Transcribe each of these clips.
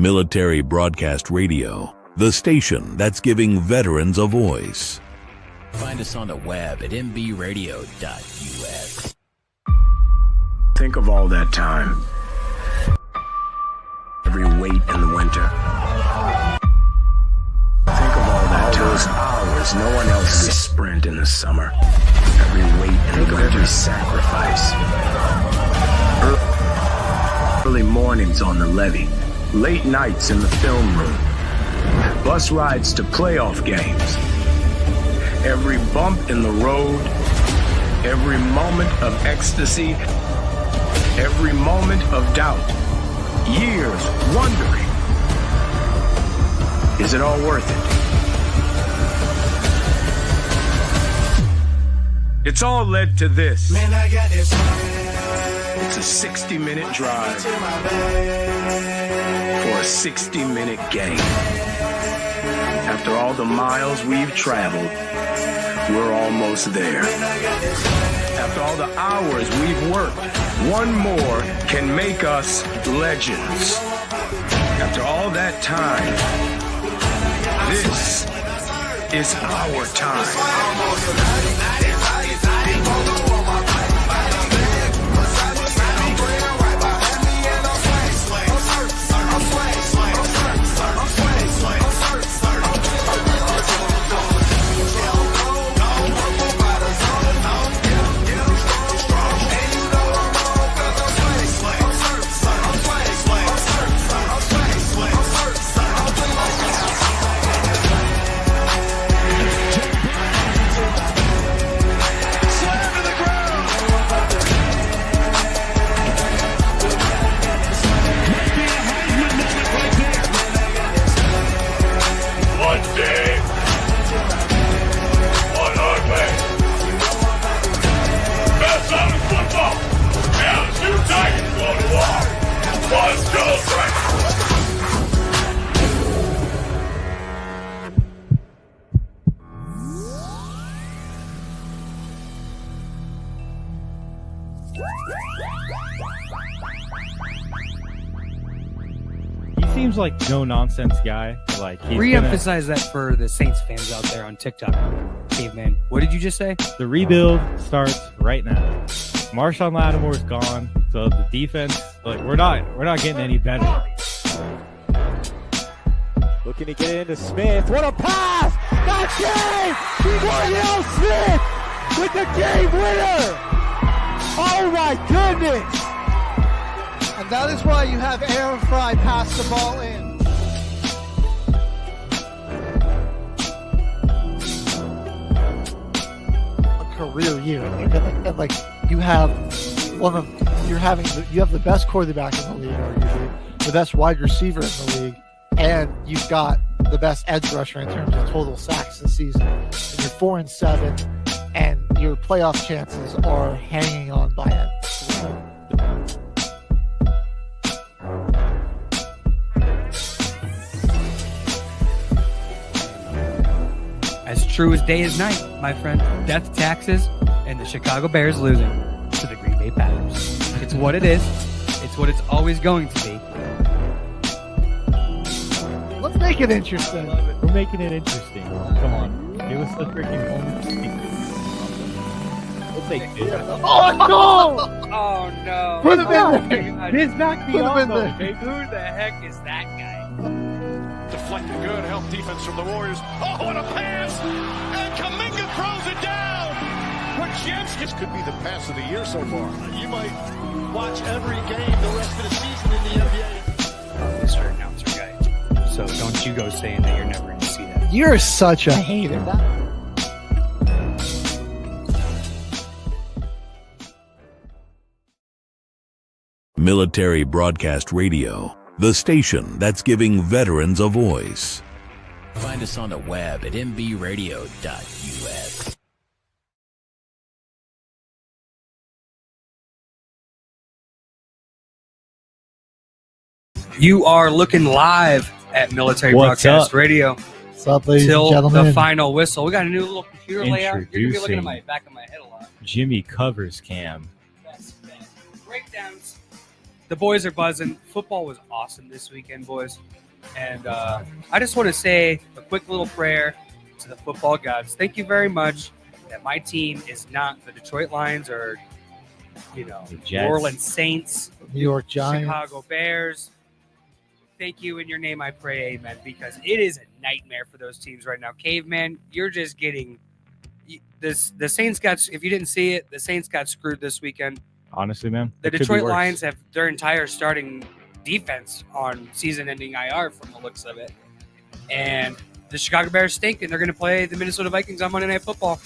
Military Broadcast Radio, the station that's giving veterans a voice. Find us on the web at mbradio.us. Think of all that time. Every wait in the winter. Think of all that time. Those hours no one else every sprint in the summer. Every wait in the winter. Every sacrifice. Early mornings on the levee. Late nights in the film room. Bus rides to playoff games. Every bump in the road. Every moment of ecstasy. Every moment of doubt. Years wondering, is it all worth it? It's all led to this. Man, I got this. It's a 60-minute drive for a 60-minute game. After all the miles we've traveled, we're almost there. After all the hours we've worked, one more can make us legends. After all that time, this is our time. Seems like no nonsense guy. Like he's re-emphasize that for the Saints fans out there on TikTok. Caveman, what did you just say? The rebuild starts right now. Marshawn Lattimore's gone, so the defense, like we're not getting any better. Looking to get into Smith. What a pass! Not game! Dorial Smith with the game winner! Oh my goodness! And that is why you have Aaron Fry pass the ball in. A career year, and like you have you have the best quarterback in the league, arguably the best wide receiver in the league, and you've got the best edge rusher in terms of total sacks this season. And you're 4-7, and your playoff chances are hanging on by a thread. As true as day is night, my friend. Death, taxes, and the Chicago Bears losing to the Green Bay Packers. It's what it is. It's what it's always going to be. Let's make it interesting. We're making it interesting. Come on. Give us the freaking moment. We'll take it. Oh, no! Oh, no. Put him in there. Biz back Put him in there. Who the heck is that guy? Deflected good, help defense from the Warriors. Oh, what a pass! And Kuminga throws it down! This could be the pass of the year so far. You might watch every game the rest of the season in the NBA. Mr. Announcer guy. So don't you go saying that you're never going to see that. You're such a hater. Military Broadcast Radio, the station that's giving veterans a voice. Find us on the web at mbradio.us. You are looking live at Military Broadcast Radio. What's up, ladies and Till gentlemen? the final whistle. We got a new little computer layout. You're going to be looking at back of my head a lot. Jimmy Covers Cam. Breakdowns. the boys are buzzing. Football was awesome this weekend, boys. And I just want to say a quick little prayer to the football gods. Thank you very much that my team is not the Detroit Lions or, New Orleans Saints, New York Giants. Chicago Bears. Thank you. In your name, I pray, amen, because it is a nightmare for those teams right now. Caveman, you're just getting this. The Saints got, if you didn't see it, the Saints got screwed this weekend. Honestly, man, The it could be Detroit worse. Lions have their entire starting defense on season-ending IR from the looks of it. And the Chicago Bears stink, and they're going to play the Minnesota Vikings on Monday Night Football.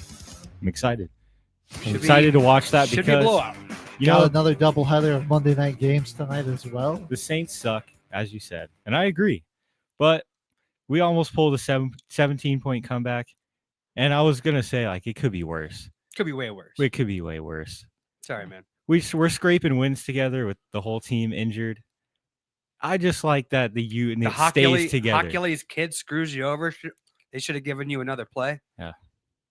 I'm excited. I'm Should excited be- to watch that Should be a because blowout. Got another doubleheader of Monday night games tonight as well. the Saints suck, as you said, and I agree. But we almost pulled a 17-point comeback, and I was gonna say like it could be worse. Could be way worse. It could be way worse. Sorry, man. We're scraping wins together with the whole team injured. I just like that the unit The stays together. Hercules kid screws you over. They should have given you another play. Yeah.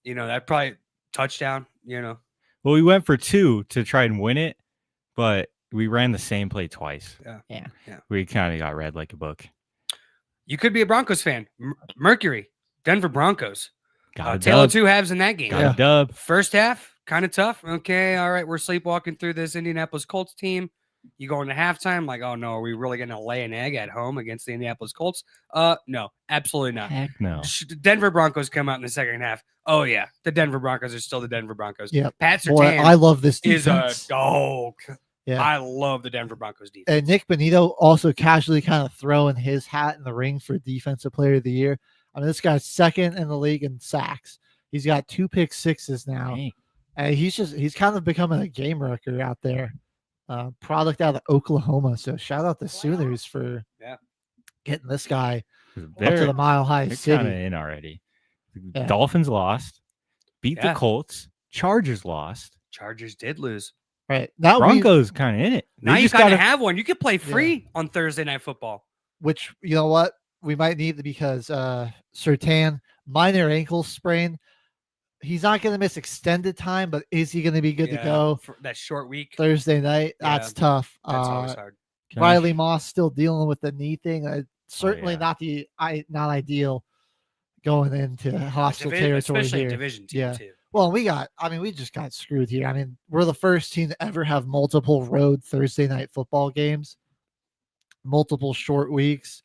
That probably touchdown, Well, we went for 2 to try and win it, but we ran the same play twice. Yeah. We kind of got read like a book. You could be a Broncos fan. Mercury, Denver Broncos. Got a Tail of dub. 2 halves in that game. Got a dub. First half, kind of tough. Okay, all right, we're sleepwalking through this Indianapolis Colts team. You go into halftime, like, oh no, are we really going to lay an egg at home against the Indianapolis Colts? No, absolutely not. Heck no. Denver Broncos come out in the second half. Oh yeah, the Denver Broncos are still the Denver Broncos. Yeah. Pat Boy, Surtain I love this is a defense. dog. Yeah. I love the Denver Broncos defense. And Nick Bonito also casually kind of throwing his hat in the ring for Defensive Player of the Year. I mean, this guy's second in the league in sacks. He's got 2 pick sixes now. Dang. And he's kind of becoming a game wrecker out there. Product out of Oklahoma. So shout out the Sooners for getting this guy up to the Mile High They're City. kind of in already. The Yeah. Dolphins lost, beat Yeah. the Colts. Chargers lost. Chargers did lose. Right. Now Broncos kind of in it. They Now you just kind of gotta- have one. You could play free on Thursday Night Football. which, you know what? We might need it because Surtain, minor ankle sprain. He's not going to miss extended time, but is he going to be good to Yeah, go for that short week. Thursday night? That's Yeah, tough. That's always hard. Riley Moss still dealing with the knee thing. Certainly yeah. not ideal going into hostile territory especially here. Division team Yeah. too. Well, we just got screwed here. I mean, we're the first team to ever have multiple road Thursday night football games, multiple short weeks.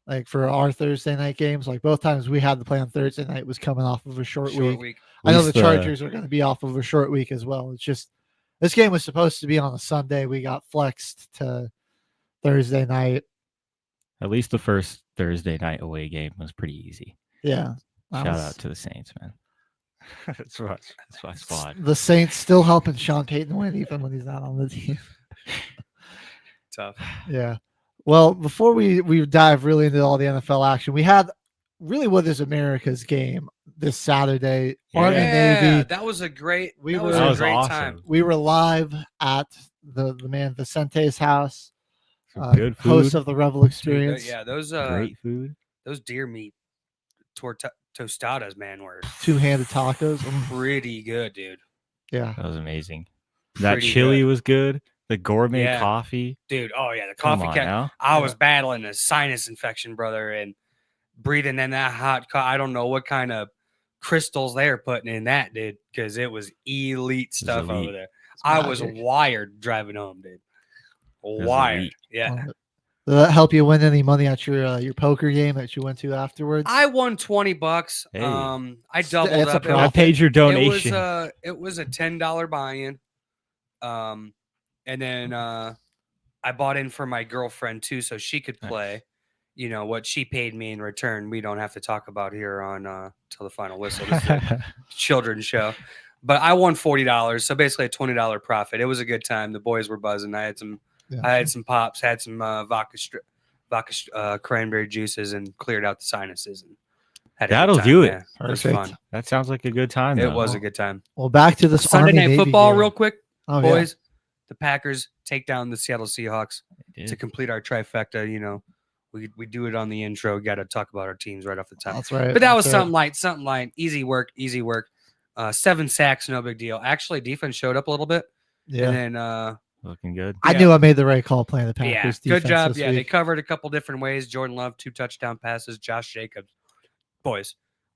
Like for our Thursday night games, like both times we had to play on Thursday night was coming off of a short week. I know the least, Chargers are going to be off of a short week as well. It's just this game was supposed to be on a Sunday. We got flexed to Thursday night. At least the first Thursday night away game was pretty easy. Yeah. Shout out to the Saints, man. That's my squad. The Saints still helping Sean Payton win even when he's not on the team. Tough. Yeah. Well, before we dive really into all the NFL action, we had really what is America's game this Saturday. Army Navy. That was a great. We that were- was That a was great awesome. time. We were live at the man Vicente's house. Some good food. Host of the Revel Experience. Yeah, those Great food. those deer meat tostadas, man, were Two-handed tacos. pretty good, dude. Yeah. That was amazing. That Pretty chili good. was good. The gourmet Yeah. coffee. Dude, oh yeah, the Come coffee on cat. now. I was battling a sinus infection, brother, and breathing in that hot. I don't know what kind of crystals they were putting in that, dude, because it was elite stuff elite. over there. I was magic. wired driving home, dude. was Wired. elite. Yeah. Did that help you win any money at your poker game that you went to afterwards? I won $20. Hey. I doubled That's a up. profit. I paid your donation. It was a $10 buy-in. And then I bought in for my girlfriend too, so she could Nice. play. You know what she paid me in return. We don't have to talk about here on till the final whistle. This is a children's show. But I won $40, so basically a $20 profit. It was a good time. The boys were buzzing. I had some pops, had some vodka cranberry juices, and cleared out the sinuses. And had a good That'll time. do it. Yeah, it was Perfect. fun. That sounds like a good time. It though. was a good time. Well, back to this Sunday Army night Navy football, game. real quick, Oh, boys. The Packers take down the Seattle Seahawks It to did. complete our trifecta. You know, we do it on the intro. Got to talk about our teams right off the Yeah, top. that's right. But that was That's right. something light. Easy work. 7 sacks, no big deal. Actually, defense showed up a little bit. Yeah. And then Looking good. I knew I made the right call playing the Packers Yeah, good defense job. this Yeah, they week. covered a couple different ways. Jordan Love, 2 touchdown passes. Josh Jacobs. Boys,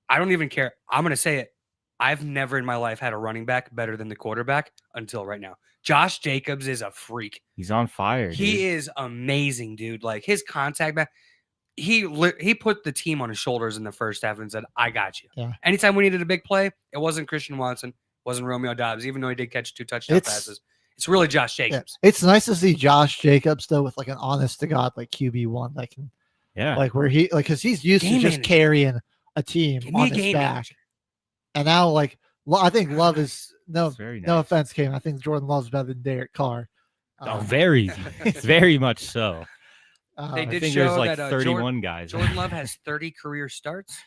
I don't even care. I'm going to say it. I've never in my life had a running back better than the quarterback until right now. Josh Jacobs is a freak. He's on fire. He is amazing, dude. Like his contact back. He put the team on his shoulders in the first half and said, I got you. Yeah. Anytime we needed a big play, it wasn't Christian Watson, wasn't Romeo Dobbs, even though he did catch 2 touchdown passes. It's really Josh Jacobs. Yeah. It's nice to see Josh Jacobs though with like an honest to God like QB1 that can like where he like because he's used to just carrying a team on his back. And now like I think Love is no offense, Kane. I think Jordan Love's better than Derek Carr. Very much so. They did I think show there's like that 31 guys. Jordan Love has 30 career starts.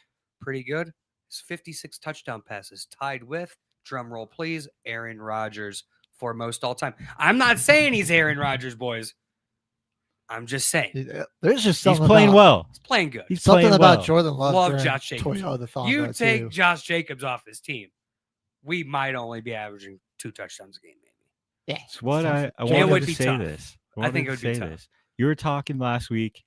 Pretty good. His 56 touchdown passes, tied with, drum roll please, Aaron Rodgers for most all time. I'm not saying he's Aaron Rodgers, boys. I'm just saying. There's just something he's playing well. He's playing good. He's something about Jordan Love. Love Josh Jacobs. Toyota You take too. Josh Jacobs off his team, we might only be averaging 2 touchdowns a game, maybe. Yeah. It's what I It wanted would to be say tough. this. I think it would be say tough. this. You were talking last week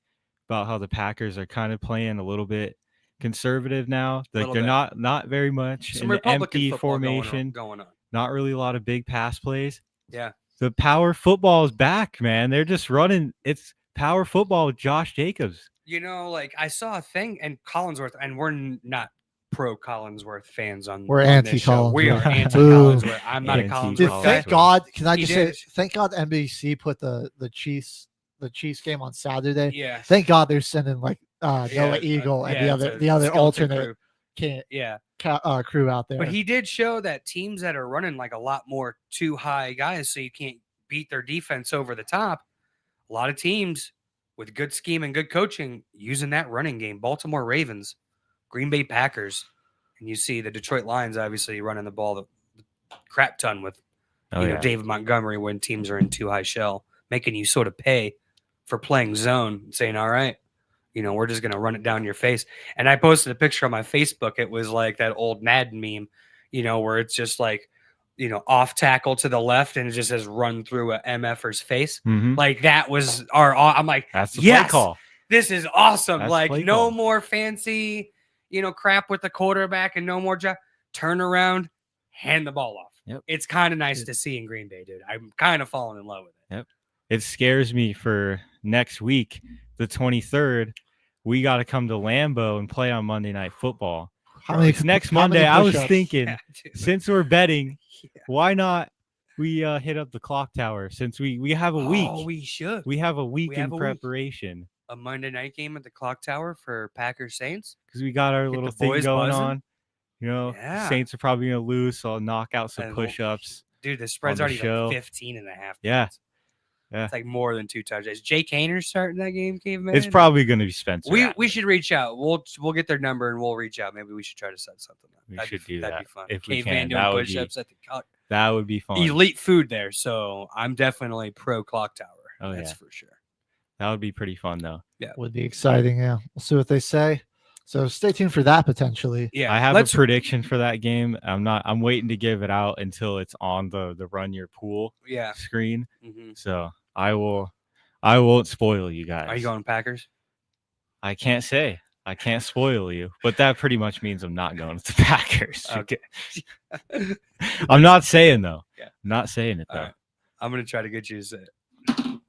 about how the Packers are kind of playing a little bit conservative now. Like they're not very much Some in the Republican empty football formation. going on. Not really a lot of big pass plays. Yeah. The power football is back, man. They're just running. It's power football with Josh Jacobs. You know, like I saw a thing and Collinsworth, and we're not pro Collinsworth fans on. We're on this show. anti-Collinsworth. We are anti Boo. Collinsworth. I'm not a Collinsworth Dude, guy. thank God. Can I He just did. say thank God NBC put the Chiefs game on Saturday. Yeah. Thank God they're sending like Noah Eagle and the other alternate crew out there. But he did show that teams that are running like a lot more too high guys, so you can't beat their defense over the top. A lot of teams with good scheme and good coaching using that running game. Baltimore Ravens, Green Bay Packers, and you see the Detroit Lions obviously running the ball the crap ton with David Montgomery when teams are in too high shell, making you sort of pay for playing zone, saying, all right, we're just going to run it down your face. And I posted a picture on my Facebook. It was like that old Madden meme, where it's just like, off tackle to the left and it just says run through a MFer's face. Mhm. Like that was I'm like, That's the yes, play call. this is awesome. That's like play no call. more fancy, crap with the quarterback and no more turn around, hand the ball off. Yep. It's kind of nice to see in Green Bay, dude. I'm kind of falling in love with it. Yep. It scares me for next week, the 23rd. We got to come to Lambeau and play on Monday Night Football. Next Monday, I was thinking, since we're betting, why not we hit up the clock tower since we have a week. Oh, we should. We have a week in a week. preparation. A Monday night game at the clock tower for Packers Saints. Because we got our Get little the thing boys going buzzing. on. Yeah. Saints are probably going to lose, so I'll knock out some And push-ups. Dude, the spread's on the already show. like 15 and a half. Yeah. points. It's like more than 2 touchdowns. Jake Hayner starting that game, caveman. It's probably going to be Spencer. We should reach out. We'll get their number and we'll reach out. Maybe we should try to set something up. We That'd should be, do that'd that be fun. if we Caveman can. doing That would be- push-ups at the That would be fun. elite food there. So I'm definitely pro clock tower. Oh, That's yeah. for sure. That would be pretty fun, though. Yeah. Would be exciting. Yeah. We'll see what they say. So stay tuned for that potentially. Yeah. I have a prediction for that game. I'm waiting to give it out until it's on the run your pool Yeah. screen. Mhm. So I won't spoil you guys. Are you going Packers? I can't say. I can't spoil you, but that pretty much means I'm not going with the Packers. Okay. I'm not saying though. Yeah. I'm not saying it though. All right. I'm gonna try to get you to say it.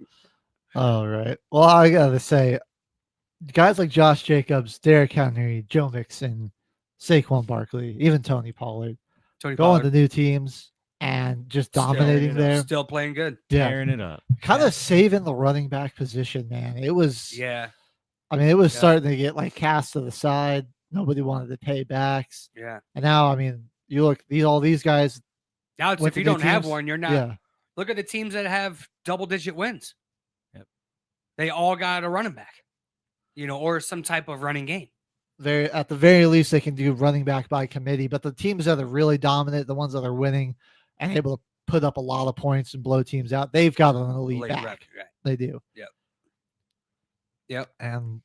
All right. Well, I gotta say, guys like Josh Jacobs, Derrick Henry, Joe Mixon, Saquon Barkley, even Tony Pollard, Tony going Pollard. to new teams and just dominating there. Still playing good. Yeah, Tearing it up. kind of saving the running back position, man. It was. Yeah. I mean, it was Yeah. starting to get like cast to the side. Nobody wanted to pay backs, Yeah. and now, I mean, you look all these guys. Now it's Went if to you good don't have teams. one, you're not. Yeah, Look at the teams that have double-digit wins. Yep. They all got a running back, or some type of running game. at the very least, they can do running back by committee. But the teams that are really dominant, the ones that are winning and able to put up a lot of points and blow teams out, they've got an elite Late back. rep, right. They do. Yep. And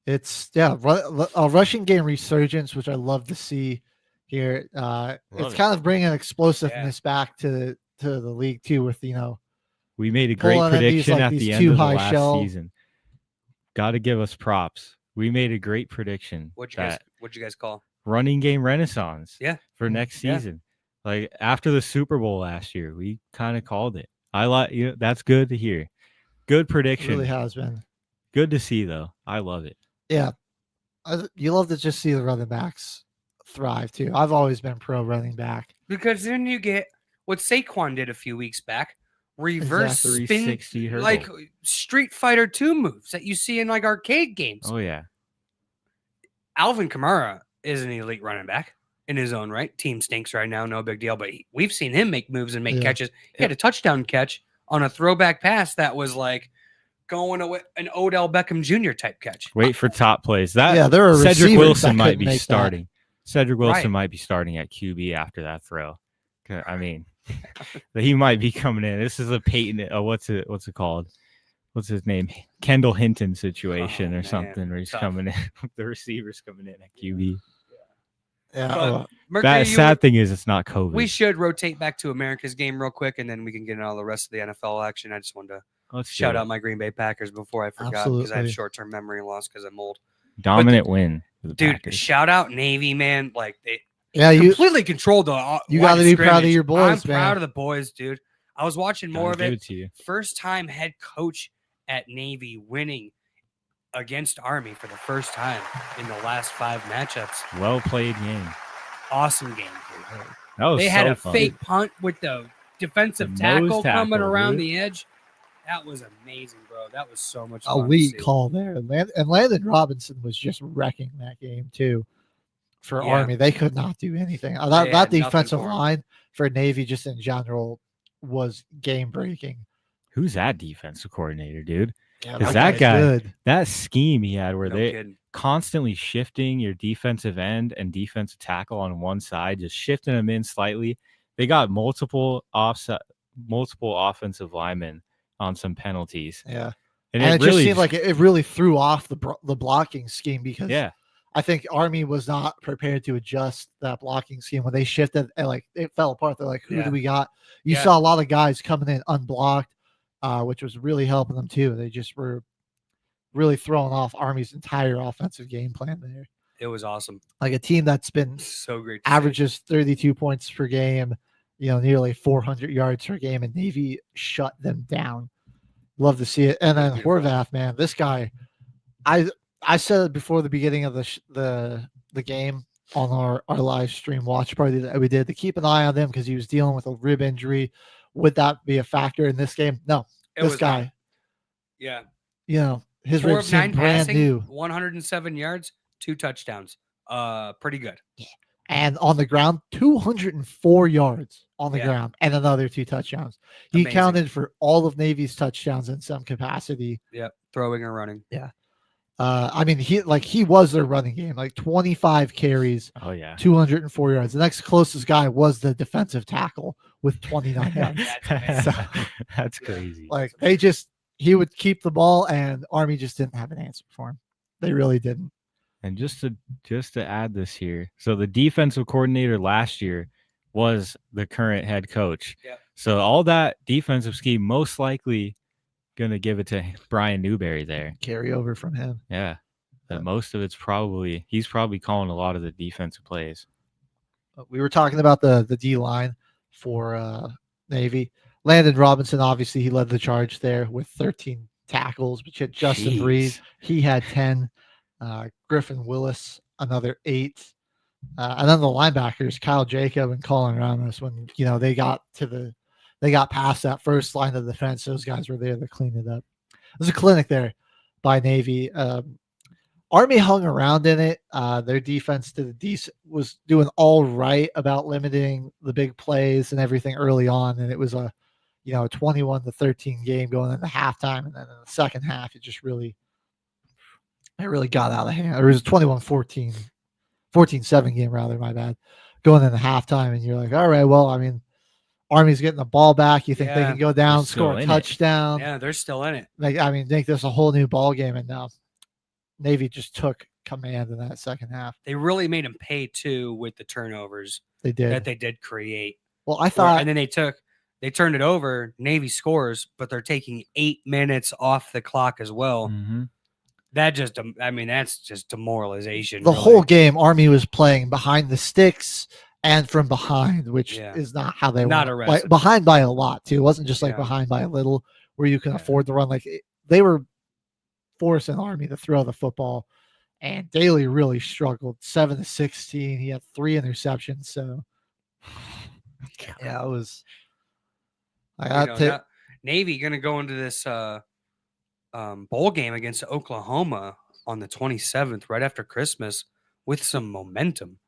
it's a rushing game resurgence, which I love to see here. It's it. kind of bringing explosiveness back to the league too, with We made a great Pulling in these, prediction like, at these the end too of the high last shell. season. Got to give us props. We made a great prediction. What'd that you guys call? running game renaissance Yeah. for next Yeah. season. Like after the Super Bowl last year, we kind of called it. I like you. That's good to hear. Good It prediction. really has been. Good to see though. I love it. Yeah. You love to just see the running backs thrive too. I've always been pro running back. Because then you get what Saquon did a few weeks back. Reverse Exactly. spin, 360 hurdle. like Street Fighter 2 moves that you see in like arcade games. Oh yeah. Alvin Kamara is an elite running back in his own right. Team stinks right now, no big deal. But we've seen him make moves and make catches. He had a touchdown catch on a throwback pass that was like going away, an Odell Beckham Jr. type catch. Wait for top plays. That Yeah, there are Cedric receivers Wilson that might couldn't be make that. starting. Cedric Wilson Right. might be starting at QB after that throw. I mean, he might be coming in. This is a Peyton. What's it called? What's his name? Kendall Hinton situation Oh, or man. something where he's Tough. coming in. The receivers coming in at QB. Yeah. But Mercury, That sad thing is it's not COVID. we should rotate back to America's game real quick, and then we can get into all the rest of the NFL action. I just wanted to Let's do shout it. out my Green Bay Packers before I forgot because I have Absolutely. short-term memory loss because I'm old. Dominant win for the Dude, Packers. shout out Navy, man. Like they Yeah, you completely controlled the. you line gotta of be proud of scrimmage. your boys, I'm man. proud of the boys, dude. I was watching more Gotta of give it. it to you. First time head coach at Navy winning against Army for the first time in the last 5 matchups. Well played game. Awesome game, dude. That was They had so a fun. fake punt with the defensive The nose tackle coming tackle, around dude. the edge. That was amazing, bro. That was so much a fun. to weak see. call there. And Landon Robinson was just wrecking that game too. For Yeah. Army, they could not do anything. They That had nothing defensive for 'em. line for Navy, just in general, was game breaking. Who's that defensive coordinator, dude? Yeah, 'Cause that guy's guy- good. That scheme he had where No they kidding. constantly shifting your defensive end and defensive tackle on one side, just shifting them in slightly. They got multiple offensive linemen on some penalties. Yeah, And, and it really just seemed like it really threw off the blocking scheme because yeah. I think Army was not prepared to adjust that blocking scheme when they shifted and like it fell apart. They're like, who Yeah. do we got? You Yeah. saw a lot of guys coming in unblocked, which was really helping them too. They just were really throwing off Army's entire offensive game plan there. It was awesome. Like a team that's been So great. To see. averages 32 points per game, nearly 400 yards per game, and Navy shut them down. Love to see it. And then Beautiful. Horvath, man, this guy, I said it before the beginning of the game on our live stream watch party that we did to keep an eye on them because he was dealing with a rib injury. Would that be a factor in this game? No, It this was guy, not. Yeah. his 4 ribs of 9 seem brand passing, new. 107 yards, 2 touchdowns. Pretty good. And on the ground, 204 yards on the Yeah. ground and another 2 touchdowns. He Amazing. counted for all of Navy's touchdowns in some capacity. Yep. Throwing or running. I mean, he was their running game, like 25 carries, Oh yeah. 204 yards. The next closest guy was the defensive tackle with 29 yards. That's amazing. That's crazy. Like he would keep the ball, and Army just didn't have an answer for him. They really didn't. And just to add this here, so the defensive coordinator last year was the current head coach. Yep. So all that defensive scheme most likely gonna give it to Brian Newberry there. Carry over from him. Yeah. But most of it's he's probably calling a lot of the defensive plays. We were talking about the D line for Navy. Landon Robinson, obviously, he led the charge there with 13 tackles, but you had Justin Jeez. Breed. He had 10. Griffin Willis, another 8. And then the linebackers, Kyle Jacob and Colin Ramos, when they got past that first line of defense, those guys were there to clean it up. There's a clinic there by Navy. Army hung around in it. Their defense was doing all right about limiting the big plays and everything early on, and it was a 21-13 game going into halftime, and then in the second half, it really got out of hand. It was a 21-14, 14-7 game rather. My bad. Going into halftime, and you're like, all right, well, I mean, Army's getting the ball back. You think they Yeah, can go down, they're still score a in it. touchdown? Yeah, they're still in it. Make this a whole new ball game, and Navy just took command in that second half. They really made them pay too with the turnovers They did. that they did create. Well, I thought and then they took They turned it over. Navy scores, but they're taking 8 minutes off the clock as well. Mm-hmm. That's just demoralization. The really. whole game, Army was playing behind the sticks and from behind, which Yeah. is not how they Not want. a Like, recipe. behind by a lot too. It wasn't just like Yeah. behind by a little where you can Yeah. afford to run. Like they were forcing Army to throw the football, and Daly really struggled. 7 to 16. He had 3 interceptions. So yeah, it was. I got to. Navy going to go into this bowl game against Oklahoma on the 27th, right after Christmas, with some momentum.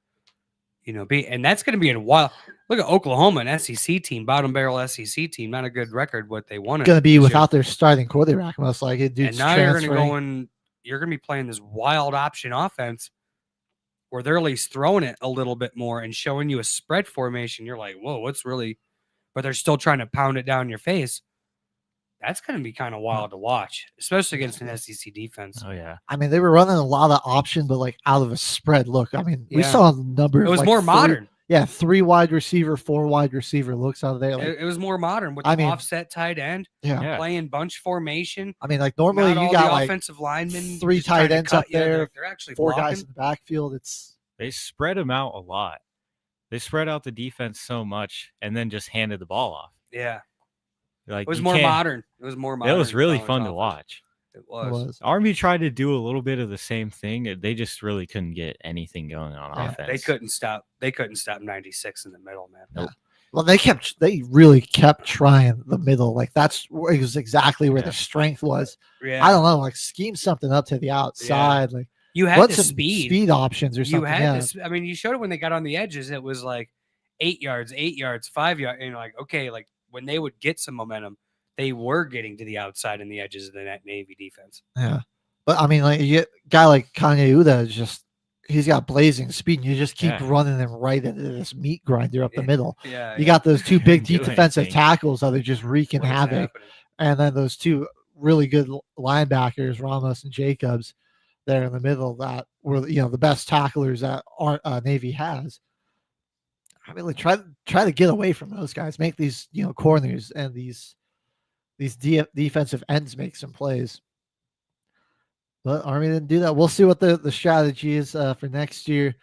And that's going to be a while. Look at Oklahoma, an SEC team, bottom barrel SEC team, not a good record. What they won Going to be without their starting quarterback, most likely. and Dude's now you're going to transferring. go in. You're going to be playing this wild option offense, where they're at least throwing it a little bit more and showing you a spread formation. You're like, whoa, what's really? But they're still trying to pound it down your face. That's going to be kind of wild to watch, especially against an SEC defense. Oh yeah. I mean, they were running a lot of option, but like out of a spread look. I mean, we Yeah. saw a number. It of was like more 3 modern. Yeah, 3 wide receiver, 4 wide receiver looks out of there. Like, It was more modern with I the mean, offset tight end, yeah. Yeah. playing bunch formation. I mean, like normally Not all you got the like offensive linemen, 3 just trying tight to ends cut up you. there, They're actually 4 blocking. guys in the backfield. It's They spread them out a lot. They spread out the defense so much and then just handed the ball off. Yeah, Like it was you more can't- modern. It was more modern. It was really college fun to offense. watch. It it was. was. Army tried to do a little bit of the same thing. They just really couldn't get anything going on Yeah, offense. They couldn't stop. They couldn't stop 96 in the middle, man. Nope. Well, they really kept trying the middle. Like it was exactly where Yeah. the strength was. Yeah, I don't know, like scheme something up to the outside. Like you had run the some speed. options or You something. had Yeah. this. I mean, you showed it when they got on the edges. It was like 8 yards, 5 yards, and like okay, like when they would get some momentum, they were getting to the outside and the edges of the net Navy defense. Yeah. But I mean, like you get a guy like Kanye Uda is just he's got blazing speed, and you just keep Yeah. running him right into this meat grinder up the middle. Yeah, You got those 2 big Do deep defensive anything. tackles that are just wreaking What is havoc. happening? And then those 2 really good linebackers, Ramos and Jacobs, there in the middle that were the best tacklers that Navy has. I mean, like, try to get away from those guys, make these corners and these defensive ends make some plays. But Army didn't do that. We'll see what the strategy is for next year.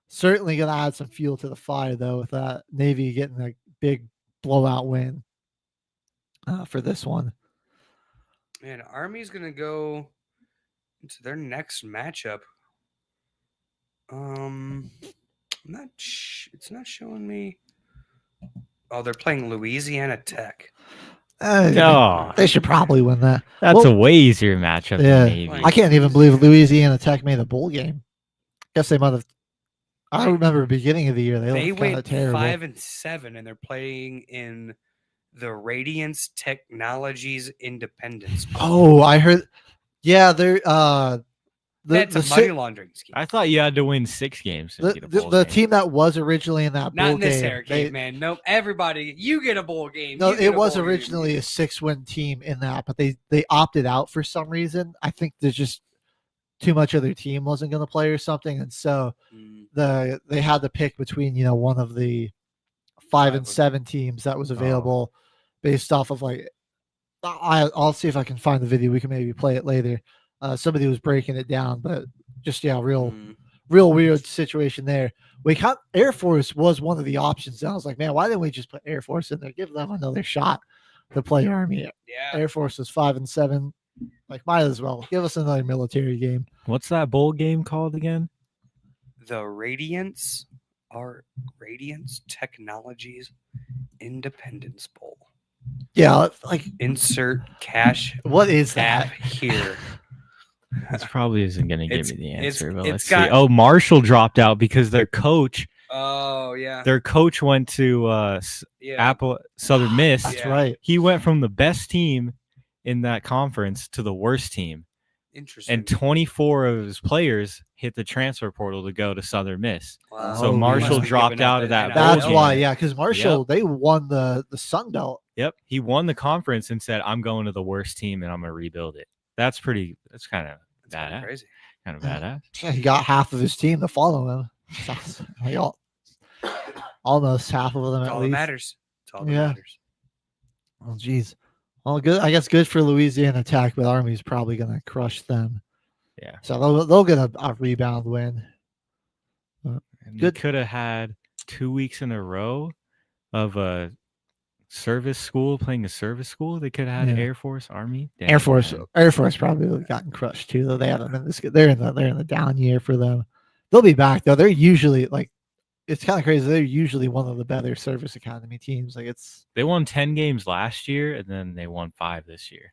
Certainly going to add some fuel to the fire, though, with that Navy getting a big blowout win for this one. Man, Army's gonna go into their next matchup. It's not showing me. Oh, they're playing Louisiana Tech. Oh, They should probably win that. that's Well, a way easier matchup yeah. than Navy. I can't even believe Louisiana Tech made a bowl game. Guess they might have. I remember the beginning of the year They looked kind of went terrible. 5-7, and they're playing in the Radiance Technologies Independence Bowl. Oh, I heard. Yeah, they're That's the a si- money laundering scheme. I thought you had to win 6 games to the, get a the, bowl the game. team that was originally in that Not bowl in this game. era, man. Nope. Everybody, you get a bowl game. No, you get it a was bowl game. originally a 6-win team in that, but they opted out for some reason. I think there's just too much of their team wasn't going to play or something, and so Mm. they had to pick between one of the 5 and 7 teams that was available based off of like I'll see if I can find the video. We can maybe play it later. Somebody was breaking it down, but just real weird situation there. Air Force was one of the options. And I was like, man, why didn't we just put Air Force in there? Give them another shot to play Army. Yeah. Air Force was 5-7. Like, might as well give us another military game. What's that bowl game called again? The Radiance Technologies Independence Bowl. Yeah, like Insert cash what is app that? here. This probably isn't going to give It's- me the it's- answer, but it's let's got- see. Oh, Marshall dropped out because their coach Oh yeah. went to Yeah. Southern Miss. That's Yeah. right. He went from the best team in that conference to the worst team. Interesting. And 24 of his players hit the transfer portal to go to Southern Miss. Wow. So Oh, Marshall Must be dropped giving up out of the that NIL. bowl That's game. why, yeah, because Marshall, they won the Sun Belt. Yep. He won the conference and said, I'm going to the worst team and I'm going to rebuild it. That's kind of That's kinda badass. crazy. Kind of badass. Yeah, he got half of his team to follow him. So, almost half of them That's at all that least. matters. That's all that Yeah. matters. Oh, geez. Well, good. I guess good for Louisiana Tech, but Army's probably going to crush them. Yeah. So they'll get a rebound win. And Good. They could have had 2 weeks in a row of a service school playing a service school. They could have had Yeah. Air Force, Army. Dang, Air Force man. probably would have gotten crushed too, though. They haven't been this good. They're in the down year for them. They'll be back though. They're usually like, it's kind of crazy. They're usually one of the better service academy teams. Like They won 10 games last year, and then they won 5 this year.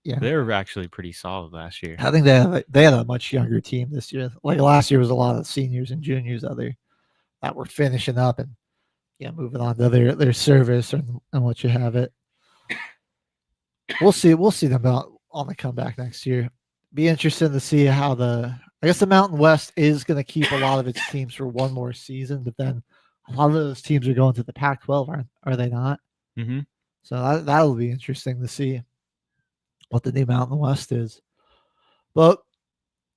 Yeah. They were actually pretty solid last year. I think they had a much younger team this year. Like last year was a lot of seniors and juniors that were finishing up and moving on to their service and what you have it. We'll see them out on the comeback next year. Be interesting to see how I guess the Mountain West is going to keep a lot of its teams for one more season, but then a lot of those teams are going to the Pac-12, are they not? Mm-hmm. So that'll be interesting to see what the new Mountain West is. But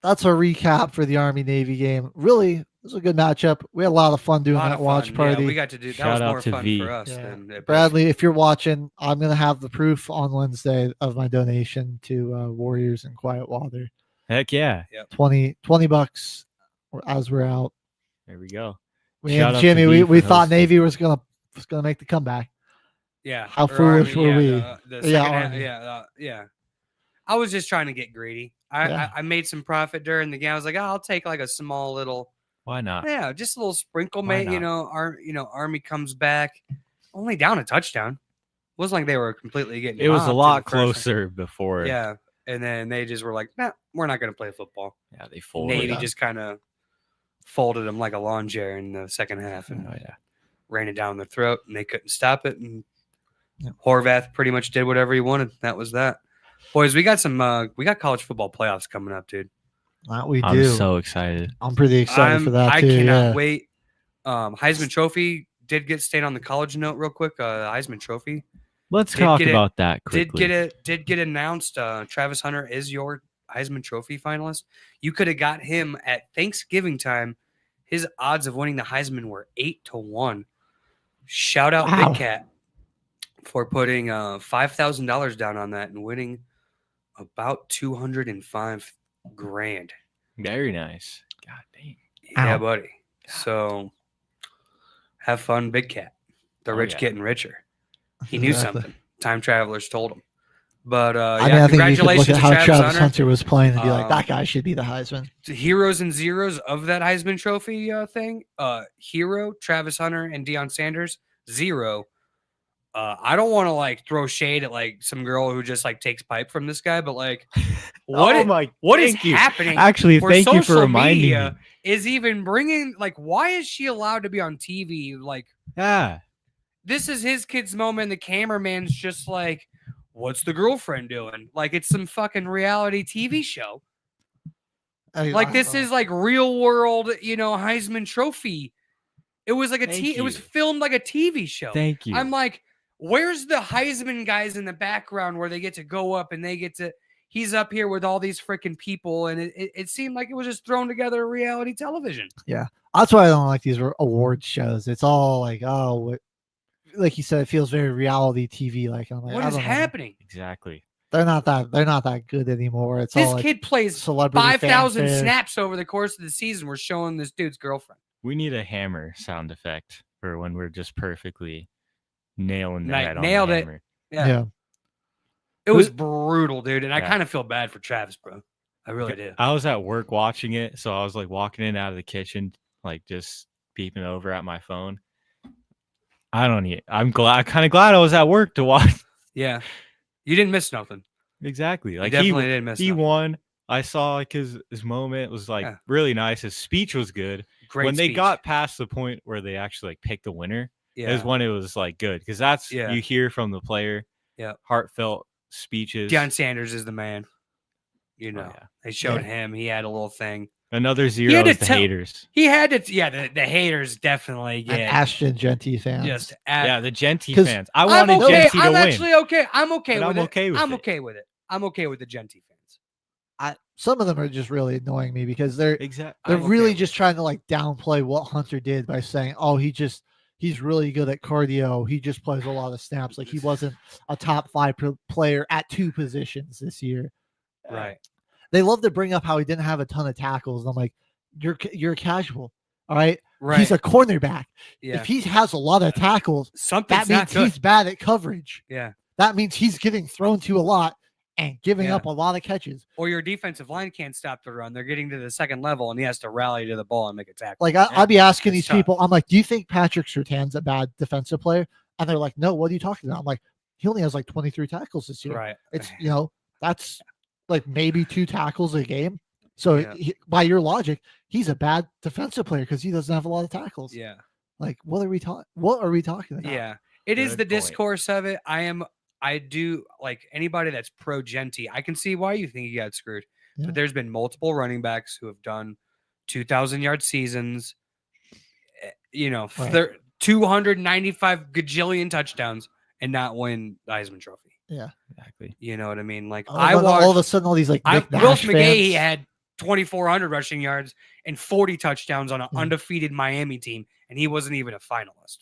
that's our recap for the Army-Navy game. Really, it was a good matchup. We had a lot of fun doing that watch party. Yeah, we got to do that. Shout was out more to fun V. for us Yeah. than it Bradley, if you're watching, I'm going to have the proof on Wednesday of my donation to Warriors and Quiet Water. Heck yeah. $20 as we're out. There we go. Me Shout and out to Jimmy, V we for thought hosting. Navy was gonna make the comeback. Yeah. How or foolish Army, were we? The second Yeah, half, Army. yeah. I was just trying to get greedy. I made some profit during the game. I was like, I'll take like a small little, Why not? just a little sprinkle, Why mate. Army comes back, only down a touchdown. Wasn't like they were completely getting. It was a mopped in lot the first closer before. Yeah, and then they just were like, nah, we're not going to play football. Yeah, they folded. Navy just kind of folded them like a lawn chair in the second half and Oh, yeah. ran it down their throat, and they couldn't stop it. And Horvath pretty much did whatever he wanted. That was that. Boys, we got college football playoffs coming up, dude. That we do. I'm so excited. I'm pretty excited for that I too. cannot wait. Heisman Trophy did get stayed on the college note real quick. Heisman Trophy Let's Did talk get it- about that quickly. did get announced. Travis Hunter is your Heisman Trophy finalist. You could have got him at Thanksgiving time. His odds of winning the Heisman were 8-1. Shout out Wow. Big Cat for putting $5,000 down on that and winning about $205,000. Very nice. God dang. Yeah, Ow. buddy. So have fun, Big Cat. The Oh, rich yeah. getting richer. He knew Exactly. something. Time travelers told him. But I mean, I think you could look congratulations at to how Travis Travis Hunter. Hunter was playing and be like, Um, that guy should be the Heisman. The heroes and zeros of that Heisman Trophy thing. Hero, Travis Hunter, and Deion Sanders. 0. I don't want to like throw shade at like some girl who just like takes pipe from this guy, but like, what is thank you. happening? Actually, where thank you for social reminding media me. is even bringing like, why is she allowed to be on TV? Like, Yeah. this is his kid's moment. And the cameraman's just like, what's the girlfriend doing? Like, it's some fucking reality TV show. Like, this is like real world, Heisman Trophy. It was like it was you. filmed like a TV show. Thank you. I'm like, where's the Heisman guys in the background where they get to go up and he's up here with all these freaking people. And it seemed like it was just thrown together reality television. That's why I don't like these award shows. It's all like, like you said, it feels very reality TV. Like, I'm like, What I is don't know. happening? Exactly. They're not that good anymore. It's This all like kid plays celebrity 5,000 fanfare. snaps over the course of the season. We're showing this dude's girlfriend. We need a hammer sound effect for when we're just perfectly nailing the Like, head on nailed the it. hammer. Yeah. It was brutal, dude. And I Yeah. kind of feel bad for Travis, bro. I really do. I was at work watching it, so I was like walking in and out of the kitchen, like just peeping over at my phone. I'm kind of glad I was at work to watch. Yeah. You didn't miss nothing. Exactly. You Like definitely didn't miss he nothing. won. I saw like his moment was like Yeah. really nice. His speech was good. Great when they speech. got past the point where they actually like picked the winner, yeah. is when it was like good because that's Yeah. you hear from the player. Yeah. Heartfelt speeches. Deion Sanders is the man. Oh, yeah. They showed him. He had a little thing. Another zero had to is the tell- haters. He had to. Yeah, the haters definitely And get Ashton Genty fans. just. Yeah, the Genty 'Cause fans. I I'm wanted okay. Genty to I'm win. actually okay. I'm okay But with I'm it. okay with I'm it. okay with it. I'm okay with the Genty fans. Some of them are just really annoying me because they're Exactly. they're I'm really okay with just trying to like downplay what Hunter did by saying, "Oh, he just he's really good at cardio. He just plays a lot of snaps. Like he wasn't a top 5 player at 2 positions this year. Right. They love to bring up how he didn't have a ton of tackles. I'm like, you're casual. All right. Right. He's a cornerback. Yeah. If he has a lot of tackles, Something's that not means good. he's bad at coverage. Yeah. That means he's getting thrown to a lot and giving up a lot of catches. Or your defensive line can't stop the run. They're getting to the second level, and he has to rally to the ball and make a tackle. Like I'd be asking these tough. people, I'm like, do you think Patrick Surtain's a bad defensive player? And they're like, no, what are you talking about? I'm like, he only has like 23 tackles this year. Right. It's, that's like maybe 2 tackles a game. So by your logic, he's a bad defensive player because he doesn't have a lot of tackles. Yeah. Like, what are we talking about? Yeah. It is Good the point. discourse of it. I do like anybody that's pro Genty. I can see why you think he got screwed. Yeah. But there's been multiple running backs who have done 2,000-yard seasons, Right. 295 gajillion touchdowns and not win the Heisman Trophy. Yeah. Exactly. You know what I mean? Like All I of watched a sudden all these like Nick Will Nash McGahee fans. had 2,400 rushing yards and 40 touchdowns on an Yeah. undefeated Miami team, and he wasn't even a finalist.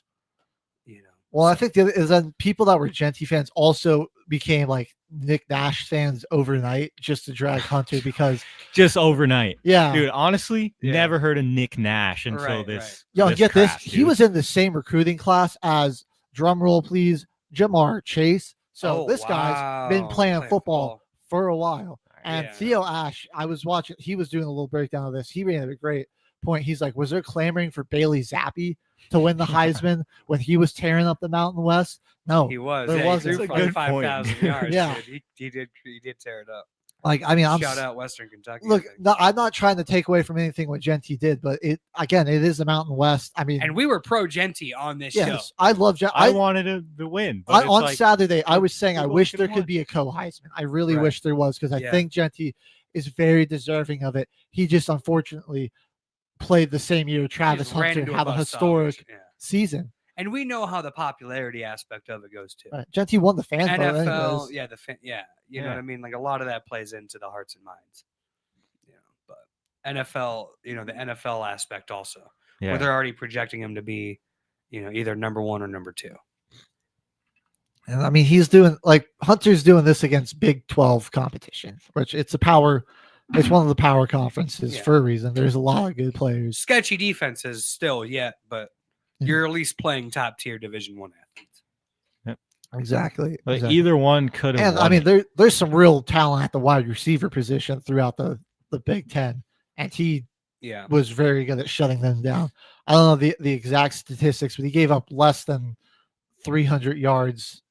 Well, I think the other is then people that were Genty fans also became like Nick Nash fans overnight just to drag Hunter because Just overnight. yeah. Dude, honestly, Yeah. never heard of Nick Nash until Right, this. Yo, get this. crash, He dude. was in the same recruiting class as drum roll, please, Jamar Chase. So this guy's been playing football for a while. And Yeah. Theo Ash, I was watching, he was doing a little breakdown of this. He made a great point. He's like, was there clamoring for Bailey Zappi to win the Heisman when he was tearing up the Mountain West? No, He was. There Yeah, wasn't. he threw That's a for good like point. 5,000 yards. Yeah. Dude. He did tear it up. like, I mean, Shout out Western Kentucky. I look, think. no, I'm not trying to take away from anything what Genty did, but it is the Mountain West. I mean, And we were pro Genty on this show. yes, I love Genty. I wanted to win. But it's On like, Saturday, I was saying I people wish can there could watch. be a co-Heisman. I really Right. wish there was because I Yeah. think Genty is very deserving of it. He just unfortunately played the same year Travis Just ran Hunter into a had a buzzsaw. historic Yeah. season. And we know how the popularity aspect of it goes too. Right. Genty won the fan vote NFL, anyways. yeah, you know Yeah. what I mean. Like a lot of that plays into the hearts and minds. But NFL, the NFL aspect also, yeah. where they're already projecting him to be, either number 1 or number 2. And I mean, he's doing like Hunter's doing this against Big 12 competition, which it's one of the power conferences Yeah. for a reason. There's a lot of good players. Sketchy defenses still yet, but Yeah. you're at least playing top tier Division I athletes. Exactly. Like exactly. either one could have. And I mean, there's some real talent at the wide receiver position throughout the Big Ten, and he Yeah. was very good at shutting them down. I don't know the exact statistics, but he gave up less than 300 yards,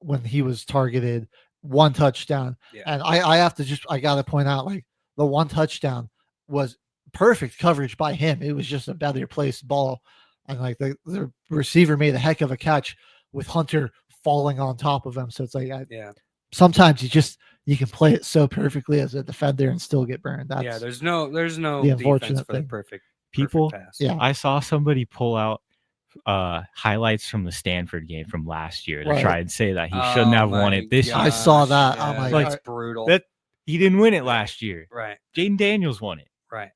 when he was targeted, 1 touchdown. Yeah. And I got to point out, like, the 1 touchdown was perfect coverage by him. It was just a better placed ball. And like the receiver made a heck of a catch with Hunter falling on top of him. So it's like, Yeah. sometimes you can play it so perfectly as a defender and still get burned. That's Yeah. There's no the defense unfortunate for the thing. perfect People- pass. Yeah. I saw somebody pull out highlights from the Stanford game from last year to Right. try and say that he shouldn't have won it this year. I saw gosh, that. Yeah, I'm like, that's brutal. that- He didn't win it last year. Right. Jaden Daniels won it. Right.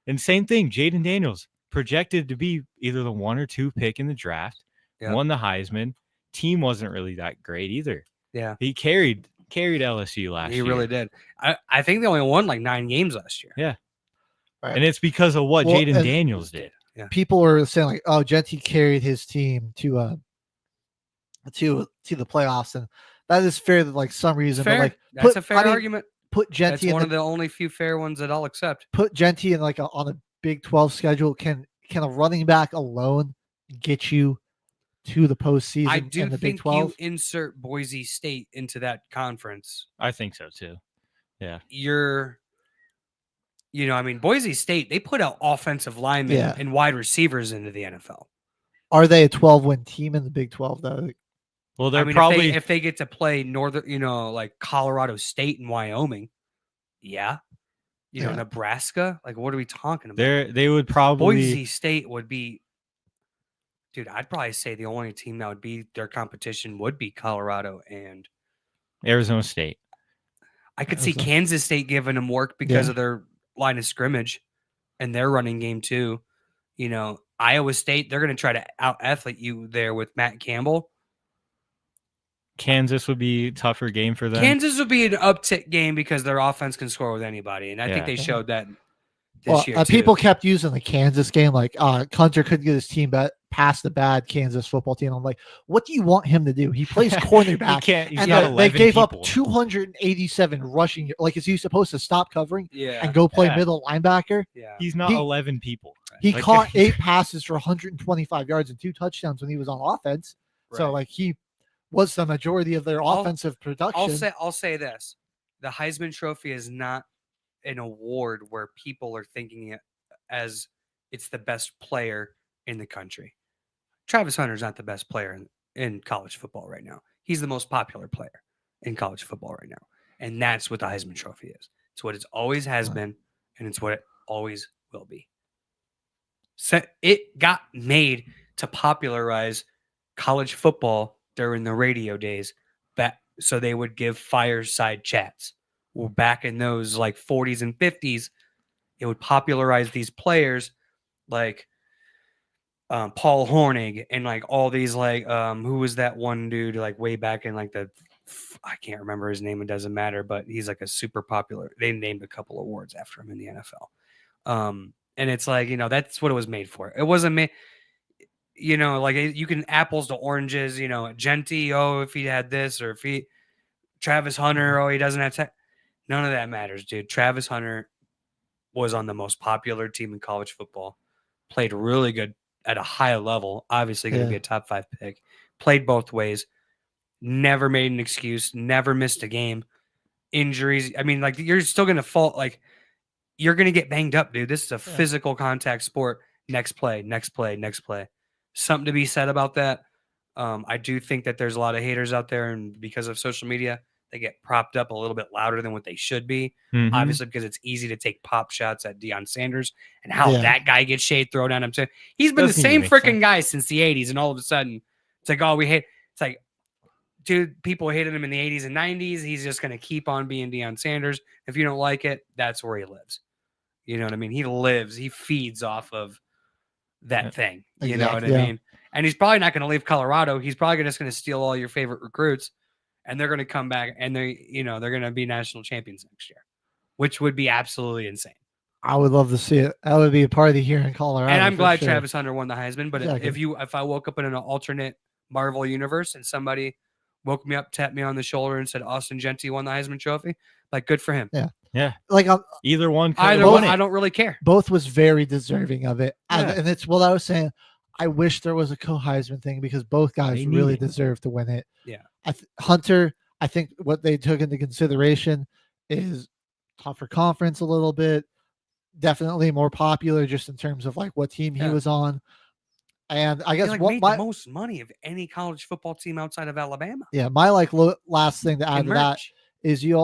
And same thing, Jaden Daniels projected to be either the 1 or 2 pick in the draft, Yeah. won the Heisman. Team wasn't really that great either. Yeah. He carried LSU last He year. really did. I think they only won like 9 games last year. And it's because of what Well, Jaden and- Daniels did. People were saying like, "Oh, Genty carried his team to the playoffs," and that is fair. That like some reason, Fair. but like That's a fair argument. put That's Genty one in of the only few fair ones that I'll accept. put Genty in like on a Big 12 schedule. Can a running back alone get you to the postseason I do in the Big think 12? you insert Boise State into that conference. I think so too. Boise State, they put out offensive linemen Yeah. and wide receivers into the NFL. Are they a 12-win team in the Big 12 though? Well, they're I mean, probably if they get to play like Colorado State and Wyoming, yeah. Yeah. Nebraska, like what are we talking about? they would probably Boise State would be, dude, I'd probably say the only team that would be their competition would be Colorado, and Arizona State. I could see Arizona. Kansas State giving them work because Yeah. of their line of scrimmage and their running game too. Iowa State, they're going to try to out-athlete you there with Matt Campbell. Kansas would be a tougher game for them. Kansas would be an uptick game because their offense can score with anybody, and I think they showed that this year too. People kept using the Kansas game, like Hunter couldn't get his team past the bad Kansas football team. I'm like, what do you want him to do? He plays cornerback, they gave up 287 rushing. Like, is he supposed to stop covering and go play middle linebacker? Yeah, he's not 11 people. He caught 8 passes for 125 yards and 2 touchdowns when he was on offense. Right. So, like, he was the majority of their offensive production. I'll say this: the Heisman Trophy is not an award where people are thinking it as it's the best player in the country. Travis Hunter's not the best player in college football right now. He's the most popular player in college football right now, and that's what the Heisman Trophy is. It's what it always has been, and it's what it always will be. So it got made to popularize college football during the radio days, so they would give fireside chats. Well, back in those like 40s and 50s, it would popularize these players like Paul Hornig and like all these like who was that one dude like way back in like I can't remember his name. It doesn't matter, but he's like a super popular. They named a couple awards after him in the NFL, and it's like that's what it was made for. It wasn't made. Like you can apples to oranges, Genty, if he had this, or if Travis Hunter, he doesn't have none of that matters, dude. Travis Hunter was on the most popular team in college football, played really good at a high level, obviously going to be a top 5 pick, played both ways, never made an excuse, never missed a game, injuries. I mean, like you're still going to fall, like you're going to get banged up, dude. This is a physical contact sport. Next play. Something to be said about that. I do think that there's a lot of haters out there, and because of social media, they get propped up a little bit louder than what they should be. Mm-hmm. Obviously, because it's easy to take pop shots at Deion Sanders and how that guy gets shade thrown at him too. He's been the same freaking guy since the 80s, and all of a sudden, it's like, we hate. It's like, dude, people hated him in the 80s and 90s. He's just going to keep on being Deion Sanders. If you don't like it, that's where he lives. You know what I mean? He feeds off of that thing. You know what I mean? And he's probably not going to leave Colorado. He's probably just going to steal all your favorite recruits, and they're going to come back and they're going to be national champions next year, which would be absolutely insane. I would love to see it. That would be a party here in Colorado. And I'm glad Travis Hunter won the Heisman. But if I woke up in an alternate Marvel universe and somebody woke me up, tapped me on the shoulder, and said Austin Genty won the Heisman Trophy, like, good for him. Yeah. Like either one. I don't really care. Both was very deserving of it. And it's what I was saying. I wish there was a co-Heisman thing because both guys really deserve to win it. Yeah. Hunter, I think what they took into consideration is tougher conference a little bit. Definitely more popular just in terms of like what team he was on. And I guess made the most money of any college football team outside of Alabama. Yeah. My last thing to add to that is he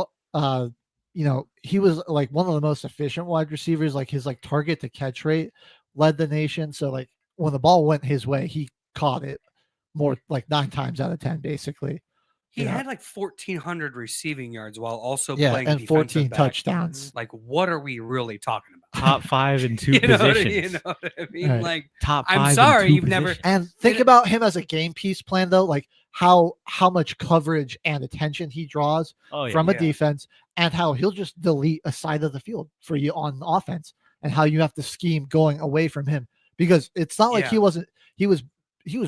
was like one of the most efficient wide receivers. Like his target to catch rate led the nation. So like when the ball went his way, he caught it more like 9 times out of 10, basically. He had like 1,400 receiving yards while also playing and 14 touchdowns. Like, what are we really talking about? Top 5 in 2 positions. You know what I mean? Right. Like, top 5. I'm sorry, you've never. And think about him as a game piece plan, though. Like how much coverage and attention he draws from a defense, and how he'll just delete a side of the field for you on offense, and how you have to scheme going away from him. Because it's not like he was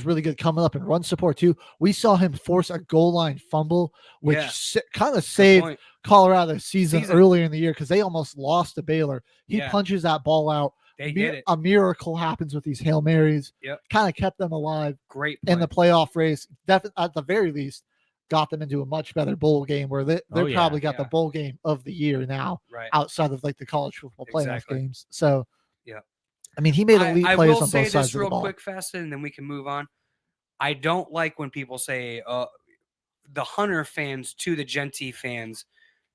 really good coming up and run support too. We saw him force a goal line fumble, which kind of saved Colorado's season earlier in the year because they almost lost to Baylor. He punches that ball out. They did it. A miracle happens with these Hail Marys. Yep. Kind of kept them alive. Great in the playoff race. Definitely, at the very least, got them into a much better bowl game where they probably got the bowl game of the year now, outside of like the college football playoff games. So, I mean, he made elite plays on both sides of the ball. I will say this real quick, Fast, and then we can move on. I don't like when people say the Hunter fans to the Genty fans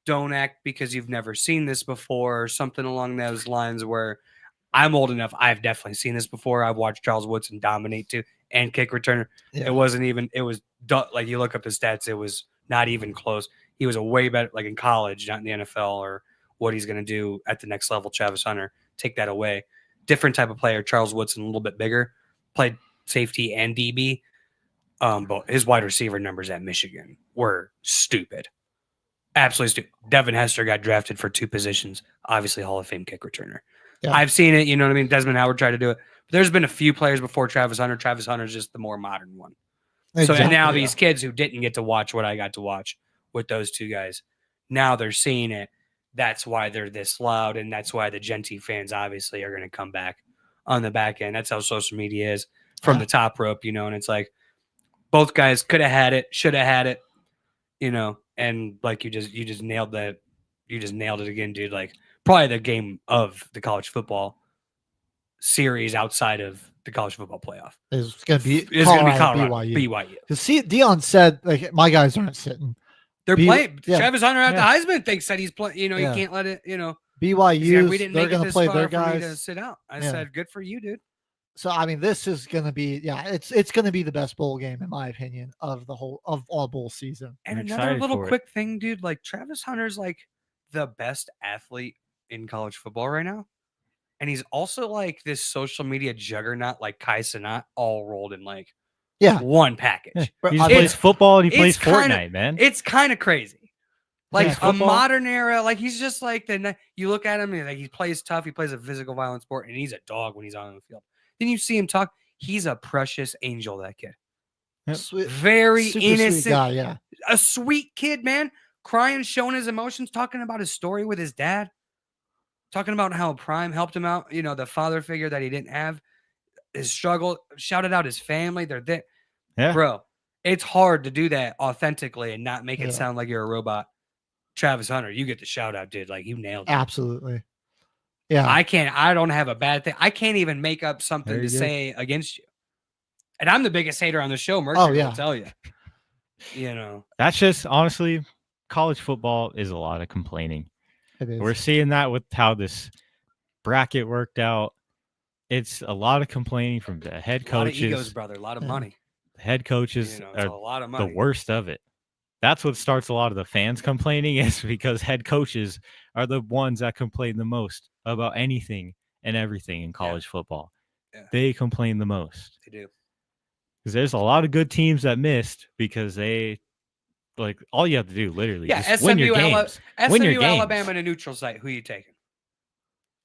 don't act because you've never seen this before or something along those lines where I'm old enough. I've definitely seen this before. I've watched Charles Woodson dominate too and kick returner. Yeah. It wasn't even – it was like you look up his stats, it was not even close. He was a way better – like in college, not in the NFL or what he's going to do at the next level, Travis Hunter. Take that away. different type of player. Charles Woodson, a little bit bigger, played safety and DB. But his wide receiver numbers at Michigan were stupid. Absolutely stupid. Devin Hester got drafted for 2 positions. Obviously, Hall of Fame kick returner. Yeah. I've seen it. You know what I mean? Desmond Howard tried to do it. But there's been a few players before Travis Hunter. Travis Hunter's just the more modern one. Exactly, So and now these kids who didn't get to watch what I got to watch with those 2 guys, now they're seeing it. That's why they're this loud, and that's why the Genty fans obviously are going to come back on the back end. That's how social media is from the top rope, you know. And it's like both guys could have had it, should have had it, you know. And like you just nailed that. You just nailed it again, dude. Like probably the game of the college football series outside of the college football playoff. It's going to be Colorado, BYU. BYU. Because see, Dion said, like, my guys aren't sitting. They're playing. Yeah. Travis Hunter at the Heisman thing said he's playing. You know, you can't let it. You know, BYU. we didn't They're make it going to this play far their for me to guys. sit out. I said, good for you, dude. So I mean, this is going to be it's going to be the best bowl game in my opinion of all bowl season. And I'm another excited little for it. quick thing, dude. Like Travis Hunter's like the best athlete in college football right now, and he's also like this social media juggernaut, like Kai Cenat, all rolled in like one package. But He just I mean, plays football and he plays it's kinda- Fortnite, man. It's kind of crazy. Like Yeah, a football. modern era, like he's just like you look at him and like he plays tough, he plays a physical violent sport, and he's a dog when he's on the field. Then you see him talk. He's a precious angel, that kid. sweet, Very super innocent, sweet guy, yeah. a sweet kid, man. Crying, showing his emotions, talking about his story with his dad, talking about how Prime helped him out. You know, the father figure that he didn't have, his struggle. Shouted out his family. They're there, bro. It's hard to do that authentically and not make it sound like you're a robot. Travis Hunter, you get the shout out, dude. Like you nailed it. Absolutely. Yeah. I don't have a bad thing. I can't even make up something to say against you. And I'm the biggest hater on the show. Mercury will tell you. You know. That's just honestly, college football is a lot of complaining. It is. We're seeing that with how this bracket worked out. It's a lot of complaining from the head coaches. A lot of egos, brother. A lot of money. Head coaches it's are a lot of money. the worst of it. That's what starts a lot of the fans complaining, is because head coaches are the ones that complain the most about anything and everything in college football. Yeah. They complain the most. They do. Because there's a lot of good teams that missed because they, like, all you have to do literally just win your games. Win your SMU, games. Alabama, and a neutral site. Who are you taking?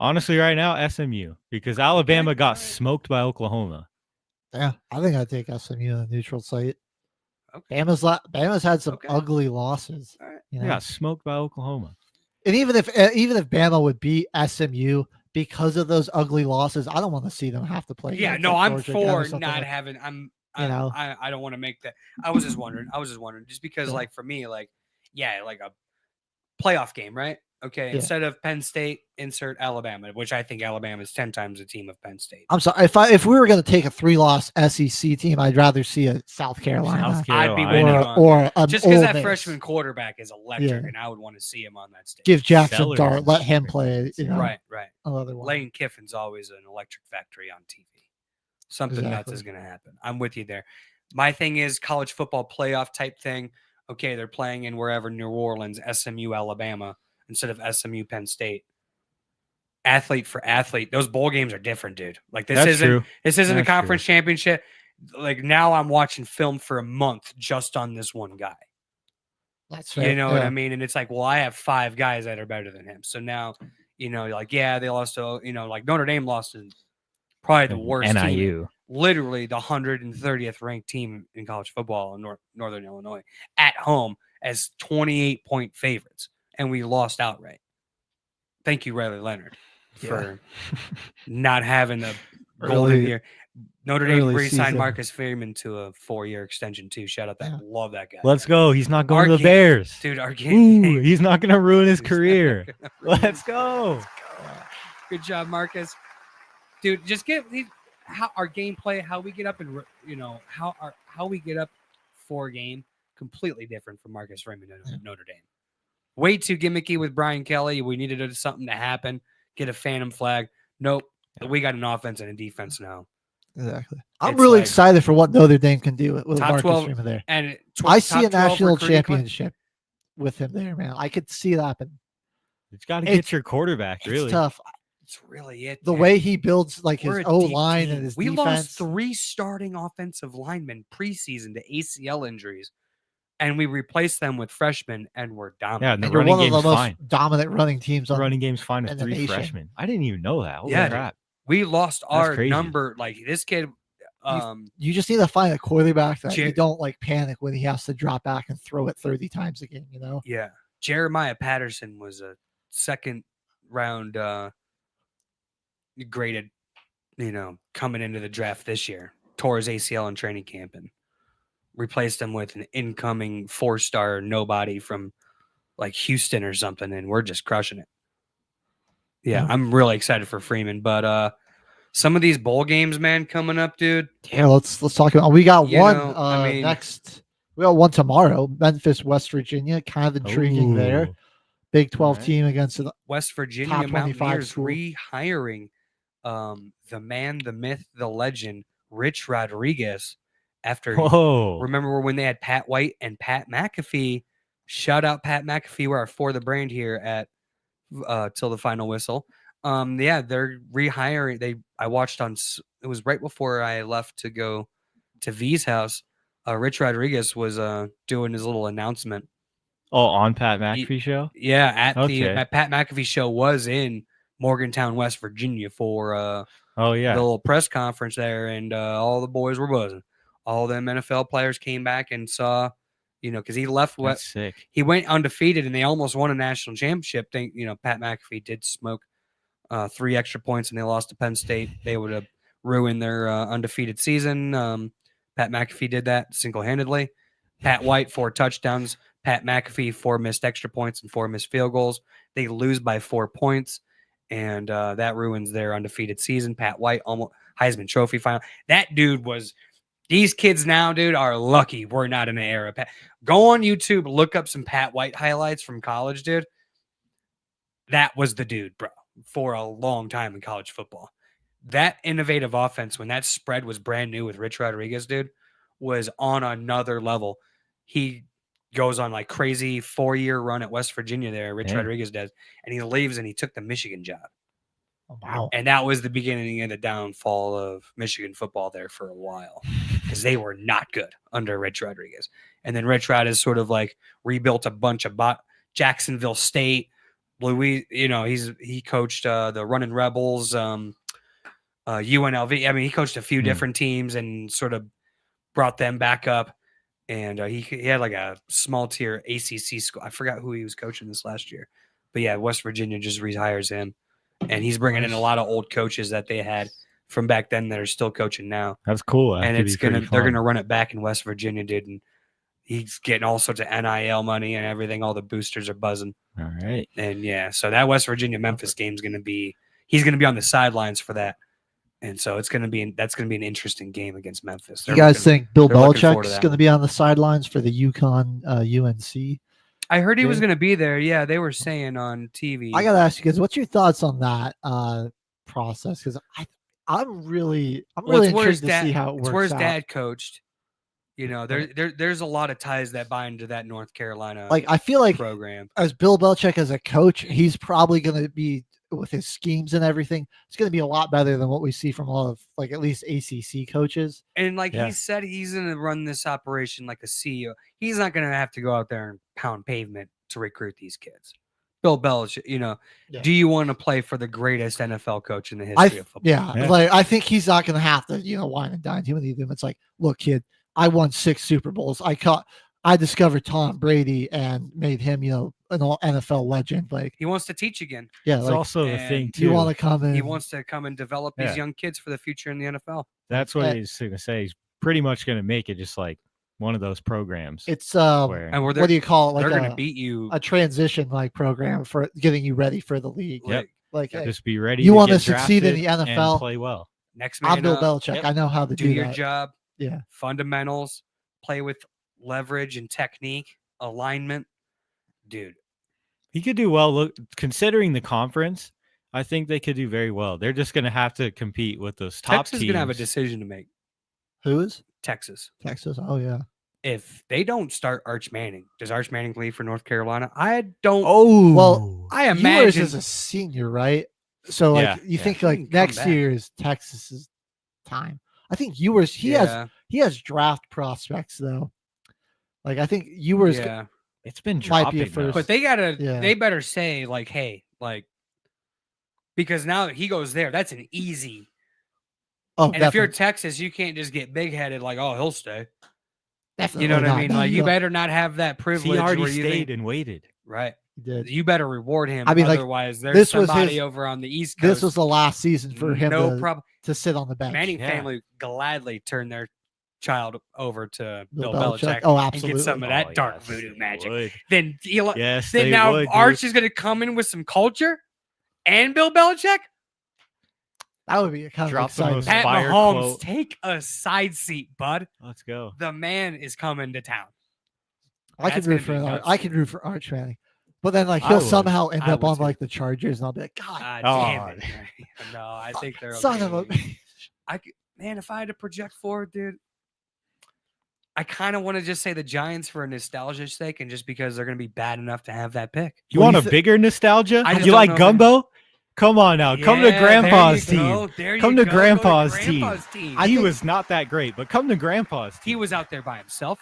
Honestly, right now, SMU, because Alabama got smoked by Oklahoma. Yeah, I think I'd take SMU on a neutral site. Okay. Bama's had some ugly losses. All right. You They know? got smoked by Oklahoma. And even if Bama would beat SMU because of those ugly losses, I don't want to see them have to play. Yeah, against, no, like, I'm Georgia again or for something not like- having. know? I don't want to make that. I was just wondering, just because, like, for me, like, like a playoff game, right? Okay, Yeah. instead of Penn State, insert Alabama, which I think Alabama is 10 times the team of Penn State. I'm sorry. If we were going to take a 3-loss SEC team, I'd rather see a South Carolina, South I'd be Carolina. winning or an just because Ole that Miss. freshman quarterback is electric, Yeah. and I would want to see him on that stage. Give Jackson Sellers Dart, is let him great. play. You know, right. another one. Lane Kiffin's always an electric factory on TV. Something nuts Exactly. is going to happen. I'm with you there. My thing is college football playoff type thing. Okay, they're playing in wherever, New Orleans, SMU, Alabama, instead of SMU, Penn State. Athlete for athlete, those bowl games are different, dude. Like this That's isn't true. this isn't a That's conference championship. Like now, I'm watching film for a month just on this one guy. That's fair. You know what Yeah. I mean? And it's like, well, I have 5 guys that are better than him. So now, you know, like, yeah, they lost to, you know, like Notre Dame lost to probably the worst team, NIU. literally the 130th ranked team in college football in Northern Illinois at home as 28-point favorites. And we lost outright. Thank you, Riley Leonard, for not having the golden Early- year. Notre Dame early re-signed season. Marcus Freeman to a 4-year extension too. Shout out that. Yeah. Love that guy. Let's go. He's not going to Our the game- Bears. Dude, our game. Ooh, he's not going to ruin his He's career. not gonna ruin Let's his- go. Good job, Marcus. Dude, just how our gameplay, how we get up and how we get up for a game, completely different from Marcus Freeman at Notre Dame. Way too gimmicky with Brian Kelly. We needed something to happen. Get a phantom flag. Nope. We got an offense and a defense now. Exactly. I'm It's really like- excited for what Notre Dame can do with Top Marcus 12 Freeman there. And I see top a 12 national recruiting class. championship with him there, man. I could see that happen. You got to It's- get your quarterback, It's really. tough. That's really it. The man. way he builds like his We're a O deep line team. and his we defense. lost 3 starting offensive linemen preseason to ACL injuries, and we replaced them with freshmen, and we're Yeah, dominant. and the And you're running one of the game's most fine. dominant running teams The on running game's fine in with the 3 nation. freshmen. I didn't even know that. Holy Yeah, dude. crap. We lost our crazy. number. Like this kid, You just need to find a quarterback that Jer- you don't like panic when he has to drop back and throw it 30 times a game, you know? yeah, Jeremiah Patterson was a second round graded, coming into the draft this year. Tore his ACL in training camp and replaced him with an incoming 4-star nobody from like Houston or something, and we're just crushing it. Yeah, I'm really excited for Freeman, but some of these bowl games, man, coming up, dude. Yeah, let's talk about. We got You one know, I mean- next. We got one tomorrow. Memphis, West Virginia. Kind of intriguing there. Ooh. Big 12 Alright. team against the West Virginia Top 25 Mountaineers school. rehiring the man, the myth, the legend, Rich Rodriguez. After Whoa. remember when they had Pat White and Pat McAfee? Shout out Pat McAfee. We're for the brand here at Till the Final Whistle. Yeah, they're rehiring. I watched it was right before I left to go to V's house. Rich Rodriguez was doing his little announcement. Oh, on Pat McAfee show? Yeah, at Okay. the Pat McAfee show was in Morgantown, West Virginia for Oh, the yeah. little press conference there, and all the boys were buzzing. All them NFL players came back and saw, because he left That's sick. he went undefeated and they almost won a national championship. Pat McAfee did smoke 3 extra points and they lost to Penn State. They would have ruined their undefeated season. Pat McAfee did that single-handedly. Pat White 4 touchdowns. Pat McAfee 4 missed extra points and 4 missed field goals. They lose by 4 points, and that ruins their undefeated season. Pat White almost Heisman Trophy final. That dude was. These kids now, dude, are lucky we're not in the era. Go on YouTube, look up some Pat White highlights from college, dude. That was the dude, bro, for a long time in college football. That innovative offense, when that spread was brand new with Rich Rodriguez, dude, was on another level. He goes on like crazy 4-year run at West Virginia there, Rich Rodriguez does, and he leaves and he took the Michigan job. Oh, wow. And that was the beginning of the downfall of Michigan football there for a while because they were not good under Rich Rodriguez. And then Rich Rod has sort of like rebuilt a bunch of Jacksonville State, Louis. He coached the Running Rebels, UNLV. I mean, he coached a few different teams and sort of brought them back up. And he had like a small tier ACC school. I forgot who he was coaching this last year, but yeah, West Virginia just rehires him. And he's bringing in a lot of old coaches that they had from back then that are still coaching now. That's cool. And they're gonna run it back in West Virginia, dude. And he's getting all sorts of NIL money and everything. All the boosters are buzzing. All right. And yeah, so that West Virginia Memphis game is he's gonna be on the sidelines for that. And so that's gonna be an interesting game against Memphis. You guys think Bill they're looking forward to Belichick's that going to be on the sidelines for the UConn UNC? I heard he was gonna be there. Yeah, they were saying on TV. I got to ask you guys, what's your thoughts on that process? Because I'm really intrigued to see how it works. It's where his out. dad coached. There's a lot of ties that bind to that North Carolina I feel like program. as Bill Belichick as a coach, he's probably going to be with his schemes and everything. It's going to be a lot better than what we see from a lot of at least ACC coaches. And he said he's going to run this operation like a CEO. He's not going to have to go out there and pound pavement to recruit these kids. Bill Belichick, do you want to play for the greatest NFL coach in the history of football? Yeah. I think he's not going to have to, wine and dine him with them. It's like, look, kid, I won 6 Super Bowls. I discovered Tom Brady and made him, an NFL legend. He wants to teach again. Yeah, it's also the thing too. You want to come in? He wants to come and develop these young kids for the future in the NFL. That's what he's going to say. He's pretty much going to make it just like one of those programs. It's and what do you call it? They're going to beat you. A transition program for getting you ready for the league. Yep. Hey, just be ready. You want to to succeed in the NFL? And play well. Next man I'm Bill up. Belichick. Yep. I know how to do your that. job. Yeah. Fundamentals. Play with leverage and technique, alignment, dude. He could do well. Look, considering the conference, I think they could do very well. They're just going to have to compete with those top Texas teams. is going to have a decision to make. Who is Texas? Texas. Oh yeah. If they don't start Arch Manning, does Arch Manning leave for North Carolina? I don't. Oh well, I Ewers imagine is a senior, right? So like Yeah, you yeah. think He like can come next back. year is Texas's time. I think Ewers he has draft prospects though. Like I think Ewers Yeah. It's been might be a dropping. first. But they gotta Yeah. they better say like, hey, like because now that he goes there, that's an easy. oh, And if you're definitely, Texas, you can't just get big headed like, oh, he'll stay. definitely You know what I not. mean? No, Like you don't. better not have that He privilege already where you stayed think, and waited. right. He did. You better reward him. I mean, like, otherwise there's this was somebody his- over on the East Coast. This was the last season for him no to, problem. to sit on the bench. Manning Yeah. family gladly turned their child over to Bill Bill Belichick. Oh, And absolutely. get some of that Oh, dark yes, voodoo they magic. would. Then Eli, Yes, then they now would, dude. Arch is going to come in with some culture and Bill Belichick. That would be a kind Drop of the exciting. most Pat Fire Mahomes, quote. take a side seat, bud. Let's go. The man is coming to town. I could That's root gonna for be Arch. nuts, I could dude. root for Arch Manning, but then like I he'll would. somehow end I up would on too. like the Chargers, and I'll be like, God, Damn Oh. it. No, I think they're son okay. of a. Man, if I had to project forward, dude, I kind of want to just say the Giants for a nostalgia's sake and just because they're going to be bad enough to have that pick. You What do want you a bigger nostalgia? I just You don't like know, man. gumbo? Come on now. Come to Yeah, Grandpa's there you team. go. There Come you to go. Grandpa's Grandpa's team. I He think- was not that great, but come to Grandpa's He team. was out there by himself.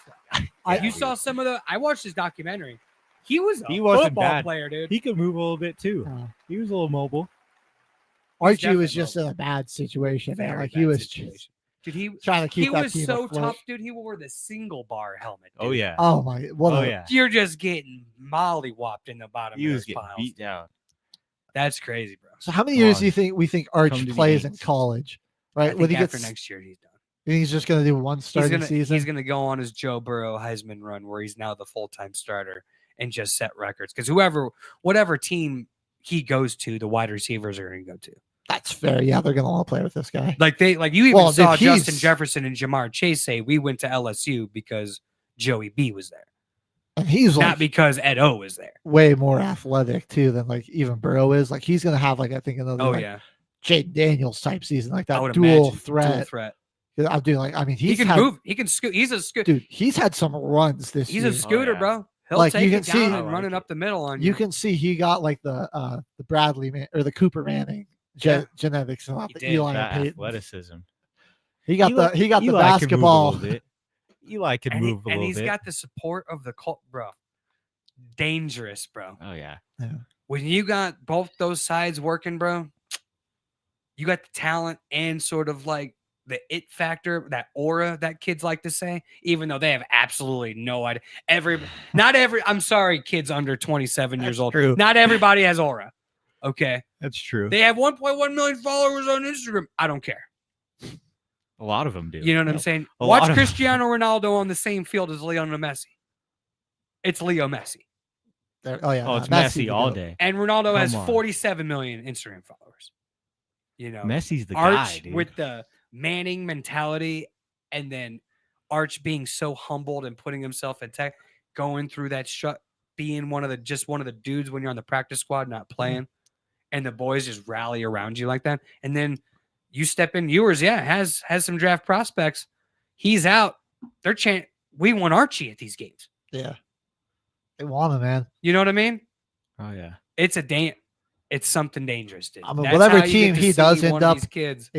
I- You saw some of the. I watched his documentary. He was a He wasn't football bad. player, dude. He could move a little bit too. Uh, He was a little mobile. Archie was definitely just in a bad situation, man. Very Like bad he was situation. just Dude, he trying to keep that was team so afloat. tough, dude. He wore the single bar helmet. Oh dude. yeah. Oh my! What Oh a, yeah. You're just getting mollywopped in the bottom He of was those getting piles. beat down. That's crazy, bro. So how many Come years on. do you think Arch Come to the plays in Aints. college? I Right think when he after gets, next year, he's done. you think he's just going to do one starting season. He's gonna go on his Joe Burrow Heisman run where he's now the full-time starter and just set records. Because whatever team he goes to, the wide receivers are gonna go to. That's fair. Yeah, they're going to want to play with this guy. Like you even Well, saw dude, Justin he's- Jefferson and Jamar Chase say we went to LSU because Joey B was there, And he's not like because Ed O was there. way more athletic too than like even Burrow is. Like he's going to have like I think another Oh like, yeah, Jade Daniels type season like I that would dual imagine threat. threat. I'm doing like I mean He he's can had, move. He can scoot. He's a scoot. dude. He's had some runs this He's year. a scooter, yeah. bro. He'll Like, take you it can see- down I and like running it. up the middle on You you. can see he got like the Bradley man or the Cooper Manning genetics, not He the did. Eli That Payton. athleticism. He got the Eli could move a basketball. little bit. Eli could and move a little he's bit. got the support of the cult, bro. Dangerous, bro. Oh yeah. When you got both those sides working, bro, you got the talent and sort of like the it factor, that aura that kids like to say, even though they have absolutely no idea. I'm sorry, kids under 27 years That's old. true. Not everybody has aura. Okay. That's true. They have 1.1 million followers on Instagram. I don't care. A lot of them do. You know what I'm saying? a Watch lot of- Cristiano Ronaldo on the same field as Lionel Messi. It's Leo Messi. Oh yeah, Oh, it's Messi Messi all the goat. day. And Ronaldo has Come on. 47 million Instagram followers. You know, Messi's the Arch guy, dude. with the Manning mentality, and then Arch being so humbled and putting himself in tech, going through that being one of the dudes when you're on the practice squad not playing, and the boys just rally around you like that, and then you step in. Ewers, has some draft prospects. He's out. We want Archie at these games. Yeah, they want him, man. You know what I mean? Oh yeah. It's something dangerous, dude. I mean, That's whatever how you team get to he does see end one of up- these kids.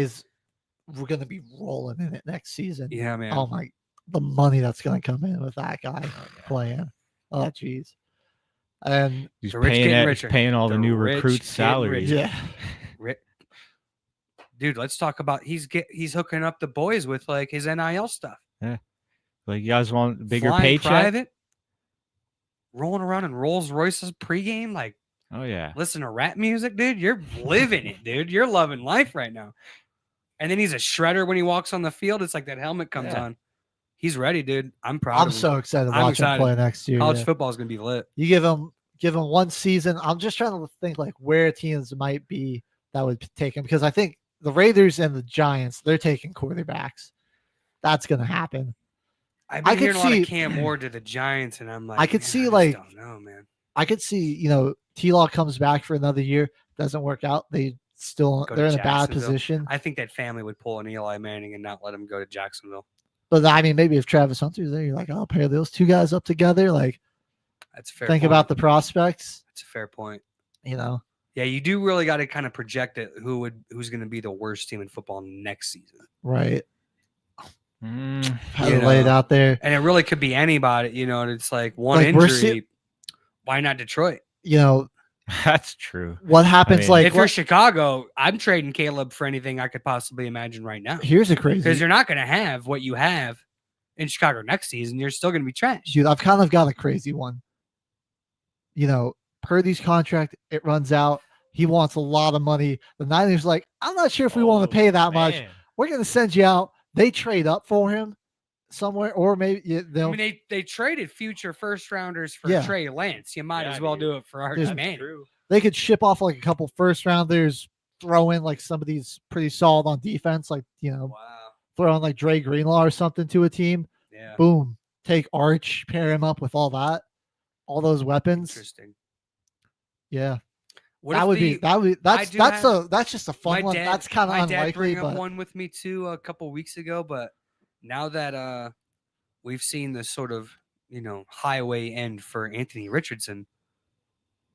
We're gonna be rolling in it next season. Yeah, man. Oh my, the money that's gonna come in with that guy playing. Oh jeez. And He's The rich getting richer. paying all the The new rich recruits' getting salaries. richer. yeah, Dude, let's talk about he's hooking up the boys with like his NIL stuff. Like you guys want a bigger Flying paycheck? private, rolling around in Rolls Royces pregame, like Oh yeah. listen to rap music, dude. You're living it, dude. You're loving life right now. And then he's a shredder when he walks on the field. It's like that helmet comes Yeah. on. He's ready, dude. I'm proud I'm of him. so excited to I'm watch him excited. play next year. College yeah. football is gonna be lit. You give him one season. I'm just trying to think like where teams might be that would take him because I think the Raiders and the Giants they're taking quarterbacks. That's gonna happen. I've I been could hearing a lot see- of Cam Ward to the Giants, and I'm like, I could man, see, just like- don't know, man. I could see T-Law comes back for another year, doesn't work out. They're in a bad Jacksonville. position. I think that family would pull an Eli Manning and not let him go to Jacksonville. But I mean, maybe if Travis Hunter's there, you're like, I'll pair those two guys up together. Like, That's a fair. think point. about the prospects. That's a fair point. You know, Yeah, you do really got to kind of project it who's going to be the worst team in football next season. Right. How to lay it out there. And it really could be anybody, and it's like one Like, injury. Why not Detroit? That's true. What happens if you're Chicago, I'm trading Caleb for anything I could possibly imagine right now. Here's a crazy, because you're not going to have what you have in Chicago next season. You're still going to be trash. Dude, I've kind of got a crazy one. Purdy's contract, it runs out. He wants a lot of money. The Niners like, I'm not sure if we want to pay that much. We're going to send you out. They trade up for him somewhere, or maybe they'll. They traded future first rounders for Trey Lance. You might as well do it for Arch Manning. They could ship off like a couple first rounders, throw in like somebody's pretty solid on defense, like throw in like Dre Greenlaw or something to a team. Yeah. Boom. Take Arch, pair him up with all those weapons. Interesting. Yeah. That's just a fun one. That's kind of unlikely. My dad bring up but one with me too a couple weeks ago, but now that we've seen this sort of highway end for Anthony Richardson,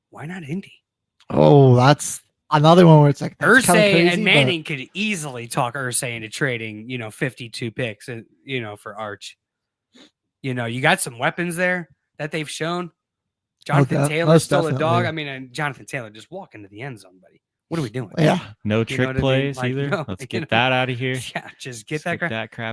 why not Indy? Oh, that's another one where it's like Irsay and Manning could easily talk Irsay into trading 52 picks for Arch. You got some weapons there that they've shown. Jonathan Taylor's still a dog. I mean, and Jonathan Taylor just walk into the end zone, buddy. What are we doing? Yeah. No trick plays either. Let's get that out of here. Yeah, just get that crap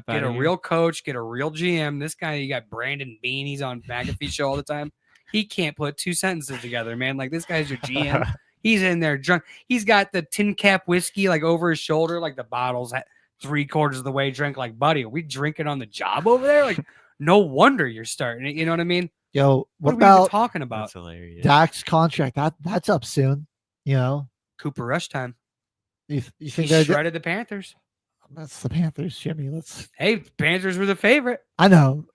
out of here. Get a real coach, get a real GM. This guy, you got Brandon Beane. He's on McAfee show all the time. He can't put two sentences together, man. Like, this guy's your GM. He's in there drunk. He's got the tin cap whiskey like over his shoulder, like the bottle's at 3/4 of the way drink. Like, buddy, are we drinking on the job over there? Like, no wonder you're starting it. You know what I mean? Yo, what are we about talking about? That's hilarious. Dak's contract? That's up soon. Cooper Rush time. You think he shredded the Panthers? That's the Panthers, Jimmy. Hey, Panthers were the favorite. I know.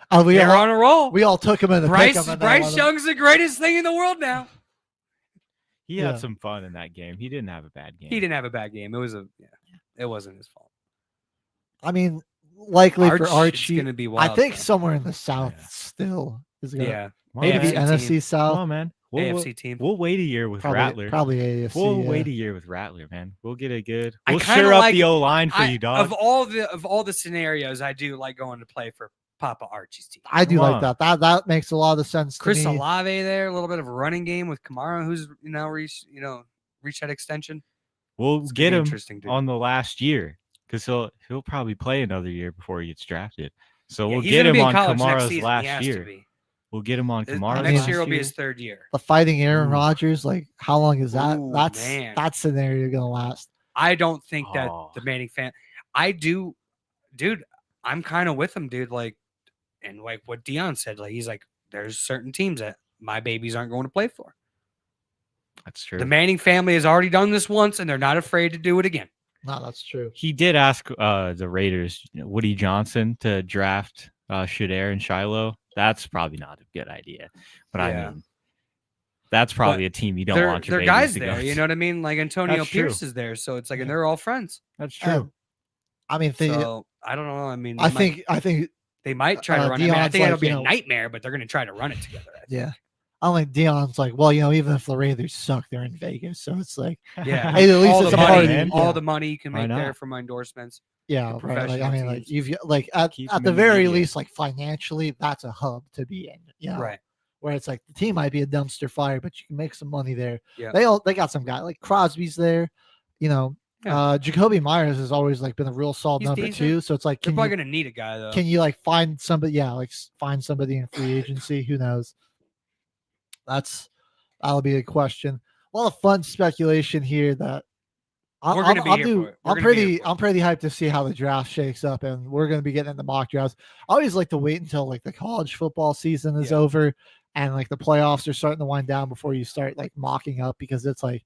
They're on a roll. We all took him in the Bryce Young's the greatest thing in the world now. He had some fun in that game. He didn't have a bad game. He didn't have a bad game. It wasn't his fault. I mean, likely for Archie, going to be wild. I think somewhere in the South still is going to maybe AFC NFC South. Come on, man. AFC team. We'll wait a year with Rattler. Probably AFC. We'll wait a year with Rattler, man. We'll get a good. We'll shore up the O-line for you, dog. Of all the scenarios, I do like going to play for Papa Archie's team. I do like that. That makes a lot of sense. Chris to me. Olave there, a little bit of a running game with Kamara, who's reached that extension. We'll get him on the last year because he'll probably play another year before he gets drafted. So we'll get him on Kamara's last year. We'll get him on Kamara's next year. Will be his third year. The fighting Aaron Rodgers, like how long is that? Ooh, that scenario gonna last? I don't think that the Manning fan. I do, dude. I'm kind of with him, dude. Like, and like what Dion said, like he's like, there's certain teams that my babies aren't going to play for. That's true. The Manning family has already done this once, and they're not afraid to do it again. No, that's true. He did ask the Raiders, Woody Johnson, to draft Shedeur and Shiloh. That's probably not a good idea. But I mean, that's probably a team you don't want your babies guys to there. go You know what I mean? Like Antonio Pierce is there, so it's like, and they're all friends. That's true. I mean, so I don't know. I mean, I think they might try to run it. I think it'll be a nightmare, but they're going to try to run it together. Yeah. I think Dion's like, well, even if the Raiders suck, they're in Vegas, so it's like, yeah, hey, at least it's a party. All the money you can make there for my endorsements. Yeah, right. Like, I mean, like you've like at the very least, like financially, that's a hub to be in. Right. Where it's like the team might be a dumpster fire, but you can make some money there. Yeah. They got some guy like Crosby's there. Jacoby Myers has always like been a real solid number two. So it's like they're probably gonna need a guy though. Can you like find somebody? Yeah, like find somebody in free agency. Who knows? That'll be a question. A lot of fun speculation here that I'm pretty hyped to see how the draft shakes up, and we're going to be getting into mock drafts. I always like to wait until like the college football season is over and like the playoffs are starting to wind down before you start like mocking up, because it's like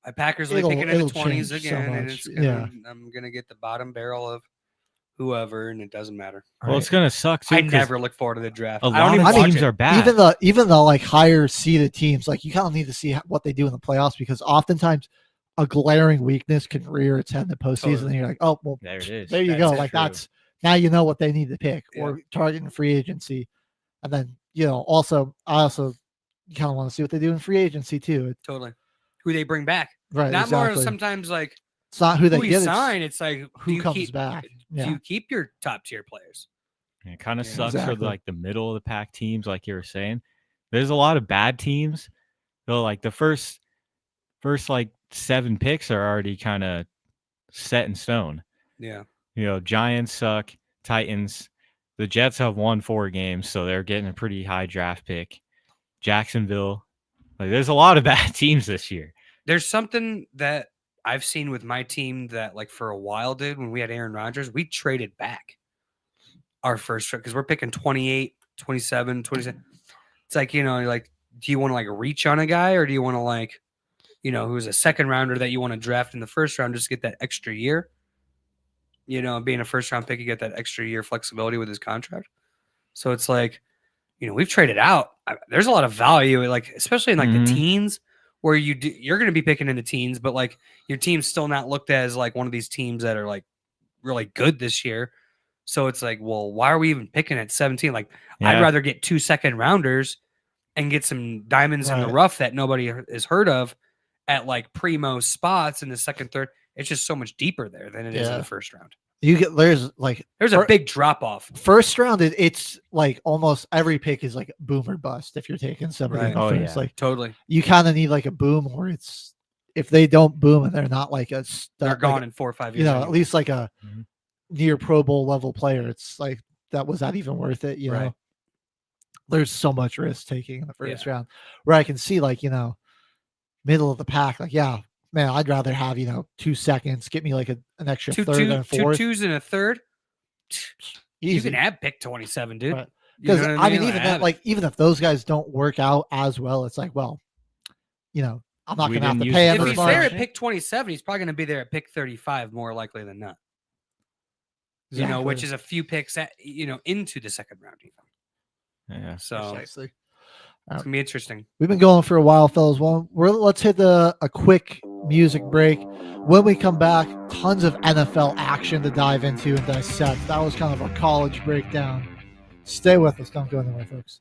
my Packers are picking in the 20s again, so and I'm gonna get the bottom barrel of whoever, and it doesn't matter. Well, it's gonna suck too. I never look forward to the draft. A lot of teams are bad. Even the like higher seeded teams, like you kind of need to see what they do in the playoffs, because oftentimes a glaring weakness can rear its head in the postseason, and you're like, oh well, there it is. There you go. Like that's now you know what they need to pick or target in free agency, and then I also kind of want to see what they do in free agency too. Totally. who they bring back. Right. Not more exactly. sometimes like It's not who they who you get. sign. It's like who comes back. Do you keep your top tier players? It kind of Yeah, sucks exactly. for like the middle of the pack teams, like you were saying. There's a lot of bad teams. So like the first like 7 picks are already kind of set in stone. Yeah. You know, Giants suck, Titans. The Jets have won 4 games, so they're getting a pretty high draft pick. Jacksonville. Like there's a lot of bad teams this year. There's something that I've seen with my team that like for a while, dude, when we had Aaron Rodgers, we traded back our first because we're picking 28, 27, 27. It's like, you know, like, do you want to like reach on a guy or do you want to like, you know, who's a second rounder that you want to draft in the first round, just get that extra year? You know, being a first round pick, you get that extra year flexibility with his contract. So it's like, you know, we've traded out. There's a lot of value, like especially in like the teens, where you're going to be picking in the teens, but like your team's still not looked at as like one of these teams that are like really good this year. So it's like, well, why are we even picking at 17? Like, I'd rather get 2 second rounders and get some diamonds in the rough that nobody has heard of at like primo spots in the second, third. It's just so much deeper there than it is in the first round. There's a big drop off. First round, it's like almost every pick is like boom or bust if you're taking somebody in the first. Like totally. You kind of need like a boom, or it's if they don't boom and they're not like a they're gone in 4 or 5 years. You know, at least like a near Pro Bowl level player. It's like that was not even worth it. You know, there's so much risk taking in the first round where I can see like, you know, middle of the pack, like, yeah, man, I'd rather have, you know, 2 seconds, get me like an extra third and fourth. 2 twos and a third. Easy. You can have pick 27, dude. Because I mean, even that, like, even if those guys don't work out as well, it's like, well, you know, I'm not going to have to pay him. If he's there at pick 27, he's probably going to be there at pick 35, more likely than not. Exactly. You know, which is a few picks at, you know, into the second round even. Yeah. So precisely. It's gonna be interesting. We've been going for a while, fellas. Well, let's hit a quick music break. When we come back, tons of NFL action to dive into and dissect. That was kind of a college breakdown. Stay with us. Don't go anywhere, folks.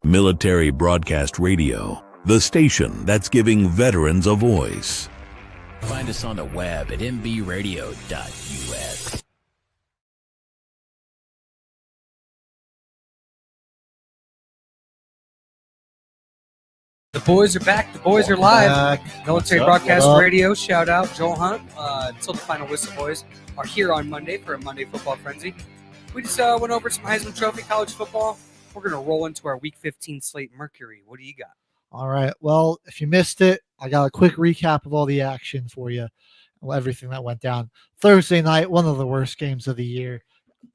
Military Broadcast Radio, the station that's giving veterans a voice. Find us on the web at mbradio.us. The boys are back. The boys are live. Military Broadcast Radio. Shout out Joel Hunt. Until the final whistle, boys are here on Monday for a Monday Football Frenzy. We just went over some Heisman Trophy college football. We're going to roll into our Week 15 slate. Mercury, what do you got? All right. Well, if you missed it, I got a quick recap of all the action for you, everything that went down. Thursday night, one of the worst games of the year.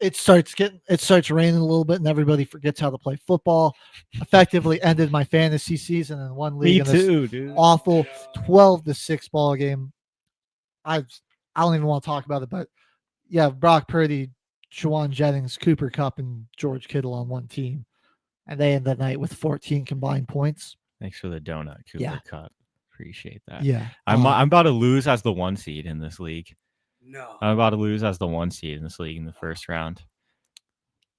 It starts raining a little bit, and everybody forgets how to play football. Effectively ended my fantasy season in one league. Me too, dude. Awful 12-6 ball game. I don't even want to talk about it, but yeah, Brock Purdy, Shawan Jennings, Cooper Kupp, and George Kittle on one team, and they end the night with 14 combined points. Thanks for the donut, Cooper Kupp. Appreciate that. Yeah, I'm about to lose as the 1 seed in this league. No. I'm about to lose as the 1 seed in this league in the first round.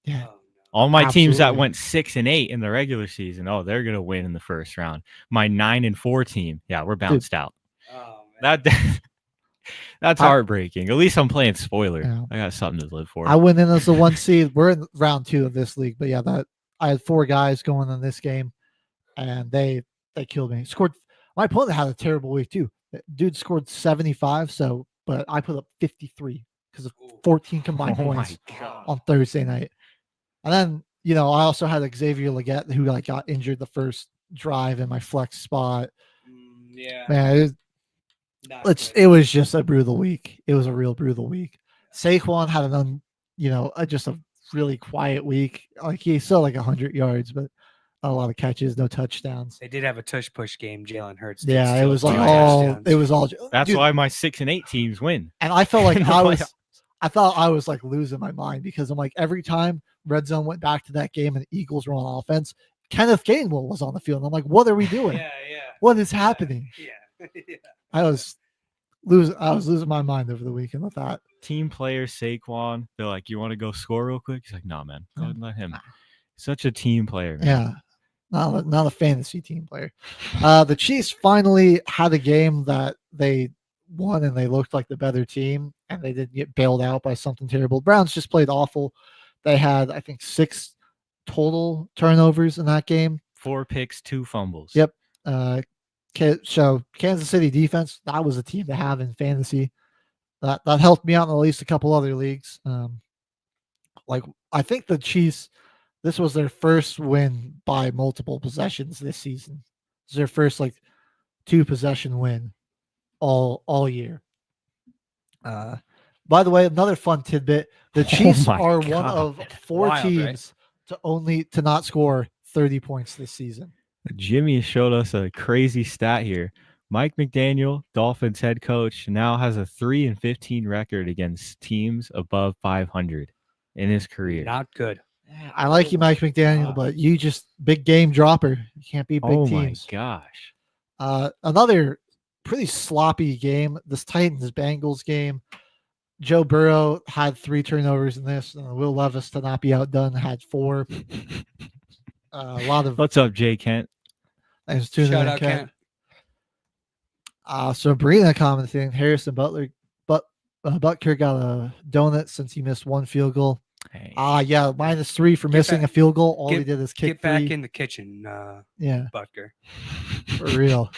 Yeah. All my teams that Absolutely. went 6-8 in the regular season, they're gonna win in the first round. My 9-4 team, we're bounced out. Oh, man. That's heartbreaking. At least I'm playing spoiler. Yeah. I got something to live for. I went in as the 1 seed. We're in round 2 of this league, but I had 4 guys going in this game, and they killed me. My opponent had a terrible week too. Dude scored 75, but I put up 53 because of 14 combined points on Thursday night. And then, I also had Xavier Legette who got injured the first drive in my flex spot. Yeah. Man, it was just a brutal week. It was a real brutal week. Saquon had just a really quiet week. He still 100 yards, but not a lot of catches, no touchdowns. They did have a tush-push game, Jalen Hurts. Yeah, it was all. That's dude, why my 6-8 teams win. And I felt like In the I thought I was losing my mind because I'm every time Red Zone went back to that game and the Eagles were on offense, Kenneth Gainwell was on the field. And I'm like, what are we doing? Yeah. What is happening? Yeah. I was losing my mind over the weekend with that. Team player Saquon, they're like, you want to go score real quick? He's like, no, man. Go ahead and let him. Such a team player, man. Yeah. Not a fantasy team player. The Chiefs finally had a game that they won and they looked like the better team and they didn't get bailed out by something terrible. Browns just played awful. They had, I think, 6 total turnovers in that game. 4 picks, 2 fumbles. Yep. So Kansas City defense, that was a team to have in fantasy. That helped me out in at least a couple other leagues. I think the Chiefs, this was their first win by multiple possessions this season. It's their first 2-possession win all year. By the way, another fun tidbit: the Chiefs are one of 4 Wild, teams to not score 30 points this season. Jimmy showed us a crazy stat here. Mike McDaniel, Dolphins head coach, now has a 3-15 record against teams above 500 in his career. Not good. I like you, Mike McDaniel, but you just big game dropper. You can't beat big teams. Oh my gosh. Another pretty sloppy game. This Titans-Bengals game. Joe Burrow had 3 turnovers in this. Will Levis, to not be outdone, had 4. A lot of. What's up, Jay Kent? Thanks for tuning in, Shout out, Kent. So Brina commenting, Harrison Butker got a donut since he missed 1 field goal. Hey. Yeah, -3 for missing a field goal. All he did is kick Get back 3. in the kitchen, Yeah, Butker. for real.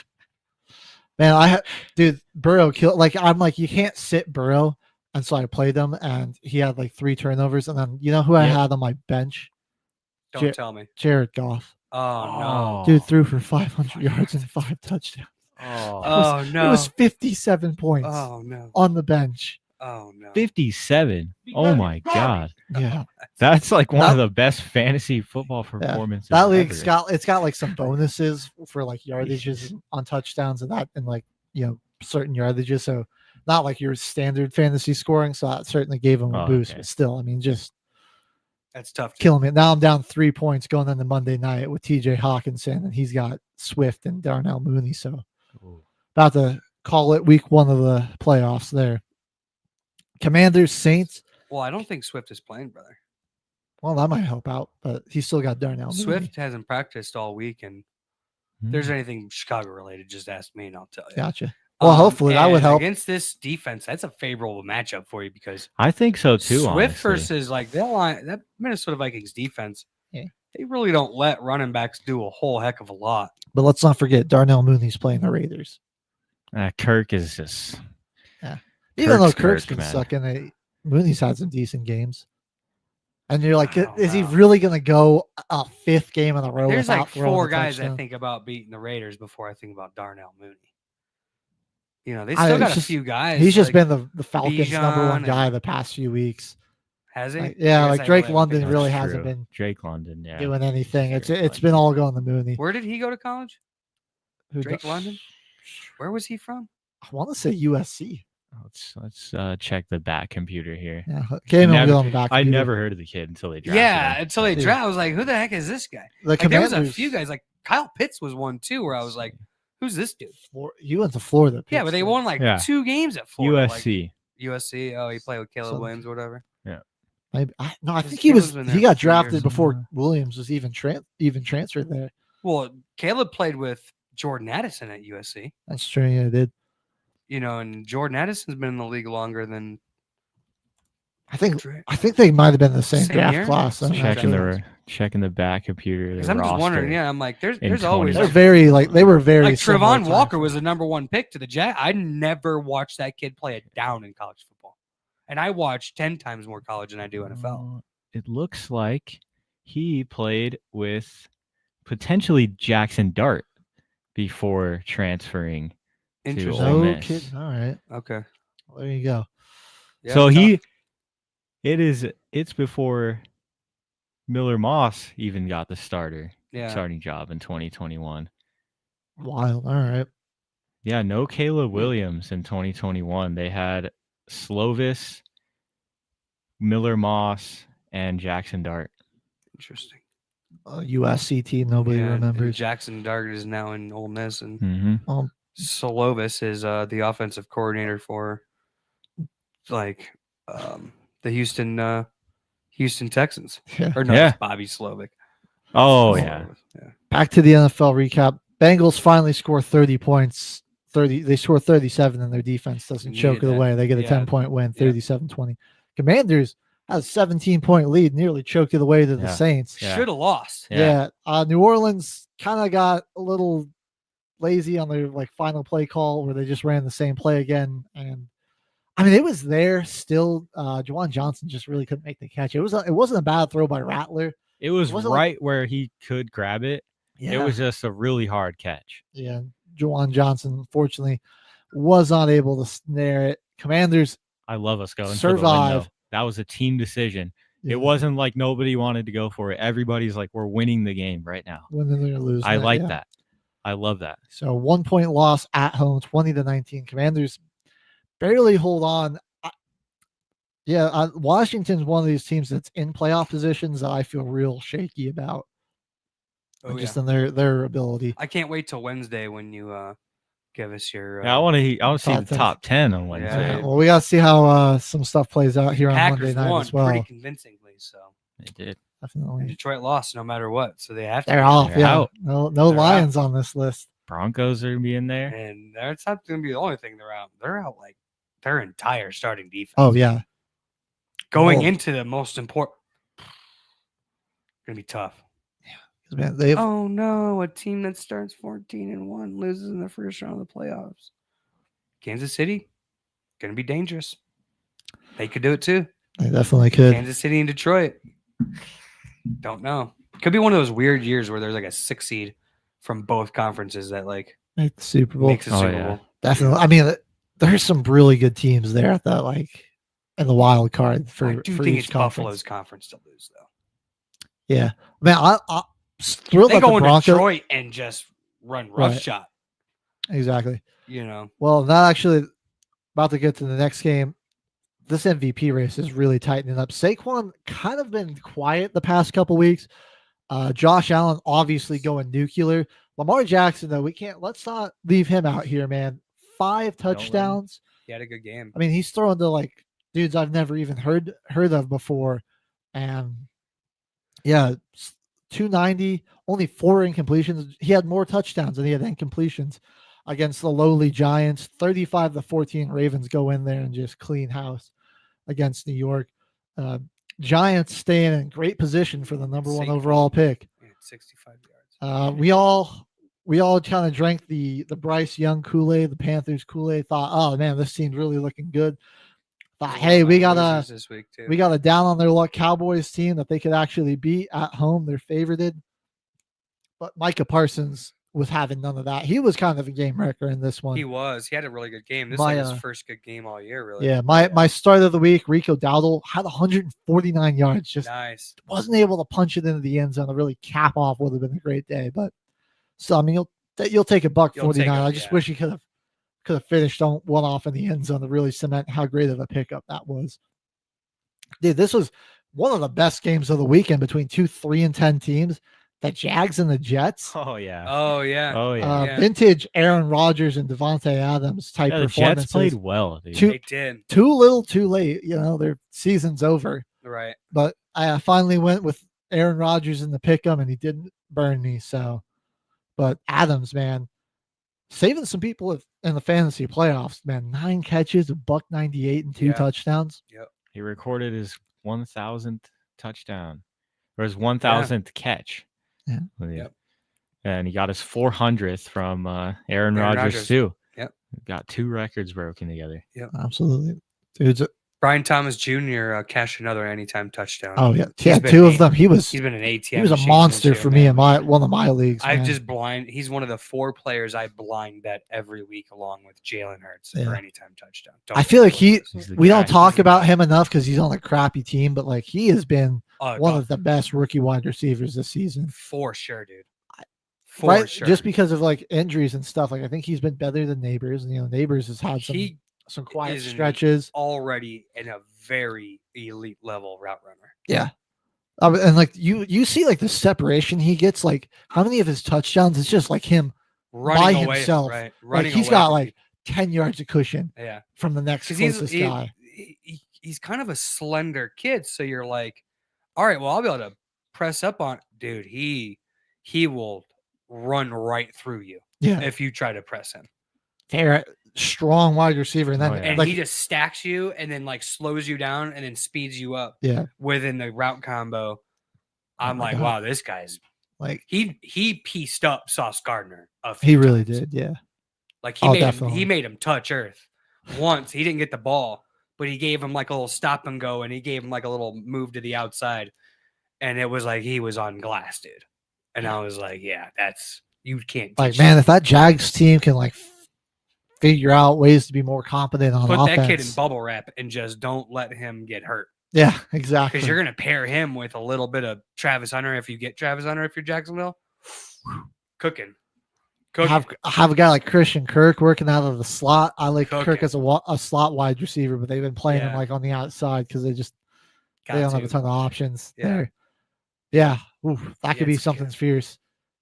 Man, dude, Burrow killed. I'm you can't sit Burrow, and so I played him, and he had 3 turnovers, and then you know who I had on my bench? Don't tell me. Jared Goff. Oh, no. Dude threw for 500 yards and 5 touchdowns. Oh, no. It was 57 points Oh, no. on the bench. Oh, no. 57. Oh my God. Yeah, That's one of the best fantasy football performances. that league's ever. got some bonuses for yardages on touchdowns and that, and certain yardages. So not your standard fantasy scoring. So that certainly gave him a boost. Okay. But still, just That's tough. killing me. Now I'm down 3 points going into Monday night with TJ Hawkinson, and he's got Swift and Darnell Mooney. So about to call it week 1 of the playoffs there. Commanders, Saints. Well, I don't think Swift is playing, brother. Well, that might help out, but he's still got Darnell Mooney. Swift hasn't practiced all week, and if there's anything Chicago related, just ask me and I'll tell you. Gotcha. Well, hopefully that would help. Against this defense, that's a favorable matchup for you because I think so too. Swift honestly. versus like that Minnesota Vikings defense, Yeah. they really don't let running backs do a whole heck of a lot. But let's not forget Darnell Mooney's playing the Raiders. Kirk is just Even though Kirk's Kirk's Kirk, been man. sucking, Mooney's had some decent games. And you're like, I don't is he know. really going to go a 5th game in a row? There's without like throwing 4 a guys touchdown? I think about beating the Raiders before I think about Darnell Mooney. You know, they I- still it's got a just- few guys. He's just like, been the Falcons' number Bijan one guy the past few weeks. has he? Like, yeah, I guess like I Drake wouldn't London think really that's hasn't true. been Drake London. Yeah. doing anything. It's Drake been London. all going to Mooney. Where did he go to college? Who Drake do- London? Where was he from? I want to say USC. Let's check the back computer here. Yeah, Came Never- on the back. I computer. never heard of the kid until they drafted Yeah, him. until they Yeah. draft. I was like, who the heck is this guy? The Like, there was a Commanders- few guys, like Kyle Pitts was one too, where I was like, who's this dude? You went to Florida. Yeah, but they Pittsburgh. won like Yeah. 2 games at Florida. like, USC. USC. Oh, he played with Caleb So- Williams or whatever. Maybe, I Because think he Caleb's been there he for got a few drafted years. before Williams was even transferred there. Well, Caleb played with Jordan Addison at USC. That's true. Yeah, it did. You know, and Jordan Addison's been in the league longer than I think Drake. they might have been the same, Same draft year? class. I'm not Checking sure. checking the back computer. Because The I'm just wondering. roster. Yeah, I'm like, there's in always 20. They're like, very they were very like similar Trevon times. Walker was the number 1 pick to the Jack. I never watched that kid play a down in college football, and I watch 10 times more college than I do NFL. It looks like he played with potentially Jackson Dart before transferring to Interesting. Ole No Miss. kidding. All right, Okay. well, there you go. Yeah, So tough. it's before Miller Moss even got the Yeah. starting job in 2021. Wild. All right. Yeah, no Caleb Williams in 2021. They had Slovis, Miller Moss, and Jackson Dart. Interesting. USC team. Nobody Yeah, and remembers. Jackson Dart is now in Ole Miss, and Mm-hmm. Slovis is the offensive coordinator for like the Houston Texans. Yeah. Or no, Yeah. it's Bobby Slovic. Oh yeah. Yeah. Back to the NFL recap. Bengals finally score 30 points. They score 37 and their defense doesn't Needed choke it that. away. They get a Yeah. 10-point win, Yeah. 37-20. Commanders has a 17-point lead, nearly choked it away to the Yeah. Saints. Yeah. Should have lost. Yeah. New Orleans kind of got a little lazy on their final play call where they just ran the same play again. And I mean, it was there still. Juwan Johnson just really couldn't make the catch. It wasn't a bad throw by Rattler. It was wasn't right where he could grab it. Yeah. It was just a really hard catch. Yeah, Juwan Johnson, unfortunately, was not able to snare it. Commanders I love us going for the win, survive. though. That was a team decision. Yeah, It wasn't like nobody wanted to go for it. Everybody's like, we're winning the game right now. when they're going to lose. I like yeah. that. I love that. So 1-point loss at home, 20-19. Commanders barely hold on. Washington's one of these teams that's in playoff positions that I feel real shaky about. Oh, Just yeah. in their ability. I can't wait till Wednesday when you give us your Yeah, I want to see top the 10. top 10 on Wednesday. Yeah. Well, we got to see how some stuff plays out here on Packers Monday night won as well. pretty convincingly. So They did. Definitely. Detroit lost no matter what, so they have to. They're off. They're Yeah. out. No They're Lions on this list. Broncos are going to be in there. And that's not going to be the only thing they're out. They're out like their entire starting defense. Oh, yeah. Going Well- into the most important. Going to be tough. 'Cause, man, they've Oh no, a team that starts 14-1 loses in the first round of the playoffs. Kansas City, going to be dangerous. They could do it too. they definitely could. Kansas City and Detroit. Don't know. Could be one of those weird years where there's like a 6 seed from both conferences that like Make the Super Bowl. makes a Oh, Super yeah. Bowl. Definitely. I mean, there's some really good teams there at that, in the wild card for I do for think each it's conference. Buffalo's conference to lose though. Yeah, man, I thrilled They that the go in Broncos. Detroit and just run Right. roughshod. Exactly. You know, Well, not actually about to get to the next game. This MVP race is really tightening up. Saquon kind of been quiet the past couple weeks. Josh Allen obviously going nuclear. Lamar Jackson, though, let's not leave him out here, man. 5 let him. touchdowns. he had a good game. I mean, he's throwing to dudes I've never even heard of before, and Yeah, 290, only 4 incompletions. He had more touchdowns than he had incompletions against the lowly Giants. 35-14 Ravens go in there and just clean house against New York. Giants staying in great position for the number 1 overall pick. 65 yards. We all kind of drank the Bryce Young Kool-Aid, the Panthers Kool-Aid. Thought, oh man, this team's really looking good. Thought, hey, we got a down on their luck Cowboys team that they could actually beat at home. They're favorited, but Micah Parsons was having none of that. He was kind of a game wrecker in this one. He was. He had a really good game. This is his first good game all year, really. Yeah, my start of the week, Rico Dowdle had 149 yards. Just nice. Wasn't able to punch it into the end zone to really cap off. Would have been a great day, but so I mean, you'll take a $149. I just wish he could have finished on one off in the end zone to really cement how great of a pickup that was. Dude, this was one of the best games of the weekend between 2 3-10 teams. The Jags and the Jets. Oh yeah. Oh yeah. Vintage Aaron Rodgers and Devontae Adams type the performances. Jets played well. Dude. They did. Too little, too late. You know, their season's over. Right. But I finally went with Aaron Rodgers in the pick'em, and he didn't burn me. So, but Adams, man, saving some people in the fantasy playoffs, man. 9 catches, $198 and 2 touchdowns. Yep. He recorded his 1,000th touchdown or his 1,000th catch. Yeah. Yep. And he got his 400th from Aaron Rodgers too. Yep. Got 2 records broken together. Yep. Absolutely. Dude's Brian Thomas Jr. Cashed another anytime touchdown. Oh yeah, 2 of them. He's been an ATM. He was a monster for me in one of my leagues. I just he's one of the 4 players I blind bet every week along with Jalen Hurts for anytime touchdown. I feel like we don't talk about him enough because he's on a crappy team, but like he has been one of the best rookie wide receivers this season. For sure, dude. Sure. Just because of like injuries and stuff. Like I think he's been better than Neighbors. And Neighbors has had some quiet stretches. Already in a very elite level route runner. Yeah. And like you see like the separation he gets, like how many of his touchdowns is just like him running by himself. Right. Like he's got like 10 yards of cushion from the next closest guy. He's kind of a slender kid. So you're like, all right, well, I'll be able to press up on dude. He will run right through you. Yeah. If you try to press him. They're strong wide receiver. And then he just stacks you and then like slows you down and then speeds you up. Yeah. Within the route combo. I'm like, wow, this guy's like he pieced up Sauce Gardner. He really did. Yeah. Like he made him touch earth once. He didn't get the ball, but he gave him like a little stop and go, and he gave him like a little move to the outside, and it was like he was on glass, dude. And I was like, yeah, you can't teach like, man, if that Jags team can like figure out ways to be more competent on offense. Put that kid in bubble wrap and just don't let him get hurt. Yeah, exactly. Because you're going to pair him with a little bit of Travis Hunter if you get Travis Hunter if you're Jacksonville. Cooking. Have a guy like Christian Kirk working out of the slot. I like Kirk as a slot wide receiver, but they've been playing him like on the outside because they don't have a ton of options there. Yeah, that could be something fierce.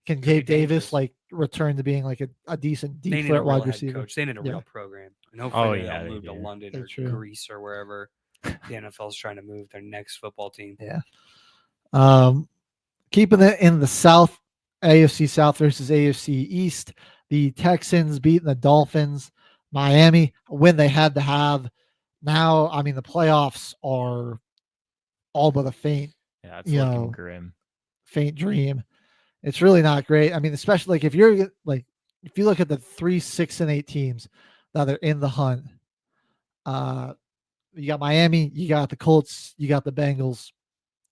Can Gabe Davis like return to being like a decent deep threat wide receiver? Coach. They need a real program. And hopefully they'll move to London or Greece or wherever the NFL's trying to move their next football team. Yeah. Keeping it in the South, AFC South versus AFC East. The Texans beating the Dolphins. Miami, a win they had to have. Now, I mean, the playoffs are all but a faint. Yeah, it's looking grim. Faint dream. It's really not great. I mean, especially like if you look at the 3, 6, and 8 teams that are in the hunt, you got Miami, you got the Colts, you got the Bengals.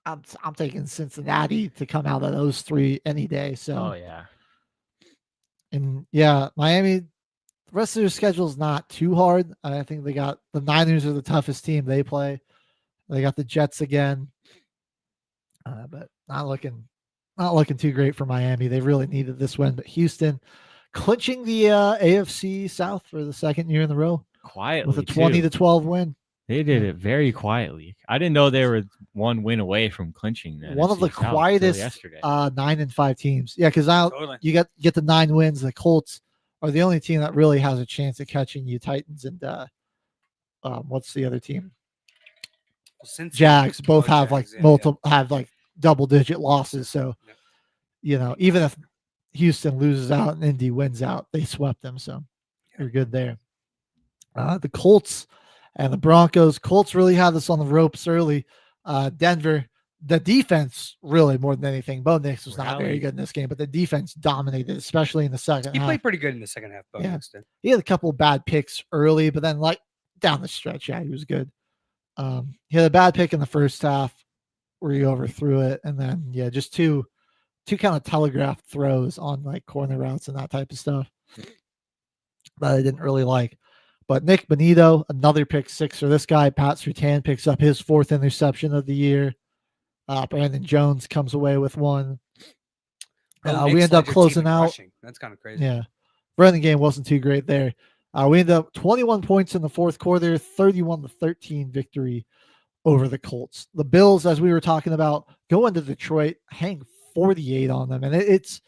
I'm taking Cincinnati to come out of those 3 any day. So, and Miami, the rest of their schedule is not too hard. I think they got the Niners are the toughest team they play. They got the Jets again, but not looking too great for Miami. They really needed this win, but Houston clinching the AFC South for the second year in a row, quietly with a 20-12 win. They did it very quietly. I didn't know they were 1 win away from clinching that. One of the quietest 9-5 teams. Yeah, because now you get the 9 wins. The Colts are the only team that really has a chance at catching you. Titans and what's the other team? Jags both have multiple double-digit losses. So, even if Houston loses out and Indy wins out, they swept them. So you're good there. The Colts and the Broncos. Colts really had this on the ropes early. Denver, the defense really more than anything. Bo Nix was not very good in this game, but the defense dominated, especially in the second half. He played pretty good in the second half. Bo Nix did. He had a couple of bad picks early, but then down the stretch, he was good. He had a bad pick in the first half where he overthrew it, and then just two kind of telegraphed throws on corner routes and that type of stuff that I didn't really like. But Nick Bonito, another pick six for this guy. Pat Surtain picks up his 4th interception of the year. Brandon Jones comes away with one. We end up closing out. Rushing. That's kind of crazy. Yeah. Running game wasn't too great there. We ended up 21 points in the fourth quarter, 31-13 victory over the Colts. The Bills, as we were talking about, go into Detroit, hang 48 on them. And it's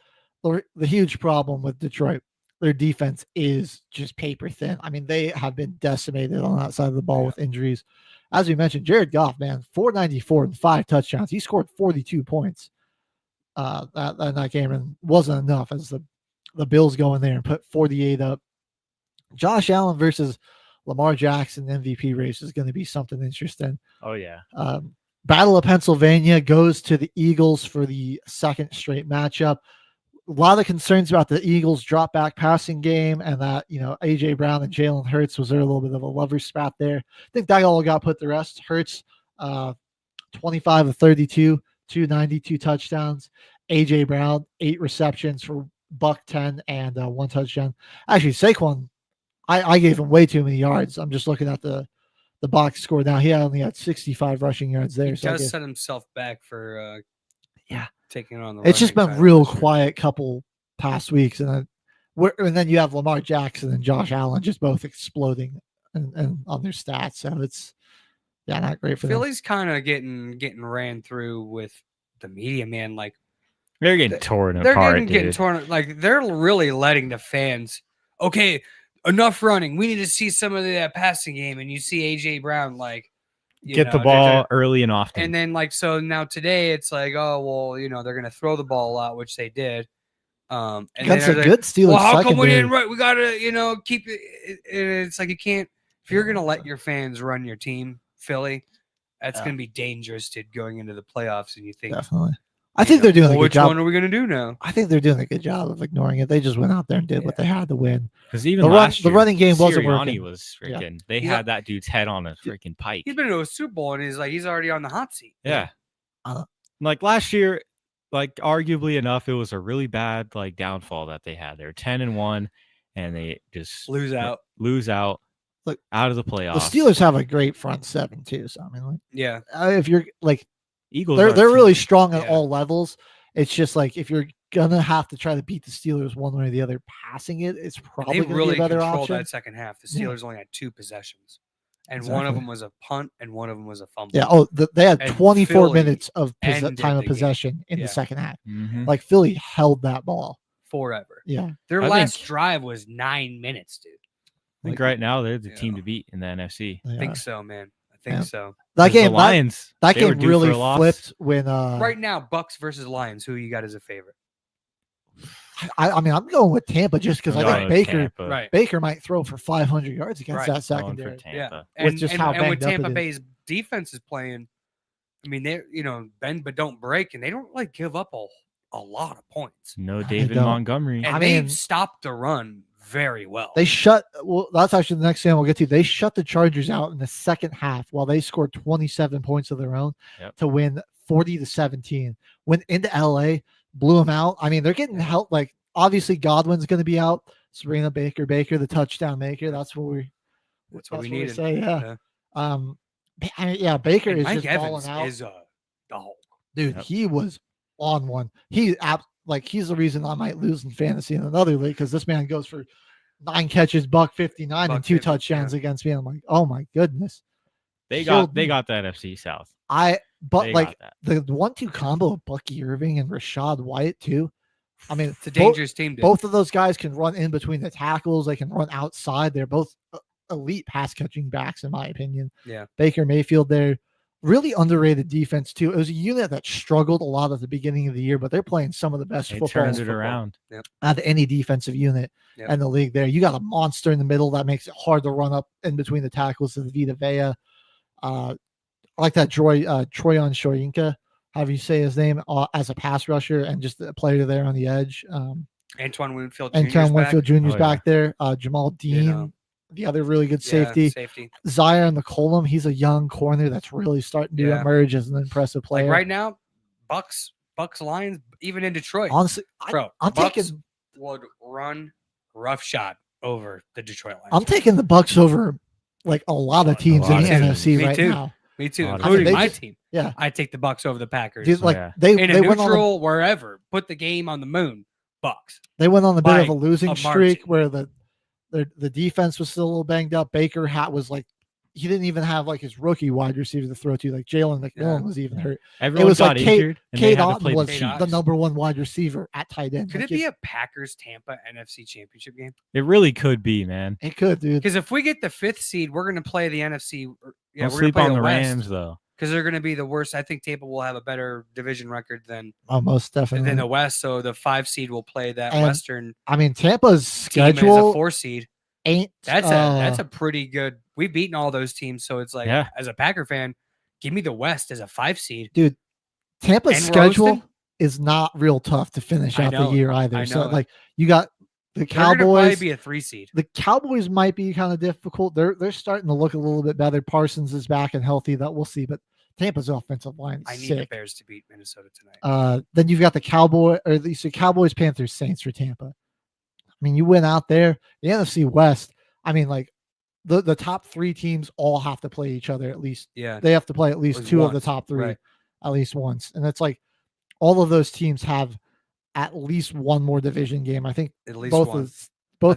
the huge problem with Detroit. Their defense is just paper thin. I mean, they have been decimated on that side of the ball with injuries. As we mentioned, Jared Goff, man, 494 and 5 touchdowns. He scored 42 points that game, and wasn't enough as the Bills go in there and put 48 up. Josh Allen versus Lamar Jackson MVP race is going to be something interesting. Oh, yeah. Battle of Pennsylvania goes to the Eagles for the second straight matchup. A lot of concerns about the Eagles' drop back passing game, and that, A.J. Brown and Jalen Hurts, was there a little bit of a lover spat there. I think that all got put to rest. Hurts, 25 of 32, 292 touchdowns. A.J. Brown, 8 receptions for $110 and 1 touchdown. Actually, Saquon, I gave him way too many yards. I'm just looking at the box score now. He only had 65 rushing yards there. He does set himself back for taking on the. It's just been real quiet couple past weeks, and then you have Lamar Jackson and Josh Allen just both exploding and on their stats. So it's not great for Philly's kind of getting ran through with the media, man. Like they're getting torn apart. Getting torn. Like they're really letting the fans. Okay, enough running. We need to see some of that passing game, and you see AJ Brown get the ball early and often. And then so now today it's they're going to throw the ball a lot, which they did. And that's a good Steelers. Well, how come we didn't run? We got to, keep it. It's like you can't, if you're going to let your fans run your team, Philly, that's going to be dangerous to going into the playoffs. And you think, definitely. I think they're doing a good job. Which one are we going to do now? I think they're doing a good job of ignoring it. They just went out there and did what they had to win. Because even the running game wasn't working. Was freaking. They had that dude's head on a freaking pike. He's been to a Super Bowl and he's already on the hot seat. Yeah. Last year, arguably enough, it was a really bad downfall that they had. They were 10-1, and they just lose out. Look, out of the playoffs. The Steelers have a great front seven too. So I mean, if you're Eagles, they're really strong at all levels. It's just if you're gonna have to try to beat the Steelers one way or the other, passing it's probably going to be a better option. That second half. The Steelers only had 2 possessions, and one of them was a punt, and one of them was a fumble. Yeah. Oh, they had 24 minutes of time of possession in the second half. Mm-hmm. Philly held that ball forever. Yeah. Their last drive was 9 minutes, dude. I think right now they're the team to beat in the NFC. I think so, man. I think so. That game, the Lions, that game really flipped when. Right now, Bucks versus Lions. Who you got as a favorite? I mean, I'm going with Tampa just because I think Baker might throw for 500 yards against that secondary. Yeah, with just how and when Tampa Bay's defense is playing, I mean, they bend but don't break, and they don't give up a lot of points. No David Montgomery, and they've stopped the run very well. That's actually the next thing we'll get to. They shut the Chargers out in the second half while they scored 27 points of their own to win 40-17. Went into LA, blew them out. I mean, they're getting help. Obviously Godwin's going to be out. Sabrina Baker, the touchdown maker. That's what we needed. Say, Baker is Mike just Evans balling out. Is a dog, dude. He was on one. He's the reason I might lose in fantasy in another league because this man goes for 9 catches, $159 and 2 touchdowns against me. And I'm like, oh my goodness. They got the NFC South. The 1-2 combo of Bucky Irving and Rashad White too. I mean, it's a dangerous team. Dude. Both of those guys can run in between the tackles. They can run outside. They're both elite pass catching backs, in my opinion. Yeah. Baker Mayfield there. really underrated defense too. It was a unit that struggled a lot at the beginning of the year, but they're playing some of the best They football turned it around. out of any defensive unit in the league. There, you got a monster in the middle that makes it hard to run up in between the tackles. Of Vita Vea, I like that Troyan Shoyinka, however you say his name, as a pass rusher and just a player there on the edge. Antoine Winfield Jr.'s back there. Jamal Dean, the other really good safety. Zion McCollum, he's a young corner that's really starting to emerge as an impressive player. Like right now, Bucks, Lions, even in Detroit. Honestly, I'm taking would run roughshod over the Detroit Lions. I'm taking the Bucks over like a lot of teams in the NFC right now. Me too, including my team. Yeah, I take the Bucks over the Packers. Dude, like they in a went neutral wherever, put the game on the moon. Bucks. They went on a bit of a losing streak where the defense was still a little banged up. Baker was like, he didn't even have like his rookie wide receiver to throw to. Like Jalen McMillan was even hurt. Everyone got injured. Cade Otton was the number one wide receiver at tight end. Could it be a Packers-Tampa NFC Championship game? It really could be, man. It could, dude. Because if we get the 5th seed, we're going to play the NFC. We're going to play the Rams, though. Because they're going to be the worst. I think Tampa will have a better division record than most definitely than the West. So the 5 seed will play that Western. I mean, Tampa's schedule as a 4 seed ain't that's a pretty good. We've beaten all those teams, so it's like as a Packer fan, give me the West as a 5 seed, dude. Tampa's schedule is not real tough to finish out the year either. So like you got the Cowboys. Might be a 3 seed. The Cowboys might be kind of difficult. They're starting to look a little bit better. Parsons is back and healthy. That we'll see. But Tampa's offensive line is sick. The Bears to beat Minnesota tonight. Then you've got the Cowboys, Panthers, Saints for Tampa. I mean, you went out there. The NFC West. I mean, like the top 3 teams all have to play each other at least. Yeah, they have to play at least 2 of the top 3 at least once, and it's like all of those teams have at least one more division game. I think at least both one.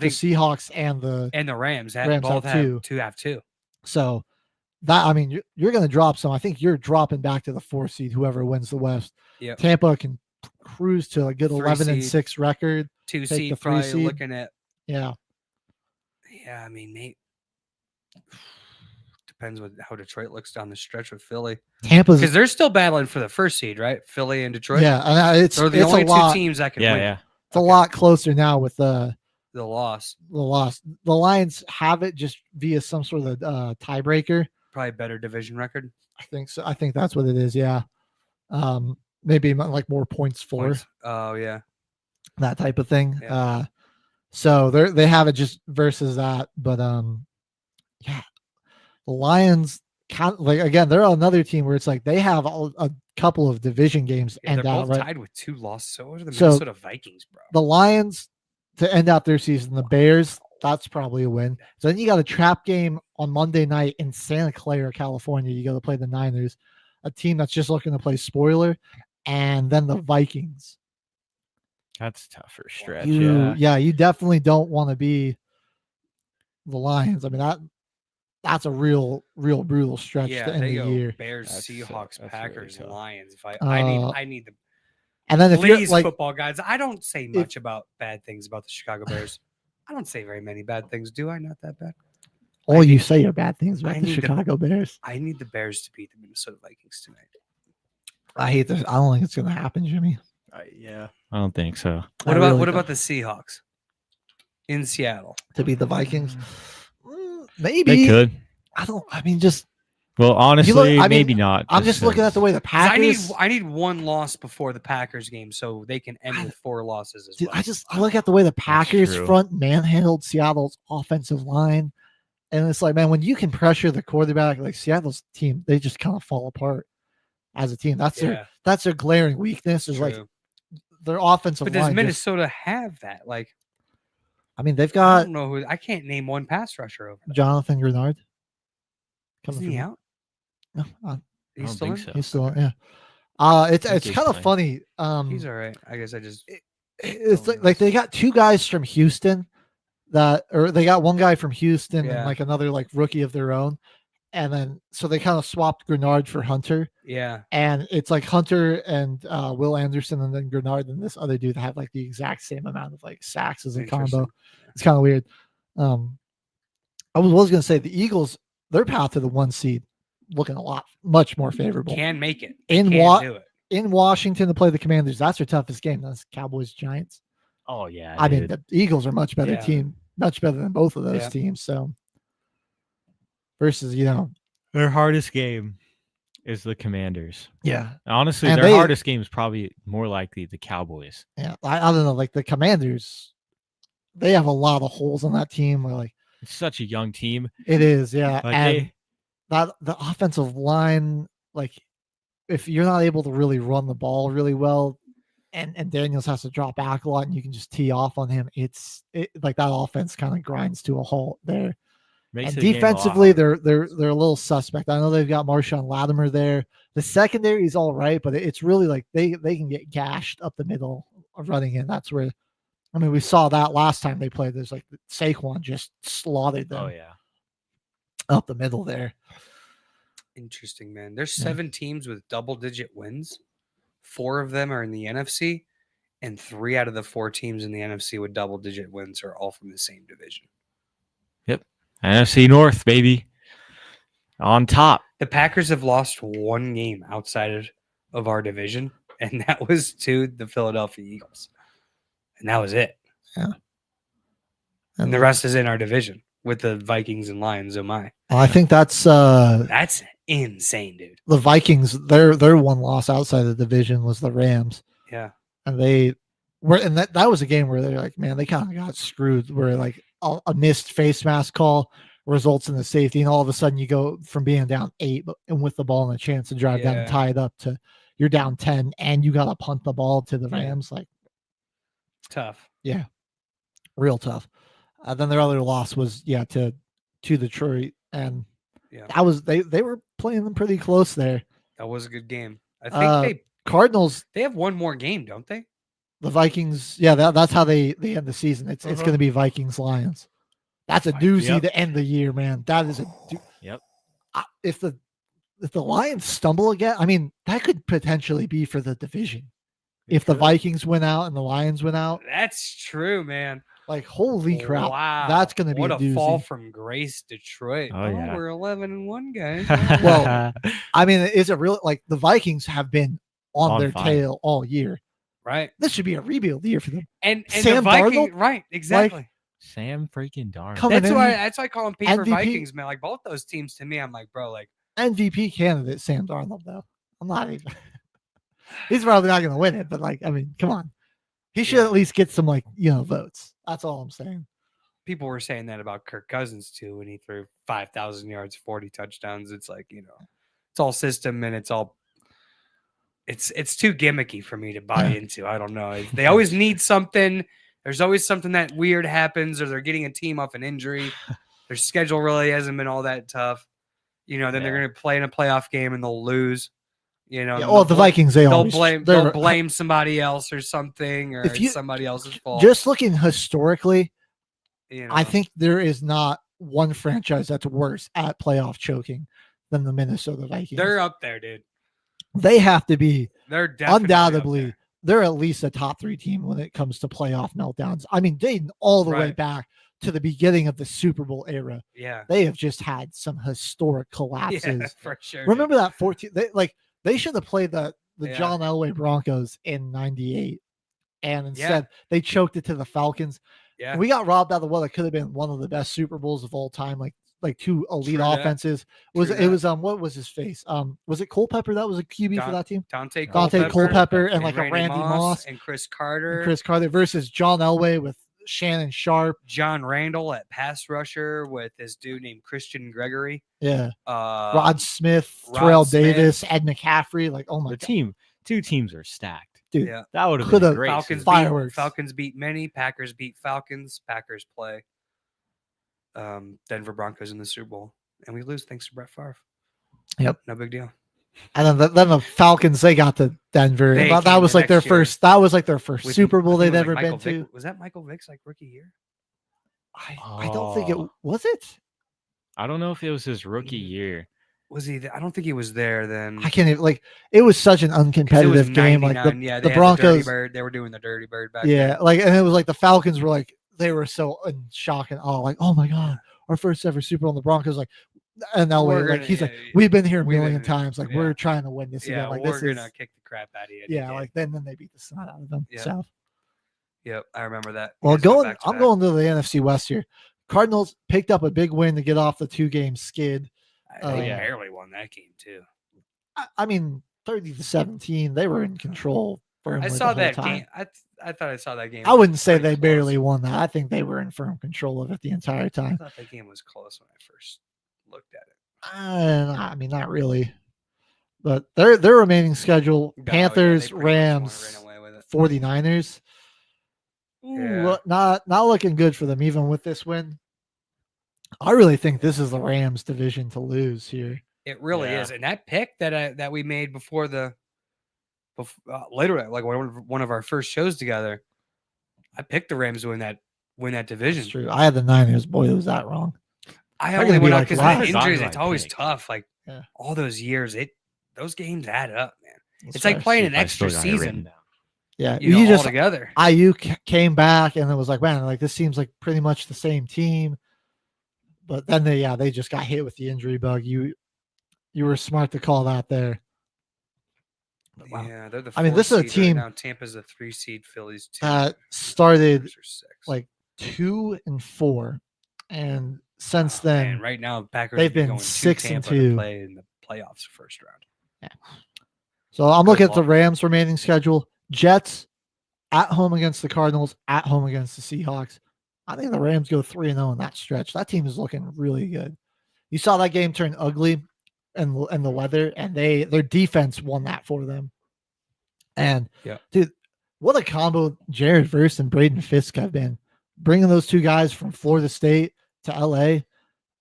The Seahawks and the Rams both have 2. So that, I mean, you're going to drop some. I think you're dropping back to the 4 seed, whoever wins the West. Yep. Tampa can cruise to a good 11-6 record. 2 seed, probably looking at. Yeah. Yeah, I mean, Nate. Depends with how Detroit looks down the stretch with Philly. Tampa's because they're still battling for the 1st seed, right? Philly and Detroit. Yeah, and they're the only 2 teams that can win. Yeah, it's a lot closer now with the loss. The Lions have it just via some sort of tiebreaker. Probably better division record. I think so. I think that's what it is. Yeah. Maybe like more points for. Oh yeah. That type of thing. Yeah. So they have it just versus that, but yeah. The Lions, like again, they're another team where it's like they have a couple of division games they're both right? tied with 2 losses. So are the Minnesota Vikings, bro. The Lions to end out their season. The Bears, that's probably a win. So then you got a trap game on Monday night in Santa Clara, California. You got to play the Niners, a team that's just looking to play spoiler, and then the Vikings. That's tougher stretch. You definitely don't want to be the Lions. I mean that's a real brutal stretch to end the year. Bears, Seahawks, Packers, really Lions. I need the and then if please, like, football guys. I don't say much about bad things about the Chicago Bears. I don't say very many bad things, do I? Not that bad. All you say are bad things about the Chicago Bears. I need the Bears to beat the Minnesota Vikings tonight. I hate this. I don't think it's going to happen, Jimmy. Yeah, I don't think so. What about the Seahawks in Seattle to beat the Vikings? Maybe they could. Well, honestly, maybe not. I'm just looking at the way the Packers. I need 1 loss before the Packers game so they can end with 4 losses as well. I look at the way the Packers front manhandled Seattle's offensive line, and it's like, man, when you can pressure the quarterback, like Seattle's team, they just kind of fall apart as a team. That's their glaring weakness. Is like their offensive line. But does Minnesota have that? Like, I mean, they've got. I don't know who. I can't name one pass rusher over there. Jonathan Grenard. Isn't he out? No, he's still in. So. He's still in. Yeah. It's kind of funny. He's all right. I guess I just. It's like they got 2 guys from Houston or they got 1 guy from Houston and like another like rookie of their own. And then, so they kind of swapped Grenard for Hunter. Yeah. And it's like Hunter and Will Anderson and then Grenard and this other dude have like the exact same amount of like sacks as a combo. It's kind of weird. I was going to say the Eagles, their path to the 1 seed looking much more favorable. Can make it. In Can do it. In Washington to play the Commanders, that's their toughest game. That's Cowboys Giants. Oh yeah. I mean, the Eagles are much better Yeah. team, much better than both of those Yeah. teams. So versus, you know, their hardest game is the Commanders. yeah, Honestly, And their they- hardest game is probably more likely the Cowboys. yeah. I don't know, like the Commanders, they have a lot of holes on that team. Where like It's such a young team. it is, yeah, Like and that the offensive line, like if you're not able to really run the ball really well, and Daniels has to drop back a lot, and you can just tee off on him, it's like that offense kind of grinds to a halt there. makes And the game a lot defensively, harder. they're a little suspect. I know they've got Marshawn Latimer there. The secondary is all right, but it's really like they can get gashed up the middle of running in. That's where, I mean, we saw that last time they played. There's like Saquon just slaughtered them Oh yeah. up the middle there. Interesting, man. There's Yeah. 7 teams with double-digit wins. 4 of them are in the NFC, and 3 out of the 4 teams in the NFC with double-digit wins are all from the same division. NFC North, baby. On top. The Packers have lost 1 game outside of our division, and that was to the Philadelphia Eagles. And that was it. And the rest is in our division with the Vikings and Lions. Oh my. I think that's That's insane, dude. the Vikings. Their one loss outside the division was the Rams, Yeah. and they were, and that was a game where they're like, man, they kind of got screwed. Where like a missed face mask call results in the safety, and all of a sudden you go from being down 8 and with the ball and a chance to drive down and Yeah. tie it up to you're down 10, and you got to punt the ball to the Yeah. Rams. Like Tough. real tough. Then their other loss was to Detroit, and Yeah. that was they were playing them pretty close there. That was a good game. I think Cardinals, they have one more game, don't they? the Vikings, that's how they end the season. It's Uh-huh. going to be Vikings Lions. That's a doozy to end the year, man. That is a Yep. If the Lions stumble again, I mean, that could potentially be for the division. If the could. Vikings win out and the Lions win out, That's true, man. like holy crap, Wow. that's going to be what a doozy. fall from grace, Detroit. Oh, yeah. We're 11-1, guys. Well, I mean, is it really like the Vikings have been on On their fire. tail all year? right. This should be a rebuild year for them. And Sam the Vikings, Darnold? right? Exactly. Sam freaking Darnold. Coming That's in, why I call them paper MVP. Vikings, man. Like both those teams to me, I'm like, bro, like MVP candidate Sam Darnold, though. I'm not even. He's probably not going to win it, but like, I mean, come on. He should Yeah. at least get some votes. That's all I'm saying. people were saying that about Kirk Cousins too when he threw 5,000 yards, 40 touchdowns. It's like, it's all system and it's too gimmicky for me to buy into. I don't know. They always need something. There's always something that weird happens, or they're getting a team off an injury. Their schedule really hasn't been all that tough. Then they're going to play in a playoff game and they'll lose. Well, the Vikings, they'll blame somebody else or something, or If you- it's somebody else's fault. Just looking historically, you I know. think there is not one franchise that's worse at playoff choking than the Minnesota Vikings. They're up there, dude. They have to be They're definitely up undoubtedly. there. They're at least a top 3 team when it comes to playoff meltdowns. I mean, dating all the way Right. back to the beginning of the Super Bowl era, Yeah. they have just had some historic collapses. Yeah, for sure. Remember that 14? They should have played the Yeah. John Elway Broncos in '98, and instead they choked it to the Falcons. Yeah. We got robbed out of what could have been one of the best Super Bowls of all time. Like 2 elite True that. offenses. True It that. was what was his face? Was it Culpepper that was a QB for that team? Dante Culpepper and like a Randy Moss and Chris Carter, and Chris Carter versus John Elway with Shannon Sharp. John Randall at pass rusher with this dude named Christian Gregory, Yeah. Rod Smith, Rod Terrell Smith. Davis, Ed McCaffrey. Like, oh my The God. two teams are stacked. Dude, Yeah. That would have Coulda- been great. Falcons season. Fireworks. Falcons beat many. Packers beat Falcons. Packers play Denver Broncos in the Super Bowl, and we lose thanks to Brett Favre. Yep. No big deal. And then the Falcons, they got to Denver. They That came was the like their next year. first. That was like their first With- Super Bowl I think they'd it was ever like been Michael to. Vick. Was that Michael Vick's rookie year? I don't think it Oh. was it. I don't know if it was his rookie year. Was he? I don't think he was there then. I can't even it was such an 'Cause it was uncompetitive game. Like 99. the yeah, the they had Broncos. The Dirty Bird. They were doing the Dirty Bird back Yeah, then. like and it was like the Falcons were like they were so in shock and awe, like, oh my God, our first ever Super Bowl. And the Broncos like And Elway, We're like gonna- he's yeah, like, we've been here a we've million been- times. Like yeah. we're trying to win this Yeah, again. Like we're this gonna is kick the crap out of you. yeah. Like then they beat the snot out of them. Yeah. So Yep, I remember that. well, You guys go going back to I'm that. going to the NFC West here. Cardinals picked up a big win to get off the 2-game skid. They yeah. barely won that game too. I mean, 30-17, they were in control. I firmly saw the whole that time. game. I thought I saw that game. I wouldn't say pretty they close. barely won that. I think they were in firm control of it the entire I time. thought that game was close when I first looked at it. I mean, not really. But their remaining schedule: No, yeah, Panthers, they pretty much won, Rams, ran away with it. 49ers. Yeah. Not looking good for them, even with this win. I really think this is the Rams division to lose here. It really Yeah. is. And that pick that we made before later, like one of our first shows together, I picked the Rams to win that division. It's true. I had the Niners. Boy, was that wrong. I They're only gonna be went out like because last. of injuries. Forgotten It's my always pick. tough. Like Yeah. all those years, those games add up, man. That's It's like fair. playing See an if I extra still got it written season. down. Yeah, You know, you all just together. Ayuk came back and it was like, man, like this seems like pretty much the same team. But then they just got hit with the injury bug. You were smart to call that there. But wow. Yeah, they're the. I mean, 4 this is a seed team right now. Tampa's the 3 seed. Philly's 2. Started Packers are 6. like 2-4, and since Oh, then, man, right now Packers they've would be been going to 6-2. Tampa to play in the playoffs first round. so I'm Good looking at the luck. Rams' remaining schedule: Jets at home against the Cardinals, at home against the Seahawks. I think the Rams go 3-0 in that stretch. That team is looking really good. You saw that game turn ugly and the weather, and their defense won that for them. And Yeah. dude, what a combo Jared Verse and Braden Fisk have been. Bringing those two guys from Florida State to LA.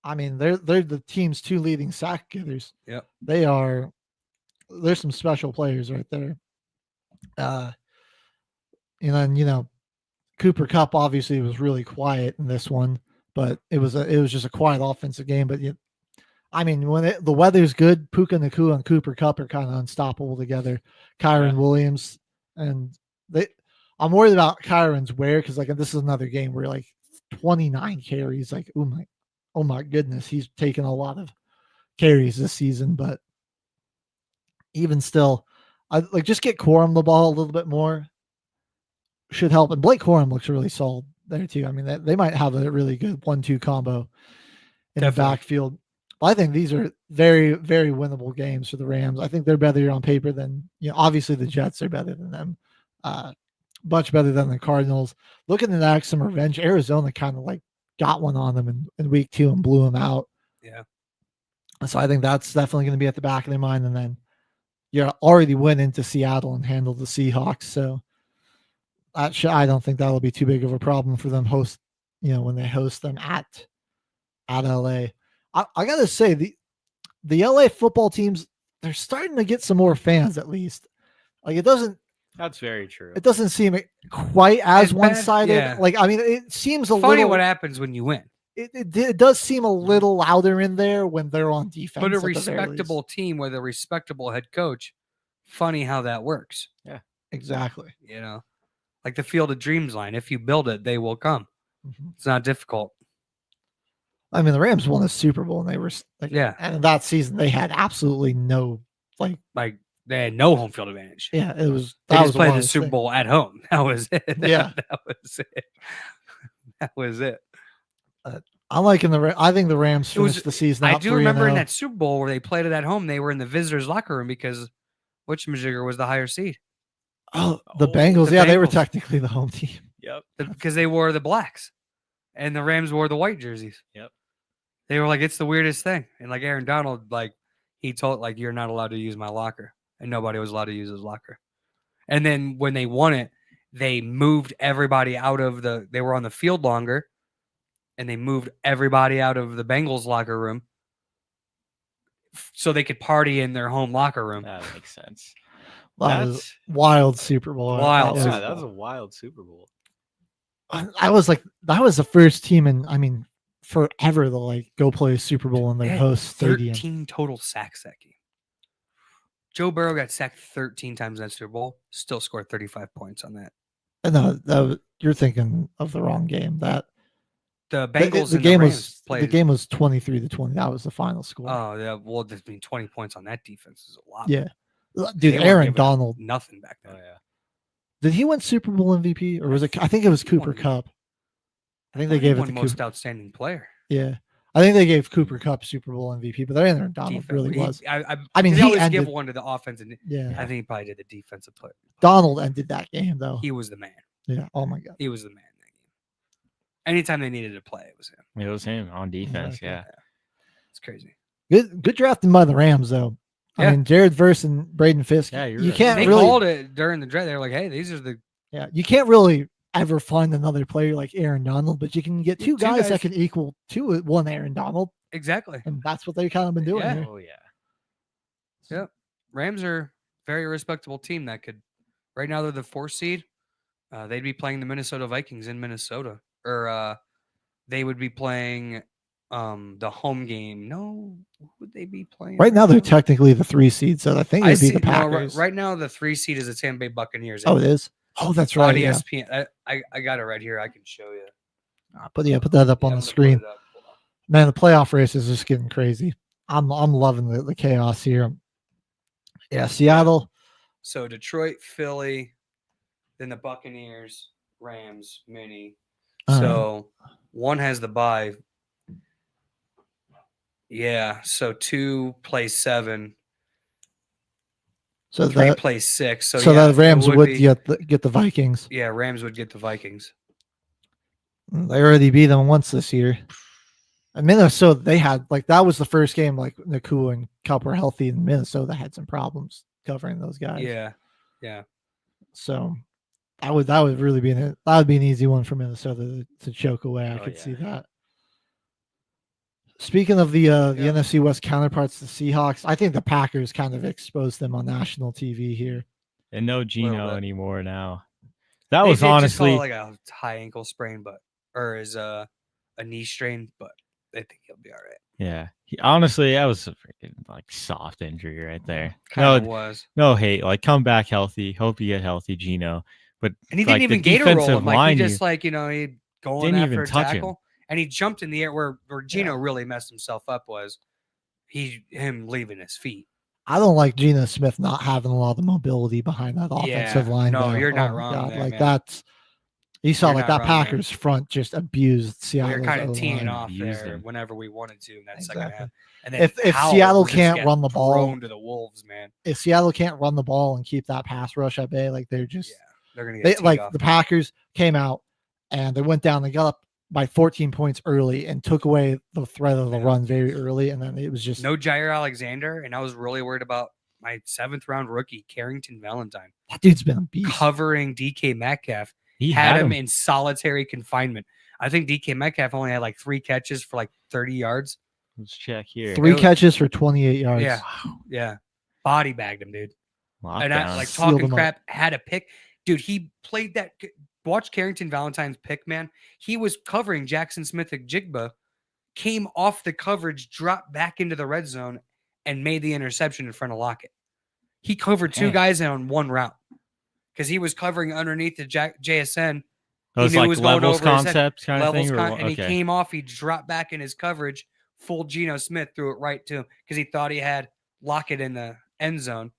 I mean, they're the team's 2 leading sack getters. Yep. There's some special players right there. And then, Cooper Kupp obviously was really quiet in this one, but it was just a quiet offensive game. But I mean, when the weather's good, Puka Nacua and Cooper Kupp are kind of unstoppable together. Kyron Williams, and I'm worried about Kyron's wear because like this is another game where like 29 carries. Like oh my goodness, he's taken a lot of carries this season. But even still, I like just get Corum the ball a little bit more. Should help. And Blake Corum looks really solid there too. I mean, they might have a really good 1-2 combo in the backfield. But I think these are very, very winnable games for the Rams. I think they're better on paper than, obviously the Jets are better than them. Much better than the Cardinals. Looking to act some revenge. Arizona kind of like got one on them in week 2 and blew them out. Yeah. So I think that's definitely going to be at the back of their mind. And then you already went into Seattle and handled the Seahawks. So I don't think that'll be too big of a problem for them when they host them at LA. I gotta say the LA football teams, they're starting to get some more fans at least. Like That's very true. it doesn't seem quite as As bad, one-sided. yeah. Like, I mean, it seems a Funny little. what happens when you win. It does seem a little louder in there when they're on defense. But a at the very least. respectable team with a respectable head coach. Funny how that works. Exactly. Like the Field of Dreams line. If you build it, they will come. Mhm. It's not difficult. I mean, the Rams won a Super Bowl and they were like, Yeah. and that season they had absolutely no Like they had no home field advantage. Yeah, it was. They that just was played one the of those Super things. Bowl at home. That was it. Yeah. That was it. That was it. I'm liking I think the Rams It was- finished the season. I out do remember in 3-0. that Super Bowl where they played it at home, they were in the visitors' locker room because whatchamajigger was the higher seed. Oh, the Oh, Bengals. the Yeah, they were Bengals. technically the home team. Yep. Because they wore the blacks and the Rams wore the white jerseys. Yep. They were like, it's the weirdest thing. And like Aaron Donald, like he told like, you're not allowed to use my locker. And nobody was allowed to use his locker. And then when they won it, they moved everybody out of they were on the field longer and they moved everybody out of the Bengals locker room so they could party in their home locker room. That makes sense. That was That's wild Super Bowl. Wild That Super was- that was a wild Super Bowl. I was like, that was the first team in, I mean, forever to like go play a Super Bowl in They their had host stadium. 13 total sacks that game. Joe Burrow got sacked 13 times in that Super Bowl, still scored 35 points on that. And no, you're thinking of the wrong game. The Bengals the and game the Rams was played. the game was 23-20. That was the final score. Oh yeah, well, 20 points on that defense is a lot. Yeah, dude, They weren't Aaron giving up Donald. nothing back then. Oh yeah. Did he win Super Bowl MVP or was it? I think it was He Cooper won. Cup. I think He they gave it won to most Cooper. outstanding player. Yeah, I think they gave Cooper Cup Super Bowl MVP, but Aaron Donald really was. I mean, they he always give ended- one to the offense, and Yeah, I think he probably did the defensive player. Donald ended that game though. He was the man. Yeah. Oh my God. He was the man in that game. Anytime they needed to play, it was him. It was him on defense. Exactly. Yeah. It's crazy. Good drafting by the Rams though. I Yeah. mean, Jared Verse and Braden Fisk. Yeah, you're you right. can't They really. called it during the draft. They were like, "Hey, these are the You can't really ever find another player like Aaron Donald, but you can get two Two guys guys. that can equal one Aaron Donald, exactly." and that's what they kind of been doing Yeah. here. Oh yeah. Yep. Rams are a very respectable team that could. Right now, they're the 4th seed. They'd be playing the Minnesota Vikings in Minnesota, or they would be playing the home game. No, who would they be playing? Right now, they're technically the 3 seed, so I think I it'd be see. the No, Packers. right now, the 3 seed is the Tampa Bay Buccaneers. Oh, it is. Oh, that's on right. Yeah. ESPN. I got it right here. I can show you. Put that up Yeah, on I'm the gonna put screen. it up. Hold on. Man, the playoff race is just getting crazy. I'm loving the chaos here. Yeah, Seattle. So Detroit, Philly, then the Buccaneers, Rams, Mini. So one has the bye. Yeah. So 2 plays 7. So 3 the plays 6. So, so yeah, the Rams it would be- get the Vikings. Yeah, Rams would get the Vikings. They already beat them once this year. And Minnesota, they had that was the first game Nakua and Cup were healthy, and Minnesota had some problems covering those guys. Yeah. Yeah. So that would really be that would be an easy one for Minnesota to choke away. I Oh, could yeah. see that. Speaking of the NFC West counterparts, the Seahawks, I think the Packers kind of exposed them on national TV here. And no Little Gino bit. anymore now. That They was did just honestly call it like a high ankle sprain, or is a knee strain, but I think he'll be all right. yeah. Honestly, that was a freaking soft injury right there. Kind of No, was. no hate. Come back healthy. Hope you get healthy, Gino. But And he didn't the even gator roll defensive him. He line, just he going Didn't after even a touch him. tackle. And he jumped in the air where Gino really messed himself up was him leaving his feet. I don't like Geno Smith not having a lot of the mobility behind that offensive line. no, though. you're not my wrong there, man. that's you saw You're like not that wrong there. Packers front just abused We Seattle. were kind of teeing O-line off abused there him. whenever we wanted to in that second Exactly. half. And then If Howell Seattle just can't got run the ball- thrown to the Wolves, man, If Seattle can't run the ball and keep that pass rush at bay, they're just they're gonna they get teed off. the Packers came out and they went down. They got up by 14 points early and took away the threat of the Yeah. run very early, and then it was just No Jair Alexander, and I was really worried about my 7th round rookie Carrington Valentine that dude's been a beast. covering DK Metcalf. he Had had him him. in solitary confinement. I think DK Metcalf only had 3 catches for 30 yards. Let's check here. 3 was- catches for 28 yards. Yeah. Yeah. Body bagged him, dude. And I Lockdown. Sealed talking him up. crap, had a pick. Dude, he played that. Watch Carrington Valentine's pick, man. He was covering Jackson Smith at Jigba, came off the coverage, dropped back into the red zone, and made the interception in front of Lockett. He covered 2 Dang. guys on one route because he was covering underneath the JSN. It was knew it was going levels over his head. concept kind of Levels thing. and he came off, he dropped back in his coverage, full Geno Smith, threw it right to him because he thought he had Lockett in the end zone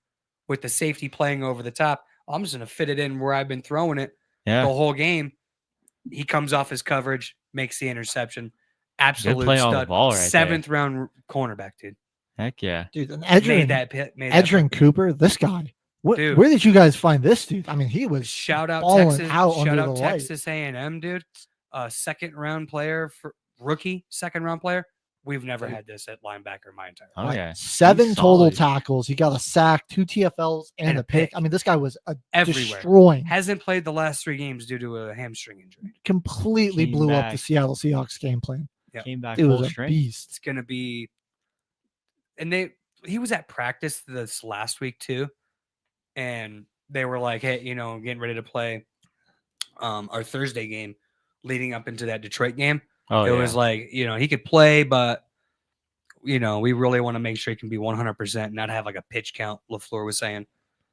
with the safety playing over the top. I'm just going to fit it in where I've been throwing it Yeah. the whole game. He comes off his coverage, makes the interception. Absolute play on the stud. ball right there. 7th round cornerback, dude. Heck yeah. Dude, and Made Edrin, that pit. Made that Edrin Cooper, this guy. Dude. Where did you guys find this dude? I mean, he was Shout out balling Texas. out Shout under out the light. Texas A&M, dude. 2nd round player for rookie, 2nd round player. We've never had this at linebacker my entire Oh life. yeah. 7 He's total solid. tackles. He got a sack, 2 TFLs, and a pick. I mean, this guy was Everywhere. destroying. Hasn't played the last 3 games due to a hamstring injury. Completely Came blew up the back. Seattle Seahawks game plan. Yeah. Came back It full was a strength. beast. It's gonna be, and he was at practice this last week too, and they were like, hey, getting ready to play our Thursday game leading up into that Detroit game. Oh It yeah. was like, he could play, but we really want to make sure he can be 100% and not have a pitch count, LaFleur was saying.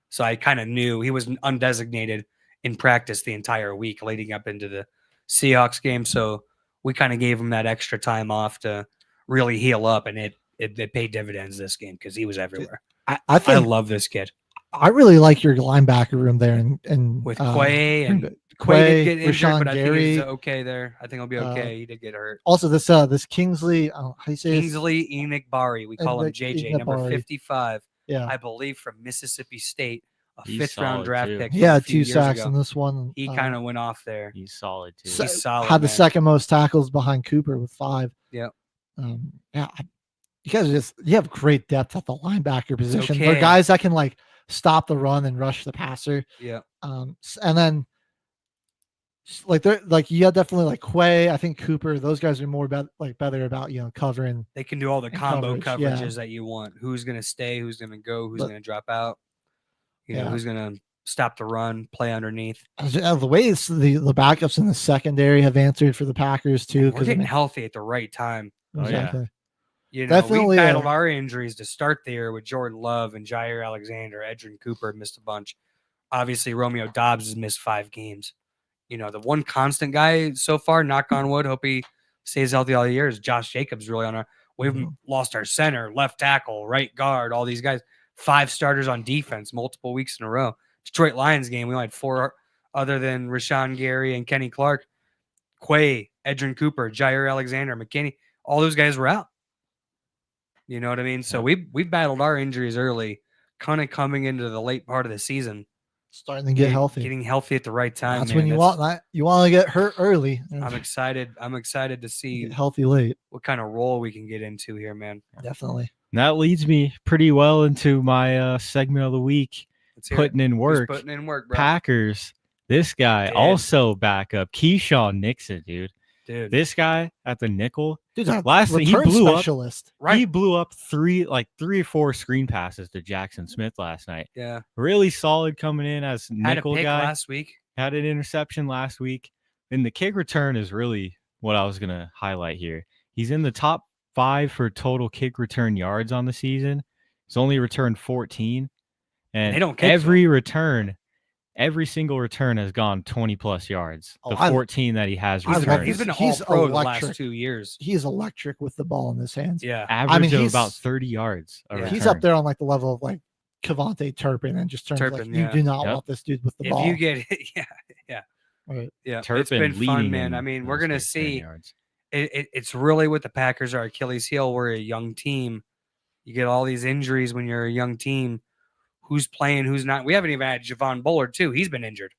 So I kind of knew he was undesignated in practice the entire week leading up into the Seahawks game. So we kind of gave him that extra time off to really heal up, and it paid dividends this game because he was everywhere. I think I love this kid. I really like your linebacker room there, and With Quay and Quay, did get injured, Rashawn but I think Gary. he's okay there. I think he'll be okay. He did get hurt. Also, this Kingsley, how do you say Kingsley Enikbari, we call him JJ, number Enikbari. 55, Yeah, I believe from Mississippi State, a He's 5th round solid, draft too. pick. he from a had few 2 years sacks ago. in this one. He kind of went off there. He's solid too. So- He's solid. had the man. second most tackles behind Cooper with 5. Yep. Yeah, you guys you have great depth at the linebacker position. okay. They're guys that can like stop the run and rush the passer. Yeah. And then like they're like definitely like Quay. I think Cooper. Those guys are more better about covering. They can do all the And combo coverage, yeah. coverages that you want. Who's going to stay? Who's going to go? Who's But- going to drop out? You know, Yeah. who's going to stop the run, play underneath? The way the backups in the secondary have answered for the Packers too. We're getting healthy at the right time. Oh, yeah. exactly. You know, Definitely, we battled our injuries to start the year with Jordan Love and Jair Alexander. Edrin Cooper missed a bunch. Obviously, Romeo Dobbs has missed 5 games. You know, the one constant guy so far, knock on wood, hope he stays healthy all year, is Josh Jacobs really on our. We've lost our center, left tackle, right guard, all these guys. 5 starters on defense multiple weeks in a row. Detroit Lions game, we only had 4 other than Rashawn Gary and Kenny Clark. Quay, Edrin Cooper, Jair Alexander, McKinney, all those guys were out. You know what I mean? So we've battled our injuries early, kind of coming into the late part of the season. Starting to get healthy. Getting healthy at the right time. That's man. when you want that. You want to get hurt early. I'm excited. I'm excited to see Get healthy late. what kind of role we can get into here, man. Definitely. And that leads me pretty well into my segment of the week, Let's hear it. putting in Who's work. putting in work, bro. Packers. This guy Dude. also back up Keyshawn Nixon, dude. Dude. This guy at the nickel. Dude, that Last thing, he return blew up. specialist. Right. He blew up 3 or 4 screen passes to Jackson Smith last night. Yeah. Really solid coming in as Had a nickel pick guy. last week. Had an interception last week. And the kick return is really what I was going to highlight here. He's in the top 5 for total kick return yards on the season. He's only returned 14. And They don't kick every single return has gone 20 plus yards. Oh, The I- 14 that he has I love returned. He's been He's all pro the electric. last 2 years. He's electric with the ball in his hands. Yeah. average of he's- about 30 yards. A Yeah. He's return. up there on like the level of like Cavante Turpin and just terms like Turpin, you yeah. do not Yep. want this dude with the If ball. you get Right. yeah, it's Turpin been fun, leading man. in I mean, we're those gonna kick return see. yards. It's really what the Packers are Achilles heel. We're a young team. You get all these injuries when you're a young team. Who's playing? Who's not? We haven't even had Javon Bullard too. He's been injured.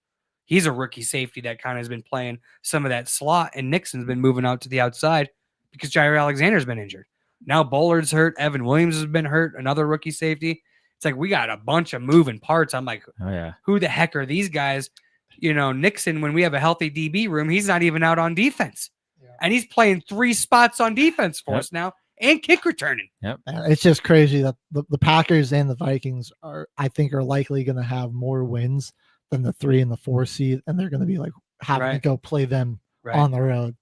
He's a rookie safety that kind of has been playing some of that slot, and Nixon's been moving out to the outside because Jair Alexander's been injured. Now Bullard's hurt. Evan Williams has been hurt. Another rookie safety. It's like we got a bunch of moving parts. I'm like, Oh, yeah. who the heck are these guys? You know, Nixon, when we have a healthy DB room, he's not even out on defense. Yeah. And he's playing 3 spots on defense for Yep. us now and kick returning. And it's just crazy that the Packers and the Vikings I think are likely going to have more wins than the 3 and the 4 seed, and they're going to be like having to Right. go play them Right. on the road.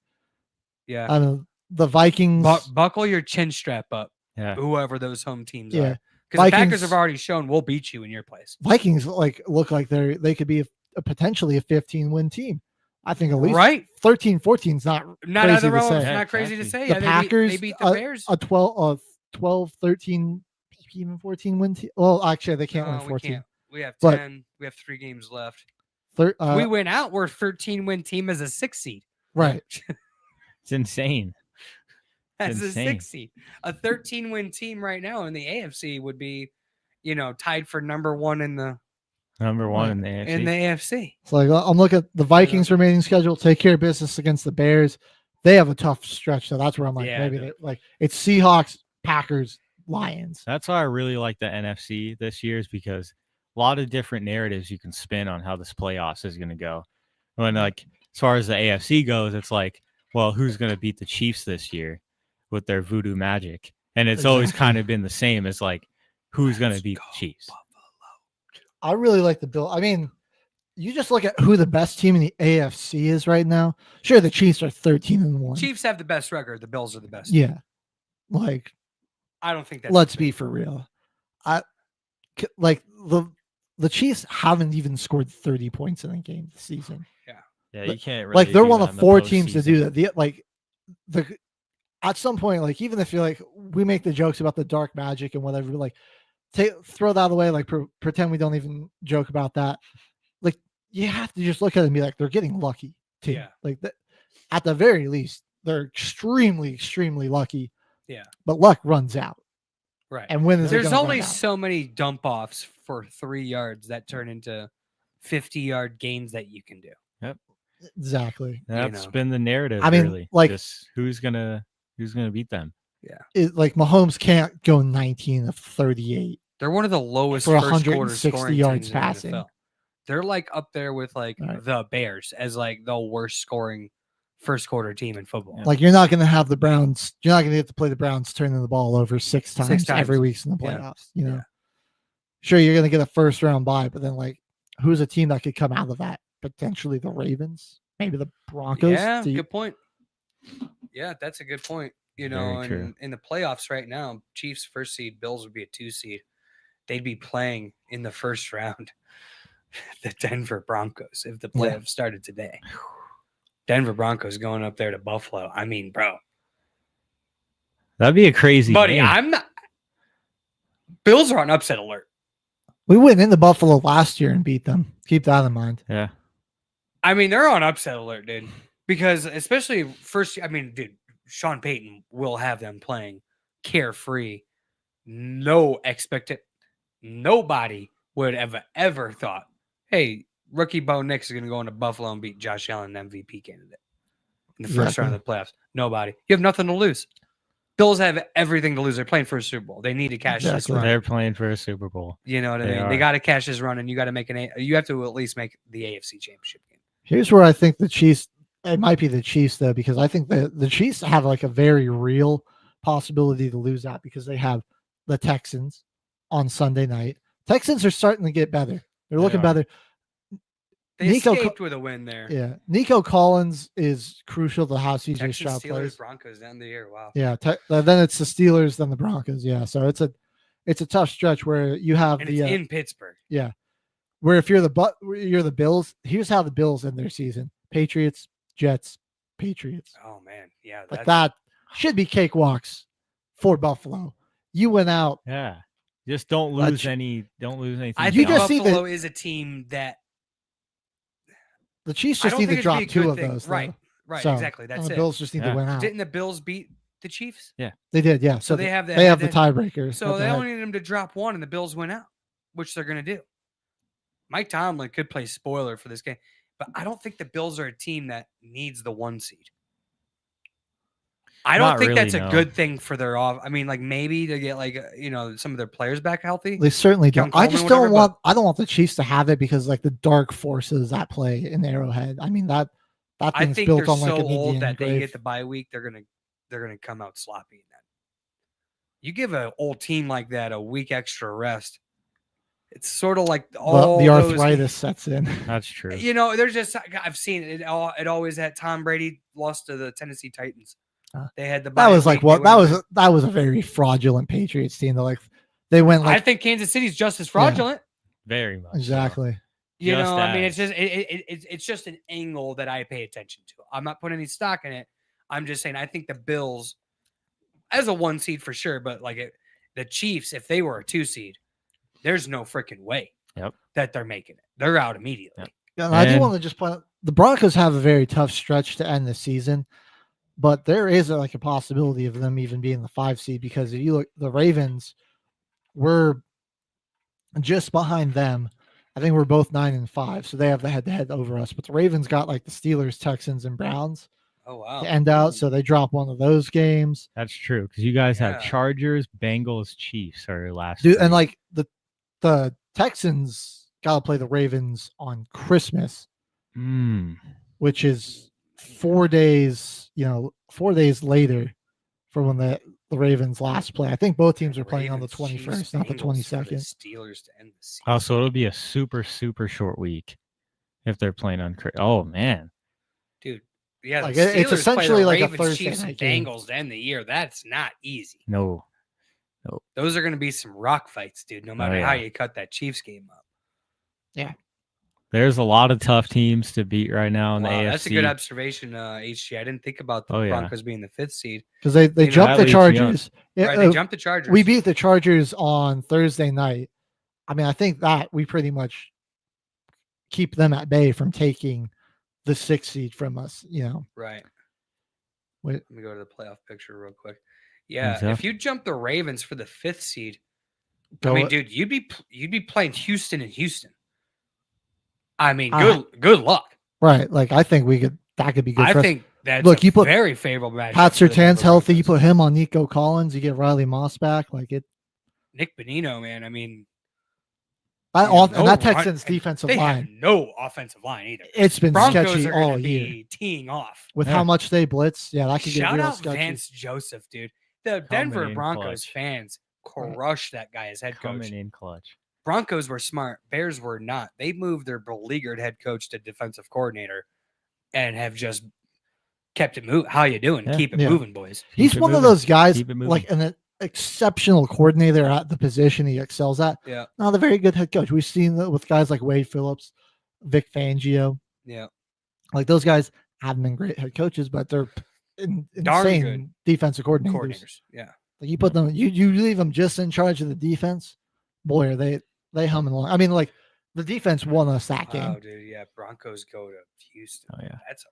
Yeah. The Vikings. Buckle your chin strap up, Yeah. whoever those home teams Yeah. are. Because the Packers Vikings- have already shown we'll beat you in your place. Vikings look like they could be a potentially a 15-win team. I think at least Right? 13-14 is not Not crazy out of the to realm. say. It's Yeah, not crazy to exactly. say. The Yeah, Packers, they beat the Bears. a 12, 13, maybe even 14 win team. Well, actually, they can't No, win we 14. can't. We have But- 10. We have 3 games left. Thir- we win out. We're a 13-win team as a 6 seed. right. It's insane. As a insane. 6 seed. A 13-win team right now in the AFC would be, tied for number 1 in the Number 1 in the AFC. AFC. It's like I'm looking at the Vikings' remaining schedule. Take care of business against the Bears. They have a tough stretch, so that's where I'm like, Yeah, maybe dude. it's Seahawks, Packers, Lions. That's why I really like the NFC this year, is because a lot of different narratives you can spin on how this playoffs is going to go. When like as far as the AFC goes, it's like, well, who's going to beat the Chiefs this year with their voodoo magic? And it's always Exactly. kind of been the same. It's like, who's going to beat the Chiefs? I really like the Bill. I mean, you just look at who the best team in the AFC is right now. Sure, the Chiefs are 13-1. Chiefs have the best record. The Bills are the best. Yeah. Like, I don't think that's let's be for real. The Chiefs haven't even scored 30 points in a game this season. Yeah, you can't really Like they're do one that of in the 4 teams to do postseason. that. at some point, like even if you're like we make the jokes about the dark magic and whatever, like throw that away, like pretend we don't even joke about that. Like you have to just look at it and be like, they're getting lucky too. Yeah. Like at the very least, they're extremely, extremely lucky. Yeah. But luck runs out. Right. And when is there's only so many dump offs for 3 yards that turn into 50-yard gains that you can do. Yep. Exactly. That's been the narrative. I mean, really. like just who's gonna beat them? Yeah. Like Mahomes can't go 19 of 38. They're one of the lowest for first quarter 160 scoring yards teams in the passing. NFL. They're like up there with like the Bears as like the worst scoring first quarter team in football. Like you're not going to have the Browns. You're not going to get to play the Browns turning the ball over six times every week in the playoffs. You know, sure you're going to get a first round bye, but then like who's a team that could come out of that? Potentially the Ravens, maybe the Broncos. Yeah, good point. Yeah, that's a good point. You know, Very in the playoffs right now, Chiefs first seed, Bills would be a 2 seed. They'd be playing in the first round the Denver Broncos if the playoffs started today. Denver Broncos going up there to Buffalo. I mean, bro. That'd be a crazy buddy. game. I'm not. Bills are on upset alert. We went into Buffalo last year and beat them. Keep that in mind. Yeah. I mean, they're on upset alert, dude. Because especially first, I mean, dude, Sean Payton will have them playing carefree. No expected. Nobody would have ever thought, hey, rookie Bo Nix is going to go into Buffalo and beat Josh Allen, MVP candidate, in the first round of the playoffs. Nobody. You have nothing to lose. Bills have everything to lose. They're playing for a Super Bowl. They need to cash this run. They're playing for a Super Bowl. You know what I mean? They got to cash this run, and you got to make you have to at least make the AFC Championship game. Here's where I think the Chiefs. It might be the Chiefs though, because I think the Chiefs have like a very real possibility to lose that because they have the Texans on Sunday night. Texans are starting to get better. They're looking better. They escaped with a win there. Yeah, Nico Collins is crucial to how CJ Stroud Steelers, plays. Broncos down the year. Wow. Yeah, then it's the Steelers, then the Broncos. Yeah, so it's a tough stretch where you have and it's in Pittsburgh. Yeah, where if you're the Bills. Here's how the Bills end their season: Patriots, Jets, Patriots. Oh man, yeah, like that should be cakewalks for Buffalo. You went out. Yeah, just don't lose anything. I think Buffalo is a team that. The Chiefs just need to drop 2 of those. Right, so, exactly. That's the Bills just need to win out. Didn't the Bills beat the Chiefs? Yeah. They did, yeah. So they have the tiebreaker. So they only need them to drop 1 and the Bills win out, which they're going to do. Mike Tomlin could play spoiler for this game, but I don't think the Bills are a team that needs the 1 seed. I don't think that's a good thing for their off. I mean, like maybe to get like some of their players back healthy. They certainly don't. I just don't want. I don't want the Chiefs to have it because like the dark forces that play in Arrowhead. I mean that thing's built on like an Indian that grave. they get the bye week. They're gonna come out sloppy in that. You give an old team like that a week extra rest. It's sort of like all the arthritis sets in. That's true. There's just I've seen it. It always had Tom Brady lost to the Tennessee Titans. They had the that was like what that was a very fraudulent Patriots team. They went like I think Kansas City's just as fraudulent. Very much exactly. So. I mean, it's just an angle that I pay attention to. I'm not putting any stock in it. I'm just saying I think the Bills as a 1 seed for sure, but like the Chiefs, if they were a 2 seed, there's no freaking way that they're making it. They're out immediately. Yep. Yeah, and I do want to just point out the Broncos have a very tough stretch to end the season. But there is a possibility of them even being the 5 seed because if you look, the Ravens were just behind them. I think we're both 9-5, so they have the head-to-head over us. But the Ravens got like the Steelers, Texans, and Browns to end out, so they drop one of those games. That's true because you guys have Chargers, Bengals, Chiefs are your last. Dude, and like the Texans got to play the Ravens on Christmas, which is 4 days. 4 days later from when the Ravens last play. I think both teams are playing on the 21st, not the 22nd. Steelers to end the season. Oh, so it'll be a super, super short week if they're playing on. Oh man, dude, yeah, like it's essentially like Ravens, a Thursday Chiefs, night and game. Bengals to end the year. That's not easy. No. Those are going to be some rock fights, dude. No matter how you cut that Chiefs game up. Yeah. There's a lot of tough teams to beat right now in the AFC. That's a good observation, HG. I didn't think about the Broncos being the 5th seed. Because they jumped the Chargers. Right, they jumped the Chargers. We beat the Chargers on Thursday night. I mean, I think that we pretty much keep them at bay from taking the 6th seed from us, Right. Wait. Let me go to the playoff picture real quick. Yeah, if you jump the Ravens for the 5th seed, dude, you'd be playing Houston and Houston. I mean, good luck. Right. Like, I think that could be good. I think that's you put very favorable match. Pat Surtain's healthy. You put him on Nico Collins. You get Riley Moss back. Like it. Nick Bonino, man. I mean, that Texans defensive line. Have no offensive line either. It's been Broncos sketchy are all be year. Teeing off with how much they blitz. Yeah, that could get Shout real out sketchy. Vance Joseph, dude. The Denver Broncos fans crushed that guy as head coach. Coming in clutch. Broncos were smart. Bears were not. They moved their beleaguered head coach to defensive coordinator and have just kept it moving. How you doing? Keep it moving, boys. He's one of those guys, like an exceptional coordinator at the position he excels at. Yeah. Not a very good head coach. We've seen that with guys like Wade Phillips, Vic Fangio. Yeah. Like those guys haven't been great head coaches, but they're insane good defensive coordinators. Yeah. Like you put them, you leave them just in charge of the defense. Boy, are they humming along. I mean, like the defense won us that game. Oh, dude, yeah. Broncos go to Houston. Oh yeah, that's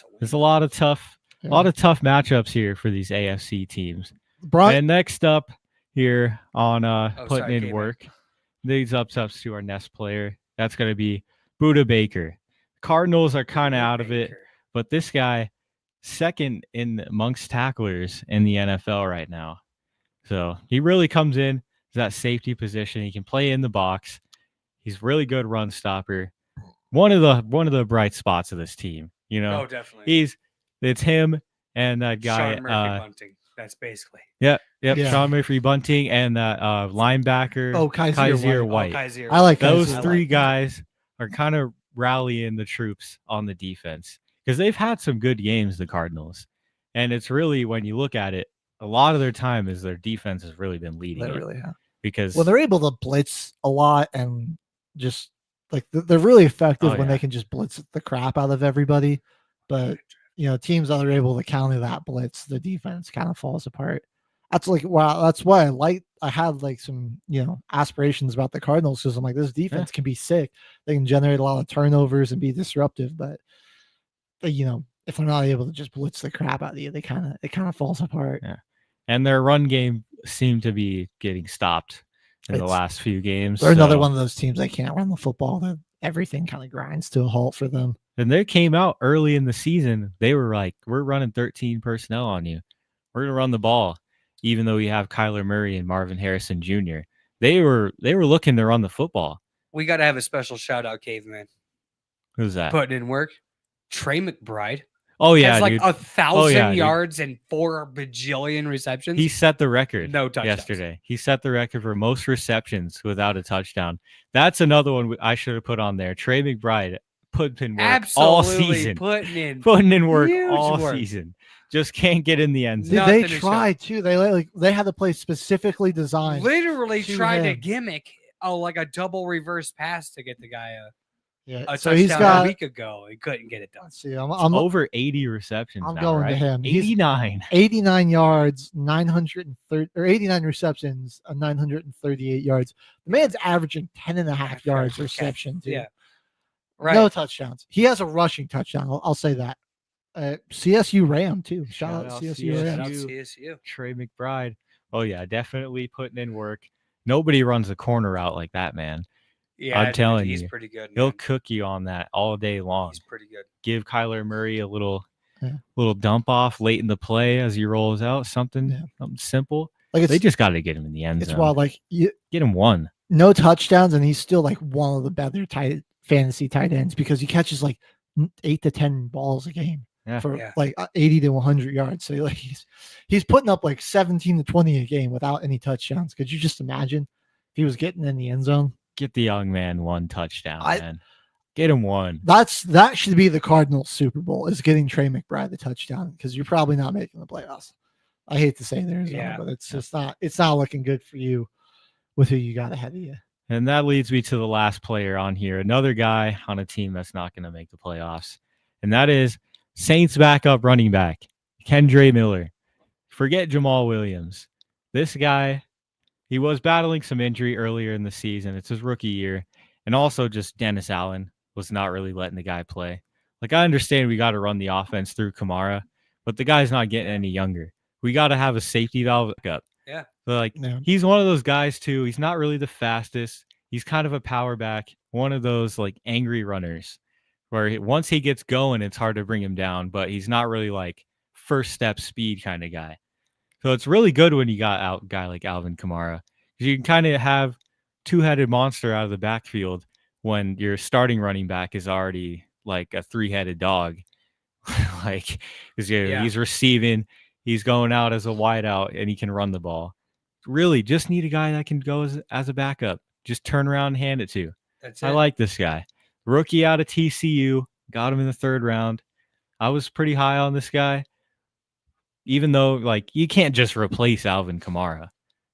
a win. There's a lot of tough matchups here for these AFC teams. And next up here on putting in work, these ups to our next player. That's going to be Budda Baker. Cardinals are kind of out of it, but this guy second in amongst tacklers in the NFL right now. So he really comes in that safety position. He can play in the box. He's really good run stopper. One of the bright spots of this team. Oh, definitely. It's him and that guy. Sean Murphy-Bunting. That's basically. Yeah. Sean Murphy-Bunting and that linebacker. Kaiser White. I like those three guys are kind of rallying the troops on the defense because they've had some good games, the Cardinals, and it's really, when you look at it, a lot of their time is their defense has really been leading. They really have. Because they're able to blitz a lot and just like they're really effective when they can just blitz the crap out of everybody. But teams that are able to counter that blitz, the defense kind of falls apart. That's like that's why I had like some aspirations about the Cardinals, because I'm like, this defense can be sick. They can generate a lot of turnovers and be disruptive, but if they're not able to just blitz the crap out of you, it kind of falls apart. Yeah. And their run game seemed to be getting stopped in the last few games. They're another one of those teams that can't run the football. Everything kind of grinds to a halt for them. And they came out early in the season. They were like, we're running 13 personnel on you. We're going to run the ball, even though we have Kyler Murray and Marvin Harrison Jr. They were looking to run the football. We got to have a special shout out, Caveman. Who's that? Putting in work. Trey McBride. Oh, yeah, has like dude. 1,000 yards and 4 bajillion receptions. He set the record touchdowns yesterday. He set the record for most receptions without a touchdown. That's another one I should have put on there. Trey McBride putting in work all season. Putting in work all season. Just can't get in the end zone. They tried too. They had to play specifically designed. Literally tried to gimmick like a double reverse pass to get the guy so he's got a week ago. He couldn't get it done. Let's see, I'm over 80 receptions. I'm now, going right? to him. 89 yards, 930 or 89 receptions, 938 yards. The man's averaging 10.5 yards reception. Too. Yeah, right. No touchdowns. He has a rushing touchdown. I'll say that. CSU Ram too. Shout out CSU Ram. CSU. Trey McBride. Oh yeah, definitely putting in work. Nobody runs a corner out like that, man. Yeah, I'm telling he's you, pretty good. He'll cook you on that all day long. He's pretty good. Give Kyler Murray a little dump off late in the play as he rolls out. Something simple. Like they just got to get him in the end zone. It's wild. Like get him one. No touchdowns, and he's still like one of the better fantasy tight ends because he catches like 8 to 10 balls a game for like 80 to 100 yards. So like he's putting up like 17 to 20 a game without any touchdowns. Could you just imagine if he was getting in the end zone? Get the young man one touchdown, man. Get him one. That should be the Cardinals Super Bowl, is getting Trey McBride the touchdown, because you're probably not making the playoffs. I hate to say there's but it's just not looking good for you with who you got ahead of you. And that leads me to the last player on here, another guy on a team that's not going to make the playoffs. And that is Saints backup running back, Kendre Miller. Forget Jamal Williams. This guy, he was battling some injury earlier in the season. It's his rookie year. And also just Dennis Allen was not really letting the guy play. Like, I understand we got to run the offense through Kamara, but the guy's not getting any younger. We got to have a safety valve up. Yeah. So he's one of those guys too. He's not really the fastest. He's kind of a power back, one of those like angry runners where once he gets going, it's hard to bring him down, but he's not really like first step speed kind of guy. So it's really good when you got a guy like Alvin Kamara, because you can kind of have two-headed monster out of the backfield when your starting running back is already like a three-headed dog. Like, he's receiving, he's going out as a wideout, and he can run the ball. Really, just need a guy that can go as a backup. Just turn around and hand it to. That's it. I like this guy. Rookie out of TCU, got him in the 3rd round. I was pretty high on this guy, even though like you can't just replace Alvin Kamara.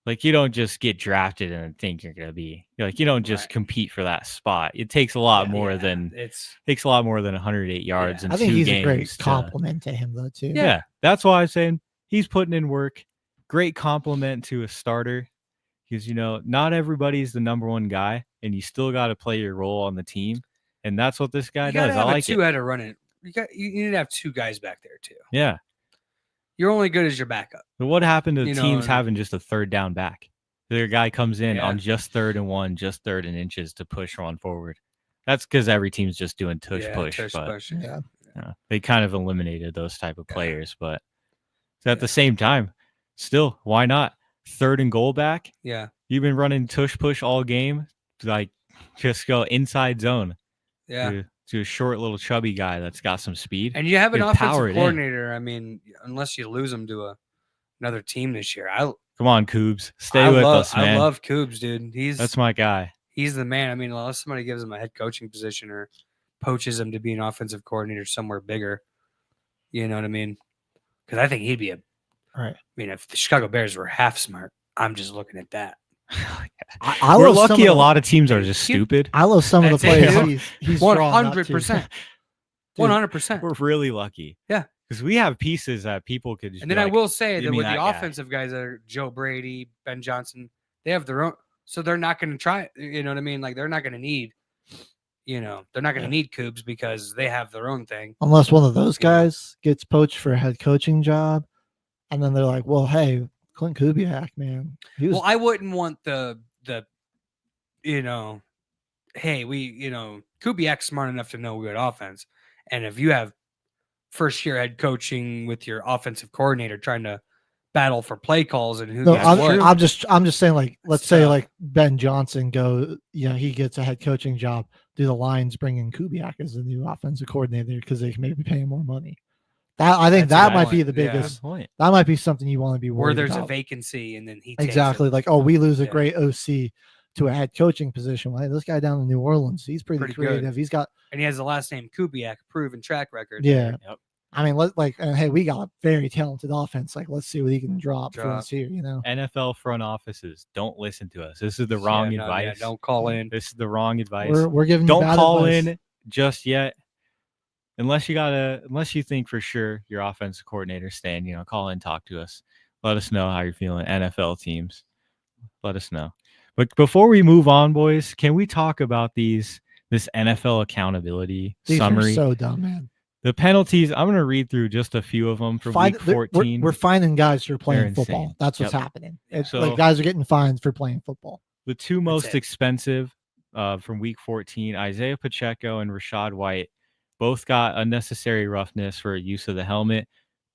Like, you don't just get drafted and think you're gonna be like, you don't just compete for that spot. It takes a lot more than 108 yards in 2 games. I think he's a great compliment to him though too. Yeah, that's why I'm saying he's putting in work. Great compliment to a starter, because not everybody's the number one guy, and you still got to play your role on the team, and that's what this guy does. I like it. You had to run it. You need to have 2 guys back there too. Yeah. You're only good as your backup. But what happened to teams having just a 3rd down back? Their guy comes in on just 3rd and 1, just 3rd and inches to push one forward. That's because every team's just doing push. They kind of eliminated those type of players. But at the same time, still, why not? 3rd and goal back? Yeah. You've been running tush push all game. Like, just go inside zone. Yeah. To a short little chubby guy that's got some speed. And you have an offensive coordinator. I mean, unless you lose him to another team this year. Come on, Coobs. Stay with us, man. I love Coobs, dude. That's my guy. He's the man. I mean, unless somebody gives him a head coaching position or poaches him to be an offensive coordinator somewhere bigger. You know what I mean? Because I think he'd be right. I mean, if the Chicago Bears were half smart, I'm just looking at that. We're lucky a lot of teams are just stupid. I love some of the players. He's 100%. 100%. We're really lucky. Yeah. Because we have pieces that people could just. And then I will say that with the offensive guys that are Joe Brady, Ben Johnson, they have their own. So they're not going to try. You know what I mean? Like, they're not going to need. They're not going to need Coobs because they have their own thing. Unless one of those guys gets poached for a head coaching job, and then they're like, "Well, hey, Clint Kubiak, man." Well, I wouldn't want the hey, Kubiak's smart enough to know good offense, and if you have first year head coaching with your offensive coordinator trying to battle for play calls and who gets what. I'm just saying, like, let's say like Ben Johnson he gets a head coaching job. Do the Lions bring in Kubiak as the new offensive coordinator because they can maybe pay him more money? I think that might be the biggest point. That might be something you want to be worried where about. there's a vacancy and then he exactly like, oh, we lose a great OC to a head coaching position. Well, hey, this guy down in New Orleans, he's pretty creative. Good. And he has the last name Kubiak, proven track record. Yeah. Yep. I mean, hey, we got a very talented offense. Like, let's see what he can drop for us here. NFL front offices, don't listen to us. This is the wrong advice. Don't call in. This is the wrong advice. We're giving. Don't call advice. in just yet, unless you think for sure your offensive coordinator staying. Call in, talk to us, let us know how you're feeling. NFL teams, let us know. But before we move on, boys, can we talk about this NFL accountability summary? These are so dumb, man. The penalties, I'm going to read through just a few of them from week 14. We're finding guys who are playing football. That's what's happening. It's like guys are getting fines for playing football. The 2 most expensive from week 14, Isaiah Pacheco and Rachaad White, both got unnecessary roughness for use of the helmet.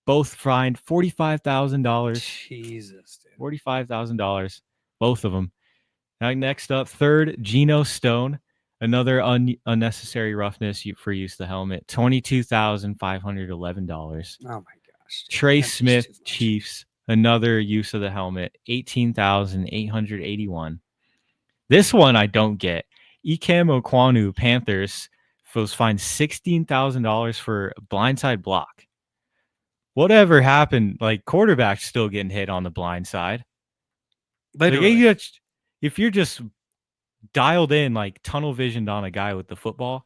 Both fined $45,000. Jesus, dude. $45,000. Both of them. Now, next up, third, Geno Stone. Another unnecessary roughness for use of the helmet, $22,511. Oh my gosh! Trey Smith, Chiefs, another use of the helmet, $18,881. This one I don't get. Ikem Okwonu, Panthers, was fined $16,000 for a blindside block. Whatever happened? Like, quarterback's still getting hit on the blind side. Like, if you're just dialed in, like tunnel visioned on a guy with the football,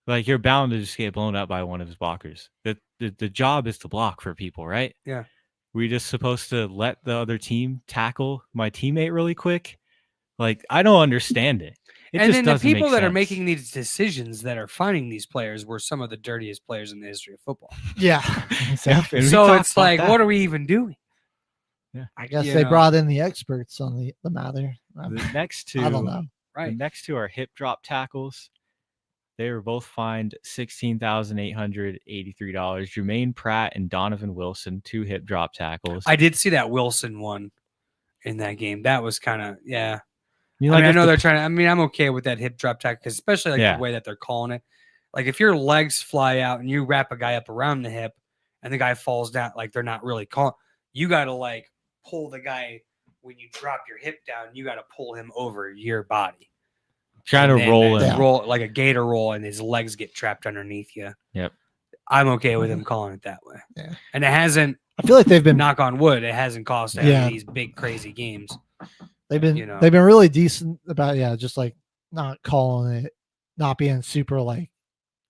like you're bound to just get blown up by one of his blockers. The job is to block for people, right? Yeah. We're just supposed to let the other team tackle my teammate really quick. Like, I don't understand it. And then the people that are making these decisions that are finding these players were some of the dirtiest players in the history of football. Yeah. Exactly. So it's like, what are we even doing? Yeah. I guess they brought in the experts on the matter. The next two, I don't know. Right. The next two are hip drop tackles. They were both fined $16,883. Jermaine Pratt and Donovan Wilson, 2 hip drop tackles. I did see that Wilson one in that game. That was kind of, yeah. You I know they're trying to, I'm okay with that hip drop tackle, because especially the way that they're calling it. Like if your legs fly out and you wrap a guy up around the hip and the guy falls down, like they're not really calling, you got to like pull the guy when you drop your hip down, you got to pull him over your body. Trying to roll him. Roll like a gator roll, and his legs get trapped underneath you. Yep. I'm okay with him calling it that way. Yeah. And it hasn't, I feel like they've been, knock on wood, it hasn't cost any of these big crazy games. they've been really decent about, just like not calling it, not being super like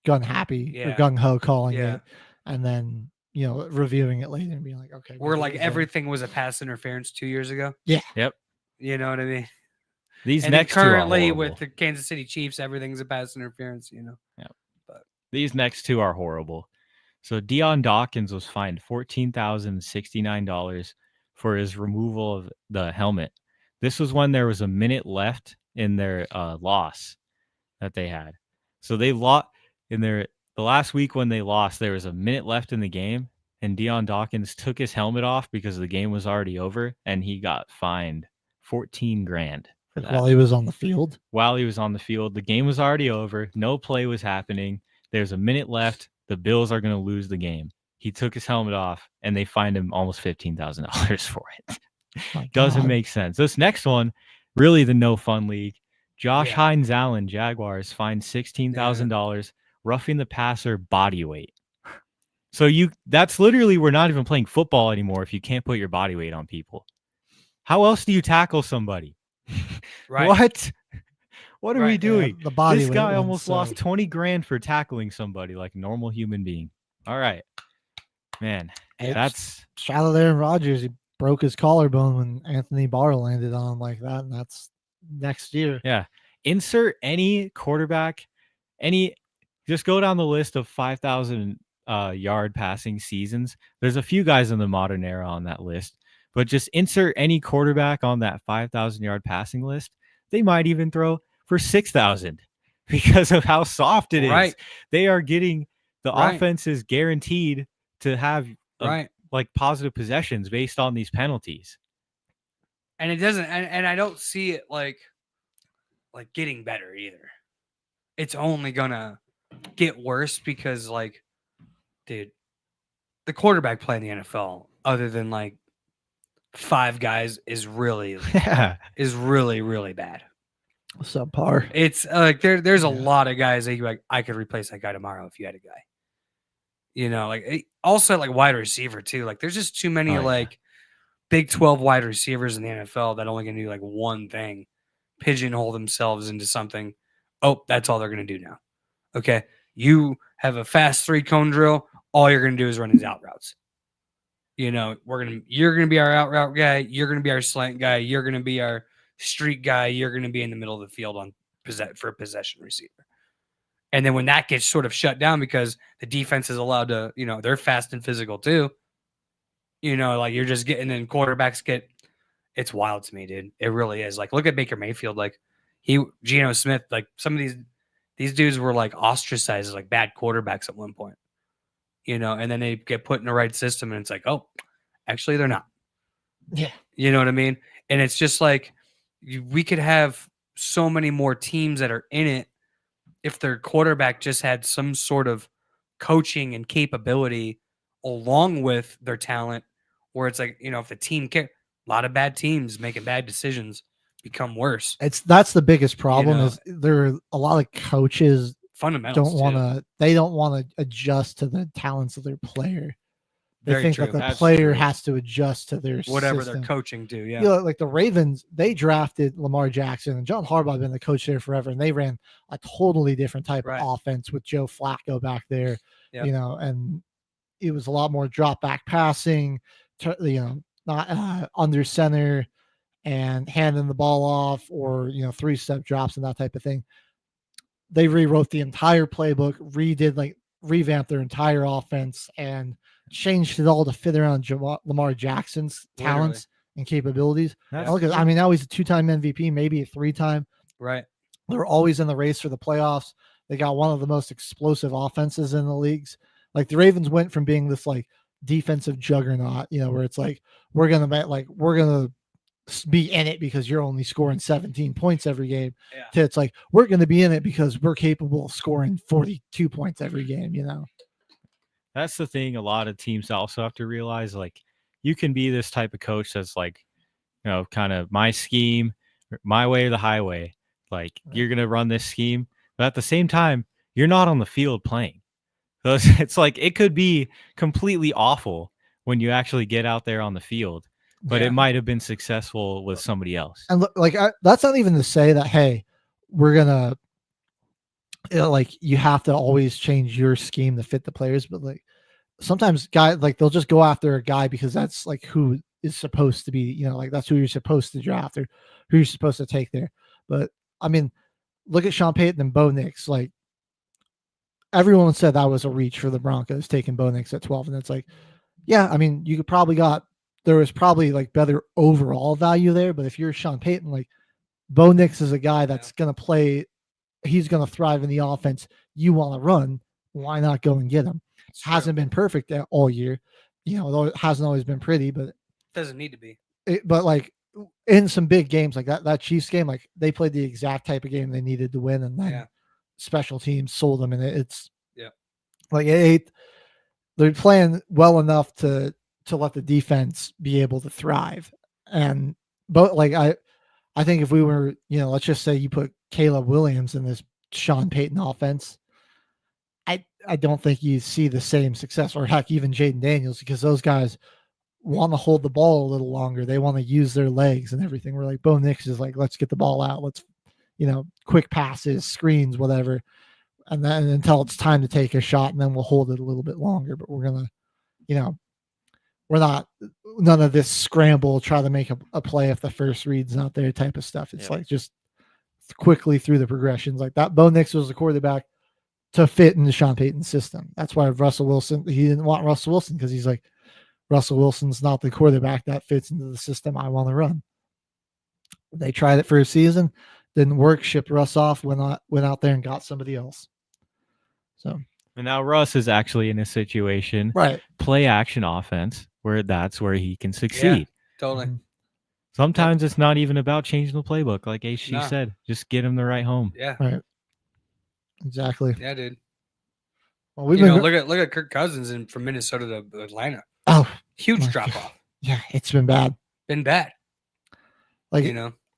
gun happy or gung ho calling it. And then, reviewing it later and being like, okay. Where like everything was a pass interference 2 years ago. Yeah. Yep. You know what I mean? These and next currently two are with the Kansas City Chiefs, everything's a pass interference, Yeah. But these next two are horrible. So Deion Dawkins was fined $14,069 for his removal of the helmet. This was when there was a minute left in their loss that they had. So they lost in the last week when they lost, there was a minute left in the game, and Deion Dawkins took his helmet off because the game was already over, and he got fined $14,000. While he was on the field? While he was on the field. The game was already over. No play was happening. There's a minute left. The Bills are going to lose the game. He took his helmet off, and they fined him almost $15,000 for it. Doesn't make sense. This next one, really the no fun league. Josh Hines Allen, Jaguars, fined $16,000, roughing the passer body weight. So that's literally, we're not even playing football anymore if you can't put your body weight on people. How else do you tackle somebody? Right. What are we doing? The body this weight guy one, almost lost $20,000 for tackling somebody like a normal human being. All right, man. That's shout out Aaron Rodgers. He broke his collarbone when Anthony Barr landed on him like that, and that's next year. Yeah. Insert any quarterback, just go down the list of 5,000 yard passing seasons. There's a few guys in the modern era on that list. But just insert any quarterback on that 5,000 yard passing list. They might even throw for 6,000 because of how soft it is. Right. They are getting the offense is guaranteed to have like positive possessions based on these penalties. And it doesn't, and I don't see it like getting better either. It's only gonna get worse because, like, dude, the quarterback play in the NFL, other than like 5 guys, is really really bad. Subpar. It's like there's a lot of guys that you like, I could replace that guy tomorrow if you had a guy. Like also like wide receiver too. Like there's just too many Big 12 wide receivers in the NFL that only gonna do like one thing, pigeonhole themselves into something. Oh, that's all they're gonna do now. Okay, you have a fast 3-cone drill. All you're gonna do is run his out routes. You're gonna be our out route guy. You're gonna be our slant guy. You're gonna be our street guy. You're gonna be in the middle of the field for a possession receiver. And then when that gets sort of shut down because the defense is allowed to, they're fast and physical too. Like you're just getting in quarterbacks it's wild to me, dude. It really is. Like, look at Baker Mayfield. Like Geno Smith, like some of these dudes were like ostracized as like bad quarterbacks at one point. And then they get put in the right system and it's like, oh, actually they're not. Yeah. You know what I mean? And it's just like, we could have so many more teams that are in it if their quarterback just had some sort of coaching and capability along with their talent, where it's like, if the team a lot of bad teams making bad decisions become worse. That's the biggest problem is there are a lot of coaches fundamentals don't want to adjust to the talents of their player. They Very think true. that the That's player true. has to adjust to their Whatever system. they're coaching to. Yeah. You know, like the Ravens, they drafted Lamar Jackson, and John Harbaugh had been the coach there forever, and they ran a totally different type Right. of offense with Joe Flacco back there. Yep. You know, and it was a lot more drop back passing, not under center and handing the ball off, or 3-step drops and that type of thing. They rewrote the entire playbook, revamped their entire offense, and changed it all to fit around Lamar Jackson's talents and capabilities. Look at, I mean, now he's a 2-time MVP, maybe a 3-time. Right. They're always in the race for the playoffs. They got one of the most explosive offenses in the leagues. Like the Ravens went from being this like defensive juggernaut, where it's like we're gonna be in it because you're only scoring 17 points every game, to it's like we're gonna be in it because we're capable of scoring 42 points every game. That's the thing. A lot of teams also have to realize, like, you can be this type of coach that's like, kind of my scheme, my way or the highway. Like, you're going to run this scheme, but at the same time, you're not on the field playing. So it's like, it could be completely awful when you actually get out there on the field, but it might have been successful with somebody else. And look, like, that's not even to say that, hey, we're going to, like, you have to always change your scheme to fit the players, but like sometimes guys, like, they'll just go after a guy because that's like who is supposed to be, like that's who you're supposed to draft or who you're supposed to take there. But I mean, look at Sean Payton and Bo Nix. Like, everyone said that was a reach for the Broncos taking Bo Nix at 12. And it's like, yeah, I mean, you could probably there was probably like better overall value there. But if you're Sean Payton, like, Bo Nix is a guy that's going to play. He's going to thrive in the offense you want to run. Why not go and get him? Hasn't been perfect all year. Though it hasn't always been pretty, but doesn't need to be. But like in some big games like that Chiefs game, like they played the exact type of game they needed to win, and then special teams sold them, and it's like they're playing well enough to let the defense be able to thrive. And but like I think if we were, let's just say you put Caleb Williams in this Sean Payton offense, I don't think you see the same success, or heck, even Jaden Daniels, because those guys want to hold the ball a little longer. They want to use their legs and everything. We're like, Bo Nix is like, let's get the ball out. Let's, quick passes, screens, whatever. And then until it's time to take a shot, and then we'll hold it a little bit longer. But we're going to, we're not, none of this scramble, try to make a play if the first read's not there type of stuff. It's like just quickly through the progressions like that. Bo Nix was the quarterback to fit in the Sean Payton system. That's why Russell Wilson, he didn't want Russell Wilson, because he's like, Russell Wilson's not the quarterback that fits into the system I want to run. They tried it for a season, didn't work, shipped Russ off, went out there and got somebody else. So, and now Russ is actually in a situation, right? Play action offense, where that's where he can succeed. Yeah, totally. Sometimes it's not even about changing the playbook, like HC said. Just get him the right home. Yeah. Right. Exactly. Yeah, dude. Well, look at Kirk Cousins from Minnesota to Atlanta. Oh, huge drop off. Yeah, it's been bad. Like,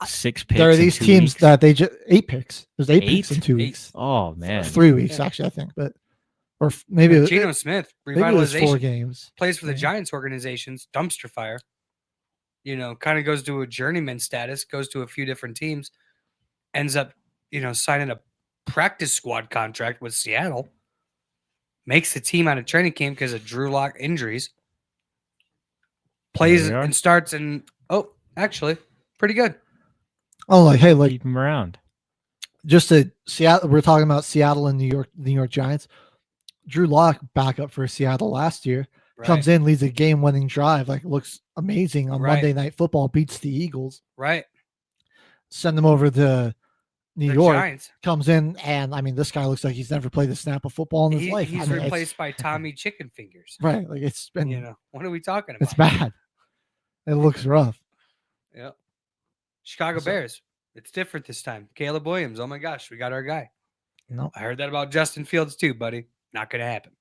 6 picks. There are these teams weeks. that they just 8 picks. There's 8 picks in 2 weeks. Oh man, 3 weeks actually, I think, but or maybe Geno Smith maybe it was revitalization. 4 games. Plays for the Giants organizations. Dumpster fire. Kind of goes to a journeyman status. Goes to a few different teams. Ends up, signing a practice squad contract with Seattle. Makes the team out of training camp because of Drew Lock injuries. Plays and starts and actually pretty good. Oh, like, hey, like, keep him around. Just to Seattle, we're talking about Seattle and New York Giants. Drew Lock backup for Seattle last year, comes in, leads a game-winning drive, like looks amazing on Monday Night Football, beats the Eagles. Right. Send him over to New York. Giants. Comes in, and I mean, this guy looks like he's never played a snap of football in his life. He's replaced by Tommy Chicken Fingers. Right. Like, it's been, what are we talking about? It's bad. It looks rough. Yeah. Chicago Bears. It's different this time. Caleb Williams. Oh my gosh, we got our guy. No, I heard that about Justin Fields too, buddy. Not going to happen.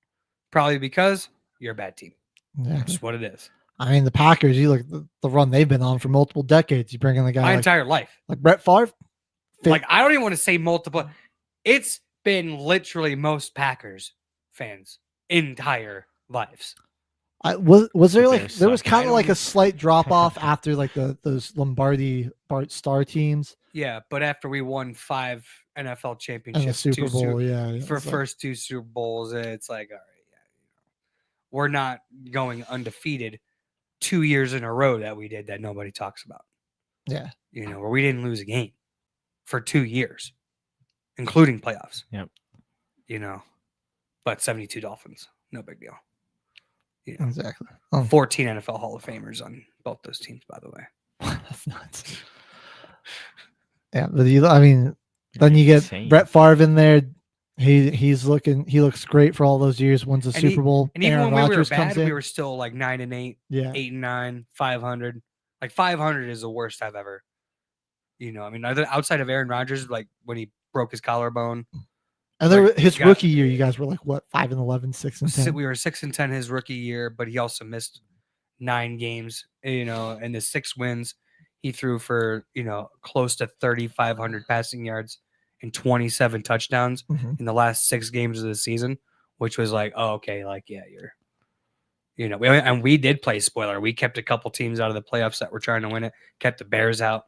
Probably because you're a bad team. Yeah. That's what it is. I mean, the Packers, you look at the run they've been on for multiple decades. You bring in the guy my entire life. Like Brett Favre. Like, I don't even want to say multiple. It's been literally most Packers fans' entire lives. Was there like Bears there was suck. kind of like a slight drop off after like those Lombardi Bart Star teams Yeah, but after we won 5 NFL and the championships, Super Bowl, for it's like- first 2 Super Bowls, it's like, all right, we're not going undefeated 2 years in a row that we did that nobody talks about. yeah. Where we didn't lose a game for 2 years, including playoffs. Yep. But 72 Dolphins, no big deal. Exactly. 14 NFL Hall of Famers on both those teams, by the way. That's nuts. Yeah, but then you get Insane. Brett Favre in there. He looks great for all those years. Wins a And Super Bowl. And even Aaron when we were Rodgers bad, comes in. we were still like 9-8, Yeah. 8-9, 500. Like 500 is the worst I've ever. Outside of Aaron Rodgers, like when he broke his collarbone, And then Like, his got- rookie year, you guys were like what 5-11, 6-10. we were 6-10 his rookie year, but he also missed 9 games. And the 6 wins, he threw for close to 3,500 passing yards and 27 touchdowns Mhm. in the last 6 games of the season, which was like, oh, okay, like yeah, you're. And we did play spoiler. We kept a couple teams out of the playoffs that were trying to win it. Kept the Bears out.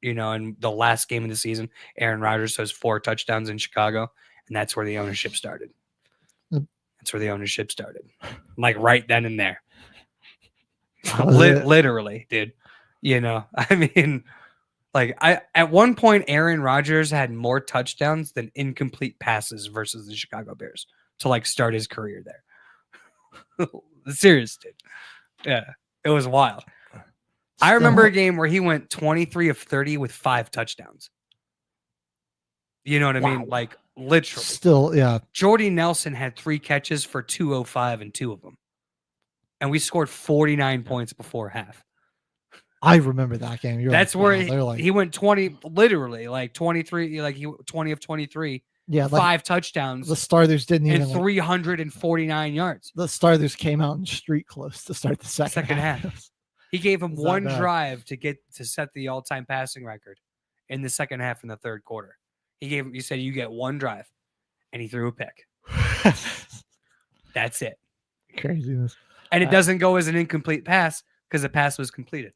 In the last game of the season, Aaron Rodgers has 4 touchdowns in Chicago, and that's where the ownership started. Yep. That's where the ownership started, like right then and there. That was it. Literally, dude. At one point, Aaron Rodgers had more touchdowns than incomplete passes versus the Chicago Bears to like start his career there. Serious, dude. Yeah, it was wild. I remember a game where he went 23 of 30 with 5 touchdowns. You know what I mean? Like literally. Still, yeah. Jordy Nelson had 3 catches for 205 and 2 of them. And we scored 49 points before half. I remember that game. You're That's like, where wow, they're like, he went 20, literally like 23, like he 20 of 23, yeah, like 5 touchdowns the starters didn't and even. Like, 349 yards. the starters came out in street close to start the second half. He gave him It's not one bad. drive to set the all-time passing record in the second half in the third quarter. He said you get one drive, and he threw a pick. That's it. Craziness. And it doesn't go as an incomplete pass because the pass was completed.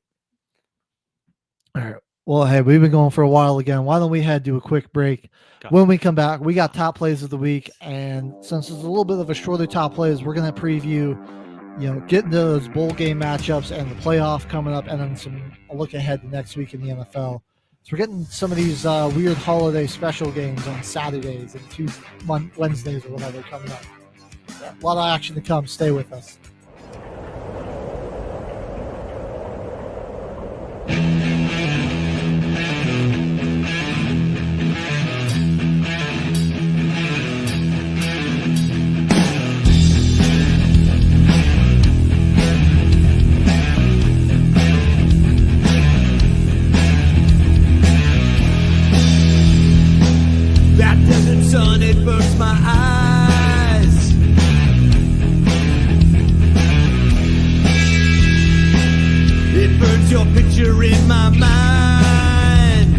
All right. Well, hey, we've been going for a while again. Why don't we head to a quick break? When we come back, we got top plays of the week, and since it's a little bit of a shorter top plays, we're going to preview, getting those bowl game matchups and the playoff coming up, and then a look ahead to next week in the NFL. So we're getting some of these weird holiday special games on Saturdays and Wednesdays or whatever coming up. Yeah, a lot of action to come. Stay with us. That desert sun, it burns my eyes. It burns your picture in my mind.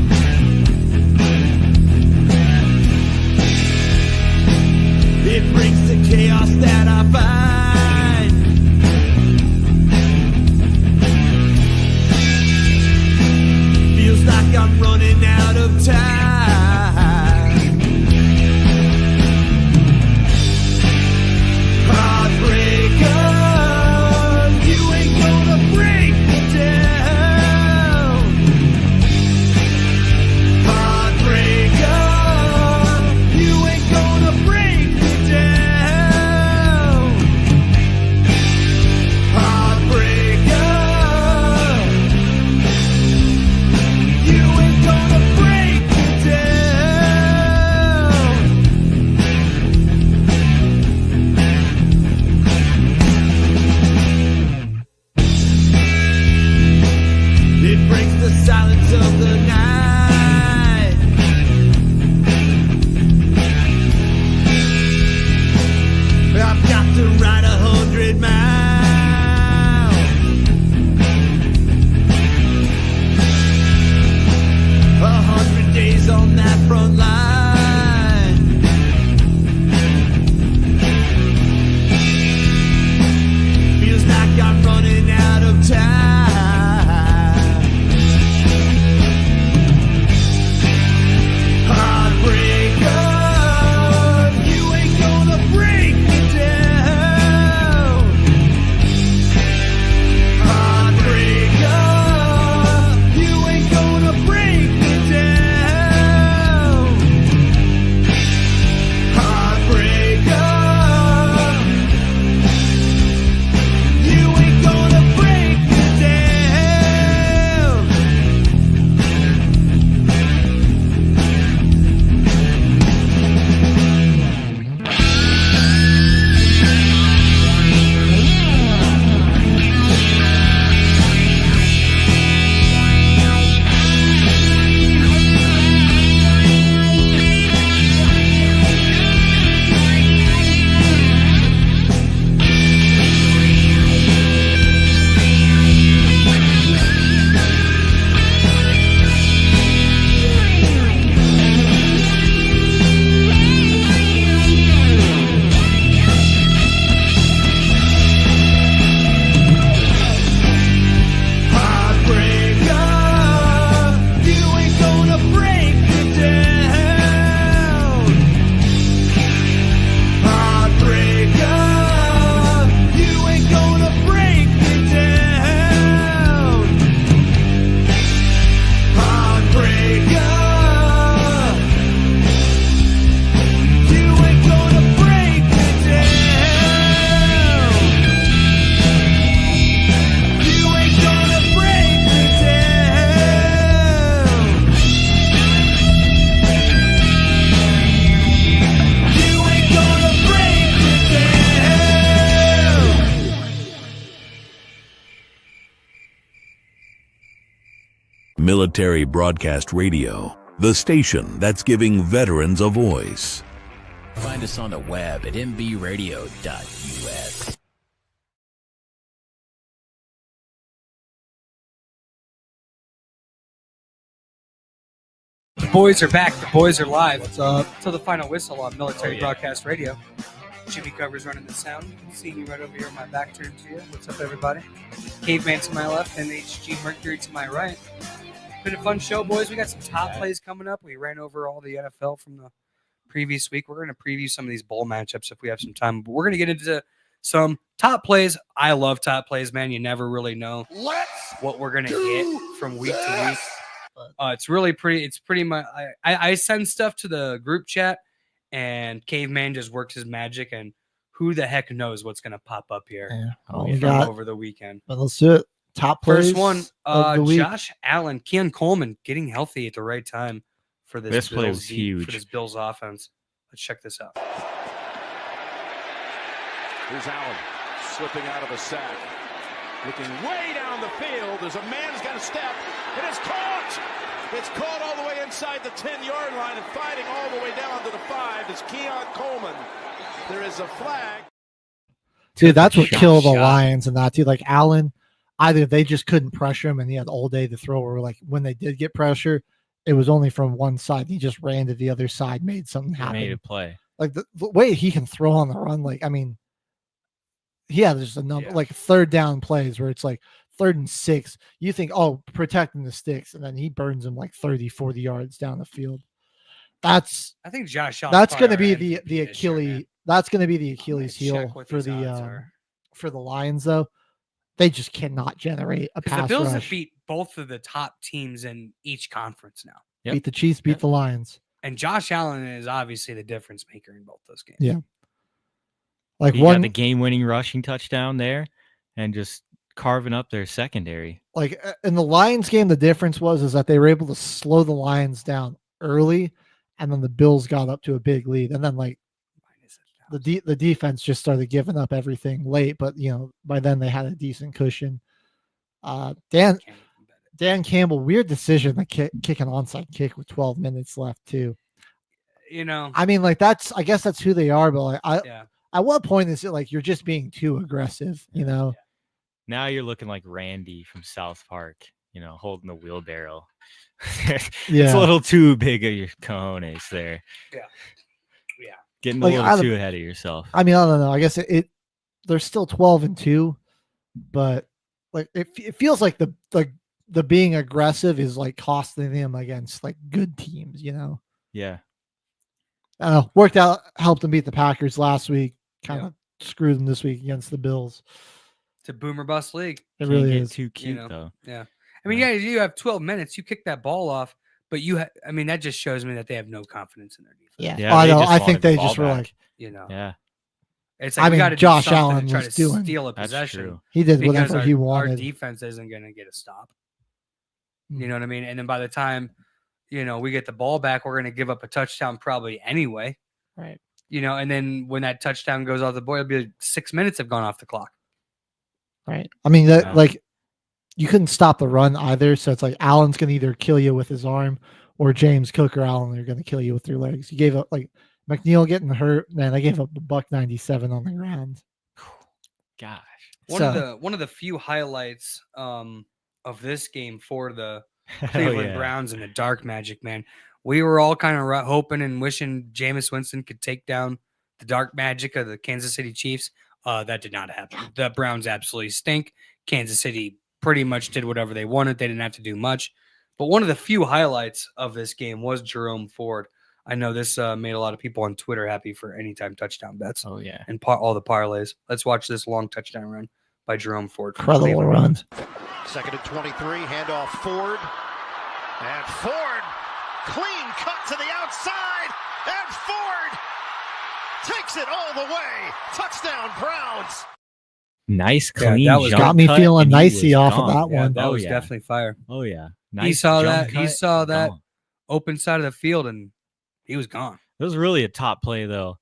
It brings the chaos that I find. Feels like I'm running out of time. Heartbreaker, you ain't gonna break me down. Heartbreaker, you ain't gonna break me down. Heartbreaker, you ain't gonna break me down. It breaks the silence of the night. I've got to ride 100 miles. 100 days on that front line. Feels Military Broadcast Radio, the station that's giving veterans a voice. Find us on the web at mbradio.us. The boys are back. The boys are live. What's up? Till the final whistle on Military Broadcast Radio. Jimmy Covers running the sound. Seeing you right over here on my back turned to you. What's up, everybody? Caveman to my left and HG Mercury to my right. Been a fun show, boys. We got some top plays coming up. We ran over all the NFL from the previous week. We're going to preview some of these bowl matchups if we have some time. But we're going to get into some top plays. I love top plays, man. You never really know what we're going to get from week to week. It's really pretty. It's pretty much. I send stuff to the group chat, and Caveman just works his magic, and who the heck knows what's going to pop up here over the weekend. But let's do it. Top plays. First one, of the week. Josh Allen, Keon Coleman getting healthy at the right time for this play was huge for this Bills offense. Let's check this out. Here's Allen slipping out of a sack. Looking way down the field as a man's got a step. It is caught. It's caught all the way inside the 10-yard line and fighting all the way down to the 5 is Keon Coleman. There is a flag. Dude, that's what killed the Lions and that, dude. Like Allen, either they just couldn't pressure him and he had all day to throw, or like when they did get pressure, it was only from one side. He just ran to the other side, made something happen. Made a play. Like the way he can throw on the run, like, I mean, there's a number like third down plays where it's like 3rd and 6. You think, oh, protecting the sticks, and then he burns them like 30, 40 yards down the field. I think Josh Allen. That's going to be the Achilles. That's going to be the Achilles heel for the Lions, though. They just cannot generate a pass rush. The Bills have beat both of the top teams in each conference now. Yep. Beat the Chiefs, beat the Lions. And Josh Allen is obviously the difference maker in both those games. Yeah. Like he got the game-winning rushing touchdown there and just carving up their secondary. Like in the Lions game, the difference is that they were able to slow the Lions down early, and then the Bills got up to a big lead. And then like the defense just started giving up everything late, but by then they had a decent cushion. Dan Campbell, weird decision to kick an onside kick with 12 minutes left too. I mean, like I guess that's who they are, but like at what point is it like you're just being too aggressive, Now you're looking like Randy from South Park, holding the wheelbarrow. It's a little too big of your cojones there. Yeah. Getting a little too ahead of yourself. I mean, I don't know. I guess they're still 12-2, but like it feels like the being aggressive is like costing them against like good teams, Yeah. Worked out, helped them beat the Packers last week. Kind of screwed them this week against the Bills. It's a boomer bust league. It really is too cute though. Yeah. I mean, you have 12 minutes. You kick that ball off, but that just shows me that they have no confidence in their defense. Yeah. I know. I think they just were like, Yeah. It's like we got to Josh Allen to try was to steal a possession. True. He did whatever he wanted. Our defense isn't going to get a stop. You know what I mean? And then by the time, we get the ball back, we're going to give up a touchdown probably anyway. Right. And then when that touchdown goes off the board, it'll be like 6 minutes have gone off the clock. Right. I mean, like you couldn't stop the run either. So it's like Allen's going to either kill you with his arm, or James Cook or Allen are going to kill you with their legs. You gave up like McNeil getting hurt. Man, I gave up a $197 on the ground. Gosh. One of the few highlights of this game for the Cleveland Browns and the dark magic, man. We were all kind of hoping and wishing Jameis Winston could take down the dark magic of the Kansas City Chiefs. That did not happen. The Browns absolutely stink. Kansas City pretty much did whatever they wanted. They didn't have to do much. But one of the few highlights of this game was Jerome Ford. I know this made a lot of people on Twitter happy for anytime touchdown bets. Oh, yeah. And all the parlays. Let's watch this long touchdown run by Jerome Ford. Incredible run. 2nd and 23, handoff Ford. And Ford, clean cut to the outside. And Ford takes it all the way. Touchdown, Browns. Nice, clean. That was got me feeling nicey off of that one. That was definitely fire. Oh, yeah. Nice. He saw that open side of the field, and he was gone. It was really a top play, though. I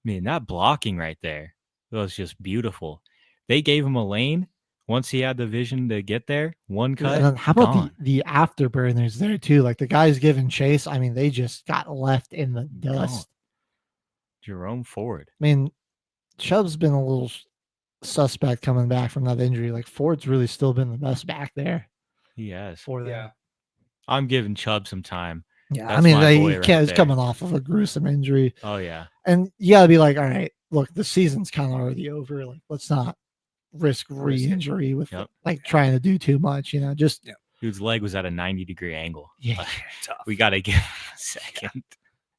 mean, that blocking right there, it was just beautiful. They gave him a lane Once he had the vision to get there, one cut. And then how about gone. the afterburners there too? Like the guys giving chase. I mean, they just got left in the dust. Jerome Ford. I mean, Chubb's been a little suspect coming back from that injury. Like Ford's really still been the best back there He has. for them. Yeah. I'm giving Chubb some time. Yeah, That's I mean, my he boy right can't. He's there. coming off of a gruesome injury, Oh yeah. and you gotta be like, all right, look, the season's kind of already over. Like, let's not risk re-injury with Yep. like trying to do too much. You know, just Dude's leg was at a 90-degree angle. yeah, Tough. We got to give him a second.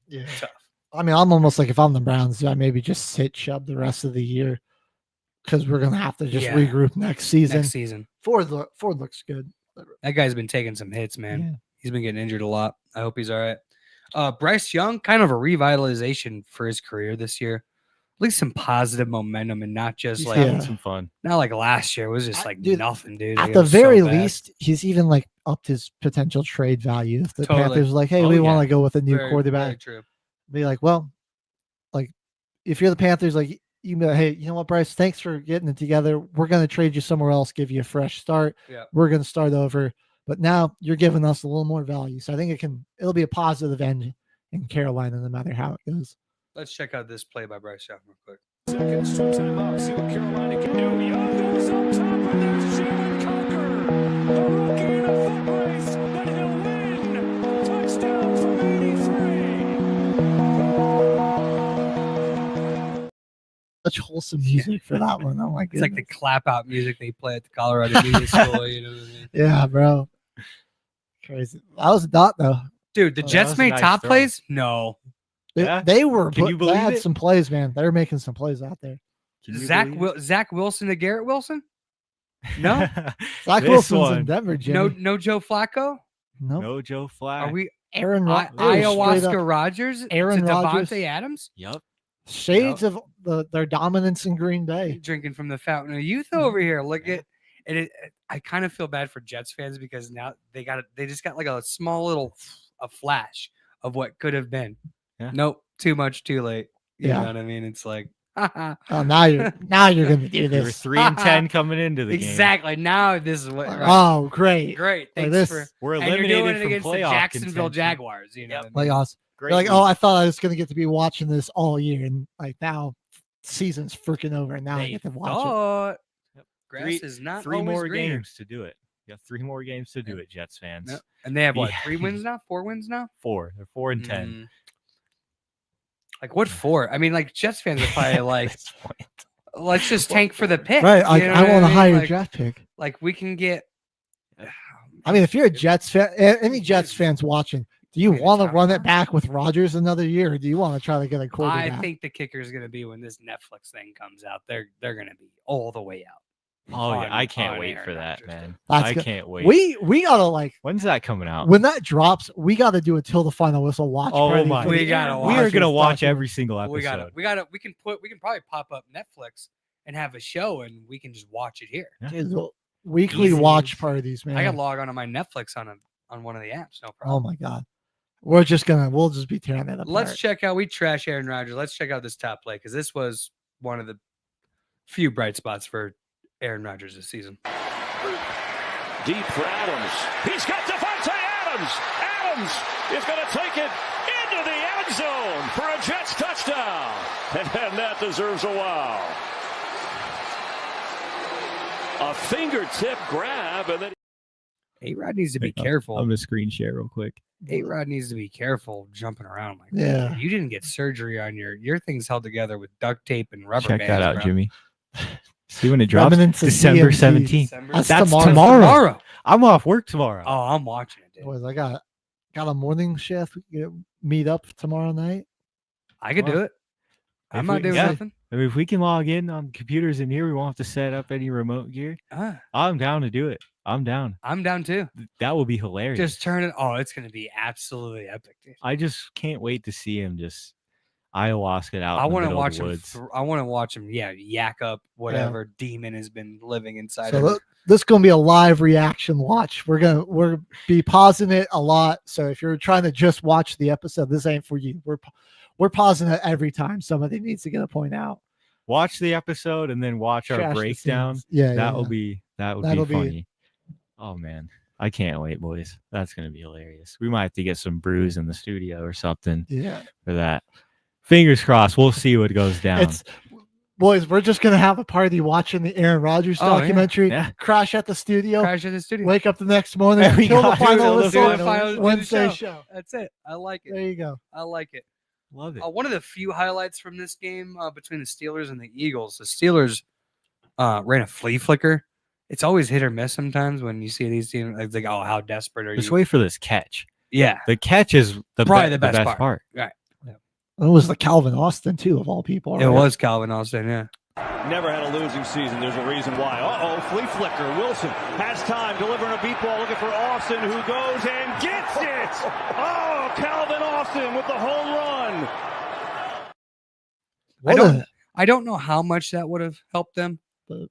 yeah. Tough. I mean, I'm almost like if I'm the Browns, I maybe just sit Chubb the rest of the year because we're gonna have to just Yeah. regroup next season. Next season. Ford looks good. That guy's been taking some hits, man. Yeah. He's been getting injured a lot. I hope he's all right. Bryce Young, kind of a revitalization for his career this year. At least some positive momentum and not just He's like having Yeah. some fun. not like last year. It was just like Dude, nothing, dude. At Like, it the was so very bad. least, he's even like upped his potential trade value. If the Totally. Panthers are like, hey, Oh, we yeah. want to go with a new Very, quarterback, very true. be like, well, like if you're the Panthers, like you be like, hey, you know what, Bryce, thanks for getting it together. We're gonna trade you somewhere else, give you a fresh start. Yeah. We're gonna start over. But now you're giving us a little more value. So I think it'll be a positive end in Carolina, no matter how it goes. Let's check out this play by Bryce Young real quick. Seconds to time up. See what Carolina can do. Young goes up top, and there's Jalen Coker. The rookie in a foot race that he'll win. Touchdown from 83. Such wholesome music for that one. Oh my It's like the goodness. clap out music they play at the Colorado Media School. You know what I mean? Yeah, bro. Crazy. That was a dot though. Dude, the Oh, that Jets was a made nice top throw. plays? No. They, they were Can you they believe had it? some plays, man. They're making some plays out there. Can you Zach believe it? Zach Wilson to Garrett Wilson? No? Zach This Wilson's one. in Denver, Jimmy. No Joe Flacco? Nope. No Joe Flacco. Are we Aaron I- Rodgers. Ayahuasca Rogers Aaron to Rodgers. Devontae Adams? Yep. Shades of their dominance in Green Bay. Drinking from the fountain of youth over here. Look at it. I kind of feel bad for Jets fans because now they just got like a small little a flash of what could have been. Yeah. Nope, too much, too late. You Yeah. know what I mean? It's like Oh, now you're gonna do You were this. 3-10 coming into the game. exactly. Now this is what. Right. Oh, great. Great. Like Thanks this, for. We're And you're eliminated doing it from against the playoff Jacksonville contention. Jaguars. You know, Yep. what I mean? like us. Great You're like, week. oh, I thought I was gonna get to be watching this all year, and like now, season's freaking over, and now I They get to watch thought Yep. grass Three- is not Three always more greener. games to do it. You got 3 more games to do it, Jets fans. Yep. And they have what? Yeah. 3 wins now? 4 wins now? 4. They're 4 and 10. Mm. Like what for? I mean, like Jets fans are probably At like, this point. let's just tank for the pick. it. Right? Like you know I what want a mean? higher Like- draft pick. Like we can get. I mean, if you're a Jets fan, any Jets fans watching, do you Maybe want to top run five. it back with Rodgers another year, or do you want to try to get a I quarterback? think the kicker is going to be when this Netflix thing comes out. They're going to be all the way out. Oh, yeah. I on can't wait Aaron for that, Rodgers. man. That's I good. can't wait. we gotta like When's that coming out? when that drops, we gotta do a till the final whistle watch. Oh party my- for We the gotta Aaron watch we are Rodgers going to watch documentary. every single episode. We can probably pop up Netflix and have a show and we can just watch it here. Dude, weekly Easy. watch parties, man. I can log on to my Netflix on one of the apps. No Oh problem. my god, we'll just be tearing it apart. Let's check out. We trash Aaron Rodgers. Let's check out this top play because this was one of the few bright spots for Aaron Rodgers this season. Deep for Adams. He's got Devontae Adams. Adams is going to take it into the end zone for a Jets touchdown. And that deserves a wow. A fingertip grab, and then A-Rod needs to be Wait, I'm careful. going to screen share real quick. A-Rod needs to be careful jumping around like that. Yeah. You didn't get surgery on your thing's held together with duct tape and rubber Check bands. that out, bro. Jimmy. See when it drops? Remnants of December DMT. 17th. December- That's tomorrow. tomorrow. I'm off work tomorrow. Oh, I'm watching it, dude. Boys, I got a morning shift. We can meet up tomorrow night. I could do it. I'm If not we- doing yeah. nothing. I mean, if we can log in on computers in here, we won't have to set up any remote gear. I'm down to do it. I'm down. I'm down too. That will be hilarious. Just turn it. Oh, it's gonna be absolutely epic, dude. I just can't wait to see him just ayahuasca out. I want to watch him. woods. I want to watch him. Yeah, yak up whatever demon has been living inside So of him. this is gonna be a live reaction watch. We're be pausing it a lot. So if you're trying to just watch the episode, this ain't for you. We're pausing it every time somebody needs to get a point out. Watch the episode and then watch Trash our the breakdown. scenes. Yeah, That will be That would That'll be funny. Oh man, I can't wait, boys. That's gonna be hilarious. We might have to get some brews in the studio or something for that. Fingers crossed. We'll see what goes down. Boys, we're just gonna have a party watching the Aaron Rodgers documentary. Yeah. Crash at the studio. Wake Wake up the next morning. Kill the final whistle. Wednesday show. show. That's it. I like it. There you go. I like it. Love it. One of the few highlights from this game between the Steelers and the Eagles, the Steelers ran a flea flicker. It's always hit or miss sometimes when you see these teams. It's like, oh, how desperate are you? Just wait for this catch. Yeah. The catch is probably the best part. Right. It was the Calvin Austin, too, of all people. It was Calvin Austin, yeah. Never had a losing season. There's a reason why. Flea flicker. Wilson has time, delivering a beat ball, looking for Austin, who goes and gets it. Oh, Calvin Austin with the home run. I don't know how much that would have helped them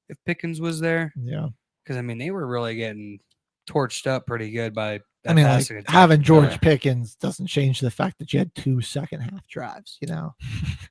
if Pickens was there. Yeah. Because, I mean, they were really getting torched up pretty good by I mean, like, having George Pickens doesn't change the fact that you had 2 second-half drives, you know?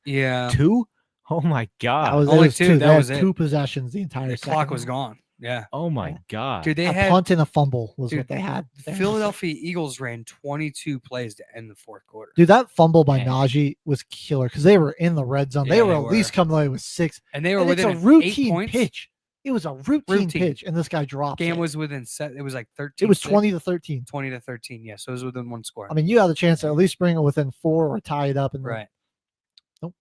Yeah. 2? Oh, my God. Only 2. That was 2 possessions the entire second. The clock was gone. Yeah. Oh, my God. Dude, they a had punt and a fumble was what they had. Philadelphia Eagles ran 22 plays to end the fourth quarter. Dude, that fumble by Najee was killer because they were in the red zone. Yeah, they were at least coming away with 6. And they were within a routine 8 points. pitch. It was a routine pitch, and this guy dropped Game it. was within set. It was like 13. It was 20-13. 20-13, yeah. So it was within 1 score. I mean, you had a chance to at least bring it within 4 or tie it up. And right. Nope.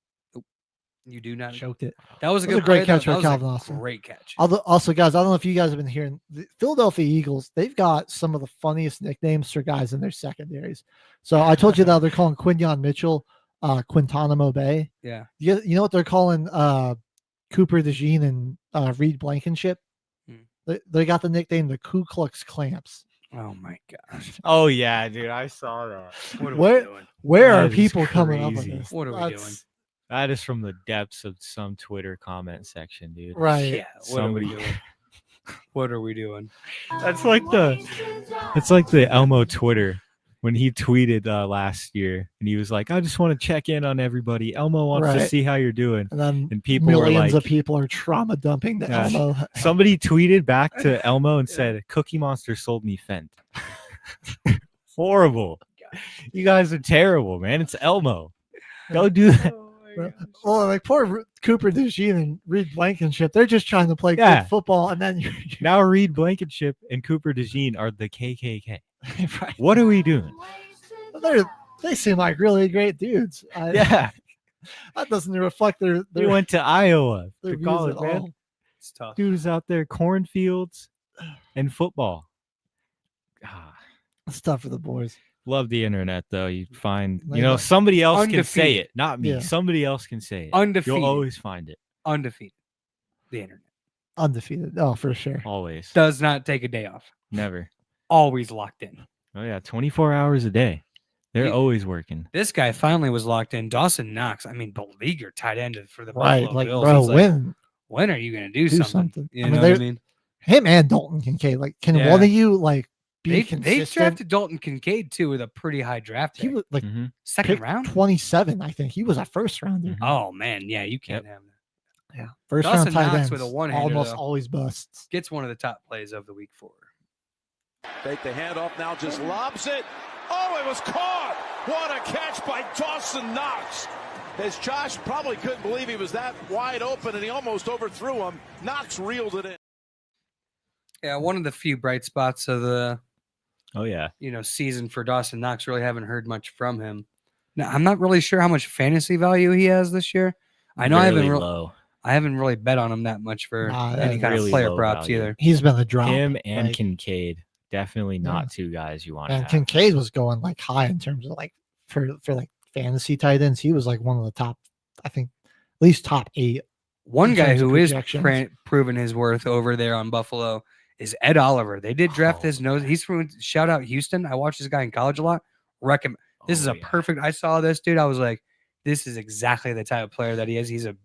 You do not. Choked it. That was a That good great play, catch though. by That was Calvin a Austin. Great catch. Also, guys, I don't know if you guys have been hearing the Philadelphia Eagles. They've got some of the funniest nicknames for guys in their secondaries. So I told you that they're calling Quinyon Mitchell Quintanamo Bay. Yeah. You know what they're calling Cooper DeJean and Reed Blankenship? They got the nickname the Ku Klux Clamps. Oh my gosh. Oh yeah, dude, I saw that. What are we doing? Where That are is people coming up with crazy. this? What are we doing? That is from the depths of some Twitter comment section, dude. Right. Yeah. What are we doing? What are we doing? It's like the Elmo Twitter when he tweeted last year and he was like, I just want to check in on everybody. Elmo wants to see how you're doing. And then people millions were like, of people are trauma dumping to Elmo. Somebody tweeted back to Elmo and said, Cookie Monster sold me Fent. Horrible. You guys are terrible, man. It's Elmo. Go do that. Well, like poor Cooper DeJean and Reed Blankenship, they're just trying to play good football, and then now Reed Blankenship and Cooper DeJean are the KKK. Right. What are we doing? They seem like really great dudes. Yeah, that doesn't reflect their. They went to Iowa their to college, views at man. all. It's tough. Dudes out there, cornfields and football. It's tough for the boys. Love the internet, though. You find, Like somebody else can say undefeated. it, not me. Yeah. Somebody else can say it. Undefeated. You'll always find it. Undefeated. The internet Undefeated. Oh, for sure. Always. does not take a day off. Never. Always locked in. Oh yeah, 24 hours a day. They're You- always working. This guy finally was locked in. Dawson Knox. I mean, beleaguered tight end for the Right. Buffalo Like, Bills. bro, It's like, when are you going to do something? You know what I they're- mean? Him and Dalton Kincaid. Like, can Yeah. one of you be They consistent? drafted Dalton Kincaid too with a pretty high draft He pick. was like Second pick round. 27, I think. He was a first rounder. Oh man, yeah, you can't have that. Yeah, first Dawson round tight Knox ends with a one-hander, almost though. always busts. Gets one of the top plays of the week 4. Fake the handoff now, just lobs it. Oh, it was caught. What a catch by Dawson Knox. As Josh probably couldn't believe he was that wide open and he almost overthrew him. Knox reeled it in. Yeah, one of the few bright spots of the Oh yeah. season for Dawson Knox. Really haven't heard much from him. Now, I'm not really sure how much fantasy value he has this year. I know Low. I haven't really bet on him that much for any kind really of player low props value. either. He's been a drop. Him and like- Kincaid. Definitely not two guys you want to And have. Kincaid was going like high in terms of like for like fantasy tight ends. He was like one of the top, I think, at least top 8. One in guy terms of who is projections. proven his worth over there on Buffalo is Ed Oliver. They did draft his nose. He's from shout out Houston. I watched this guy in college a lot. Recommend. This is a perfect. I saw this dude. I was like, this is exactly the type of player that he is. He's a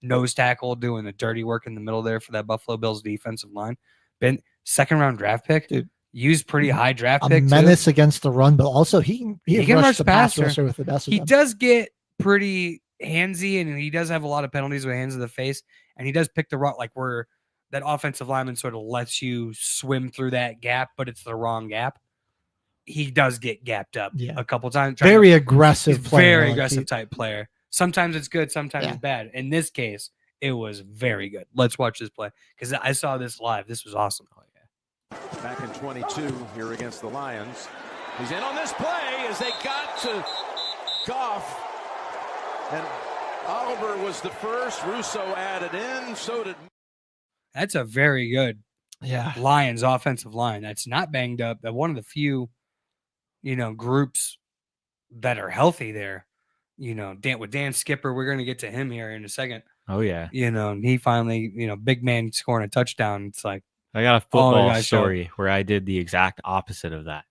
nose tackle doing the dirty work in the middle there for that Buffalo Bills defensive line. Been second round draft pick. Dude. Used pretty high draft A pick. menace against the run, but also he can rush the pass passer. rusher with the best of He them. does get pretty handsy, and he does have a lot of penalties with hands in the face, and he does pick the rock like where that offensive lineman sort of lets you swim through that gap, but it's the wrong gap. He does get gapped up a couple times. Very aggressive He's player. very aggressive type player. Sometimes it's good, sometimes it's bad. In this case, it was very good. Let's watch this play because I saw this live. This was awesome. Back in 22 here against the Lions. He's in on this play as they got to Goff. And Oliver was the first. Russo added in. So did. That's a very good Lions offensive line. That's not banged up. That one of the few, groups that are healthy there. With Dan Skipper, we're going to get to him here in a second. Oh, yeah. He finally, big man scoring a touchdown. It's like, I got a football story where I did the exact opposite of that.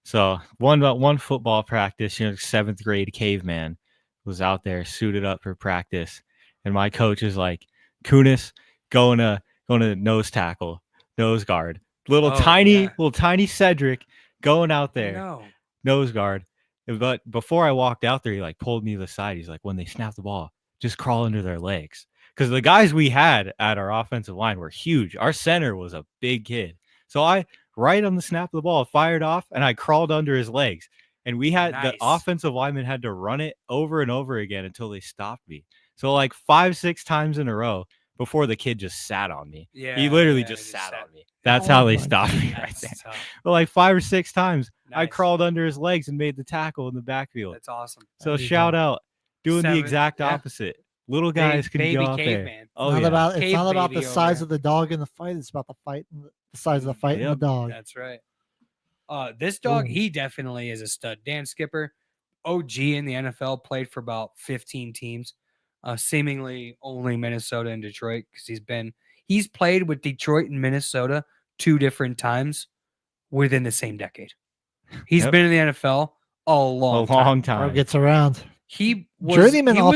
So one football practice, 7th grade caveman was out there suited up for practice. And my coach is like, Kunis, going to nose tackle, nose guard. Little tiny Cedric going out there, nose guard. But before I walked out there, he like pulled me to the side. He's like, when they snap the ball, just crawl under their legs. Because the guys we had at our offensive line were huge. Our center was a big kid. So I, right on the snap of the ball, fired off, and I crawled under his legs. And we had the offensive lineman had to run it over and over again until they stopped me. So like 5-6 times in a row before the kid just sat on me. Yeah, he literally just sat on me. That's how they stopped me right there. But like 5 or 6 times, I crawled under his legs and made the tackle in the backfield. That's awesome. So shout out, doing the exact opposite. Little guys can go out there. Man. Oh, it's not about the size of the dog in the fight. It's about the fight, the size of the fight and the dog. That's right. This dog, he definitely is a stud. Dan Skipper, OG in the NFL, played for about 15 teams. Seemingly only Minnesota and Detroit because he's played with Detroit and Minnesota 2 different times within the same decade. He's been in the NFL a long time. Gets around. He was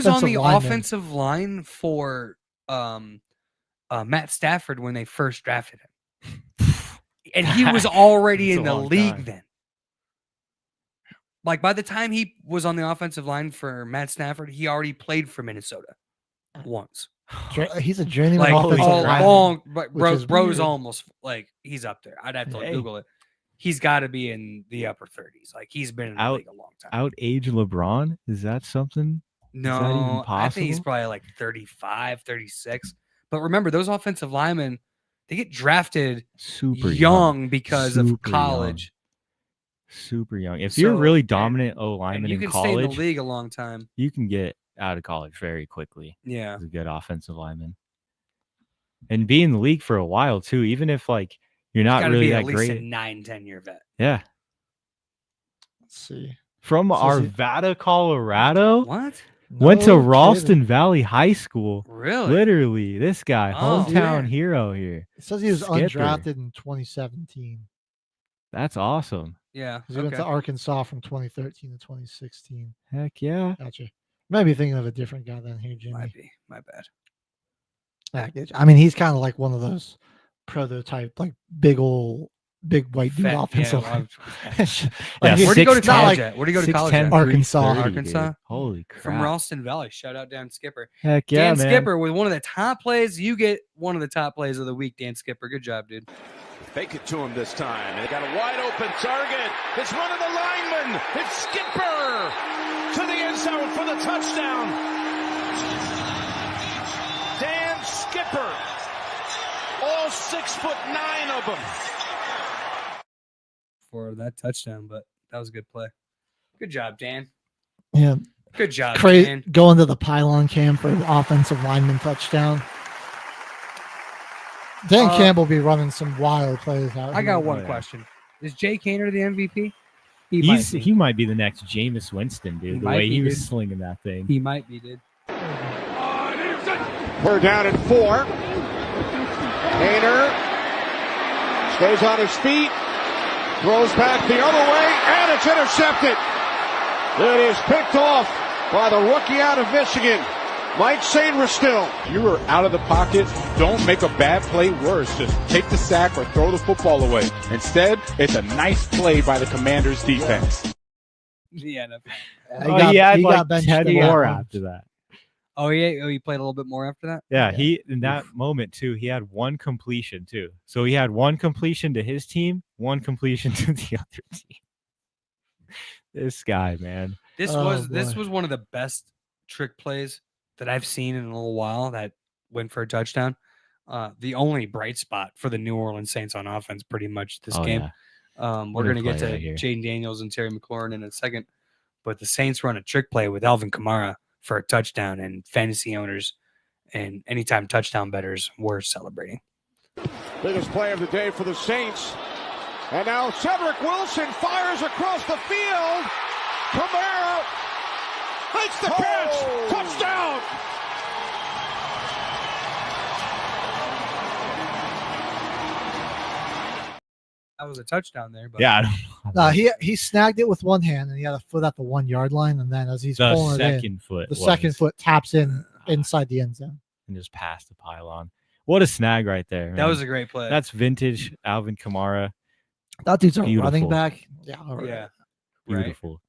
on the offensive line for Matt Stafford when they first drafted him. And he was already in the league then. Like by the time he was on the offensive line for Matt Stafford, he already played for Minnesota once. He's a journeyman offensive lineman. Bro's almost like he's up there. I'd have to Google it. He's got to be in the upper 30s. Like he's been in the league a long time. Out age LeBron? Is that something? No, is that even possible? I think he's probably like 35, 36. But remember, those offensive linemen, they get drafted super young because of college. Super young. If you're really dominant lineman in college, you can stay in the league a long time. You can get out of college very quickly. Yeah, as a good offensive lineman, and be in the league for a while too. Even if like you're not really that great, at least a 9-10 year vet. Yeah. Let's see. From Arvada, Colorado. What? Went to Ralston Valley High School. Really? Literally, this guy, hometown hero here. It says he was undrafted in 2017. That's awesome. Yeah. He went to Arkansas from 2013 to 2016. Heck yeah. Gotcha. Might be thinking of a different guy than here, Jimmy. Might be. My bad. I mean, he's kind of like one of those prototype, like big white dude offensive. Where do you go to college at? Where do you go to college at? Arkansas. Dude. Holy crap. From Ralston Valley. Shout out Dan Skipper. Heck yeah, Dan Skipper with one of the top plays. You get one of the top plays of the week, Dan Skipper. Good job, dude. Fake it to him this time. They got a wide open target. It's one of the linemen. It's Skipper to the end zone for the touchdown. Dan Skipper. All 6'9" of them. For that touchdown, but that was a good play. Good job, Dan. Yeah. Good job, Dan. Going to the pylon cam for the offensive lineman touchdown. Dan Campbell be running some wild plays out. I got one question. Is Jay Kaner the MVP? He might be the next Jameis Winston, dude. The way he was slinging that thing. He might be, dude. We're down at 4. Kaner stays on his feet, throws back the other way, and it's intercepted. It is picked off by the rookie out of Michigan, Mike Sainristil. You are out of the pocket. Don't make a bad play worse. Just take the sack or throw the football away. Instead, it's a nice play by the Commanders' defense. Yeah. He had like 10 more after that. Oh, yeah. Oh, he played a little bit more after that? Yeah, he in that moment too, he had one completion too. So he had one completion to his team, one completion to the other team. This guy, man. This was one of the best trick plays that I've seen in a little while that went for a touchdown. The only bright spot for the New Orleans Saints on offense pretty much this game. Yeah. We're going to get to Jaden Daniels and Terry McLaurin in a second, but the Saints run a trick play with Alvin Kamara for a touchdown, and fantasy owners and anytime touchdown bettors were celebrating. Biggest play of the day for the Saints. And now Cedric Wilson fires across the field. Kamara makes the catch. Touchdown. That was a touchdown there. But Yeah. No, he snagged it with one hand, and he had a foot at the 1 yard line, and then as he's pulling it in, the second foot taps in inside the end zone and just past the pylon. What a snag right there! Man. That was a great play. That's vintage Alvin Kamara. That dude's a running back. Yeah, beautiful. Right.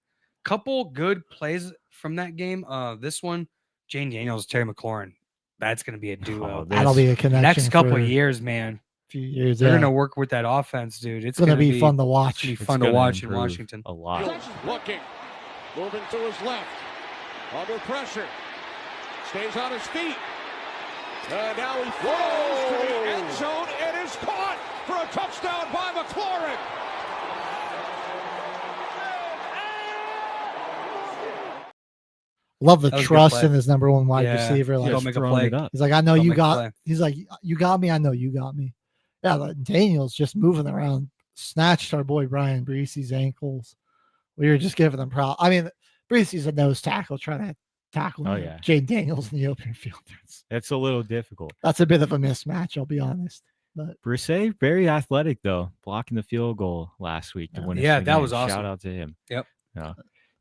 Couple good plays from that game. This one, Jaden Daniels, Terry McLaurin. That's going to be a duo. That'll be a connection. Next couple of years, man. Few years. They're going to work with that offense, dude. It's going to be fun to watch. It's fun to watch in Washington. A lot. Looking, moving to his left, under pressure, stays on his feet. Now he throws to the end zone and is caught for a touchdown by McLaurin. Love the trust in his number one wide receiver. Like, don't make a play. He's like, I know you got. He's like, you got me. I know you got me. Yeah, like Daniel's just moving around, snatched our boy Brian Breese's ankles. We were just giving them proud. I mean, Breese's a nose tackle trying to tackle Jaden Daniels in the open field. It's a little difficult. That's a bit of a mismatch, I'll be honest. But Brisset, very athletic though, blocking the field goal last week to win. Yeah, that was awesome. Shout out to him. Yep.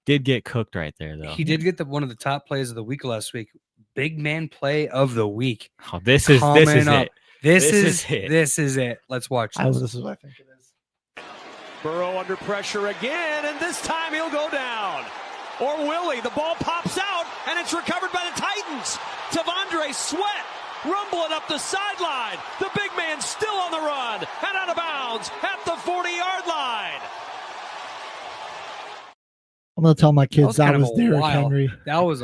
Did get cooked right there though. He did get one of the top plays of the week last week. Big man play of the week. Oh, this is it. This is it. Let's watch this. This is what I think it is. Burrow under pressure again, and this time he'll go down. Or will he? The ball pops out, and it's recovered by the Titans. Tavondre Sweat rumbling up the sideline. The big man still on the run and out of bounds at the 40-yard line. I'm going to tell my kids that was Derrick Henry. That was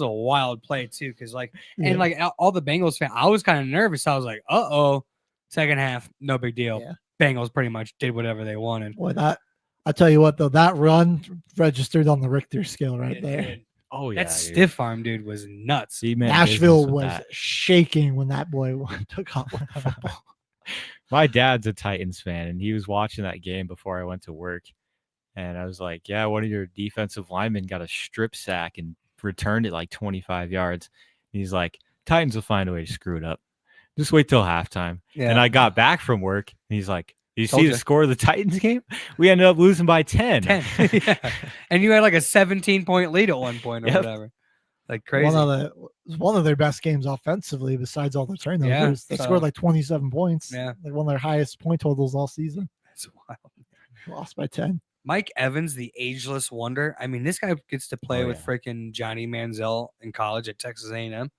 a wild play too, because and all the Bengals fans, I was kind of nervous. I was like, second half, no big deal. Yeah. Bengals pretty much did whatever they wanted. Boy, I tell you what though, that run registered on the Richter scale right there. Oh yeah, that stiff arm dude was nuts. Nashville was shaking when that boy took off with the football. My dad's a Titans fan, and he was watching that game before I went to work. And I was like, yeah, one of your defensive linemen got a strip sack and returned it like 25 yards. And he's like, Titans will find a way to screw it up. Just wait till halftime. Yeah. And I got back from work, and he's like, you see the score of the Titans game? We ended up losing by 10. Yeah. And you had like a 17-point lead at one point or whatever. Like crazy. One of their best games offensively besides all the turnovers. They scored like 27 points. Yeah. Like one of their highest point totals all season. That's wild. Lost by 10. Mike Evans, the ageless wonder. I mean, this guy gets to play with freaking Johnny Manziel in college at Texas A&M.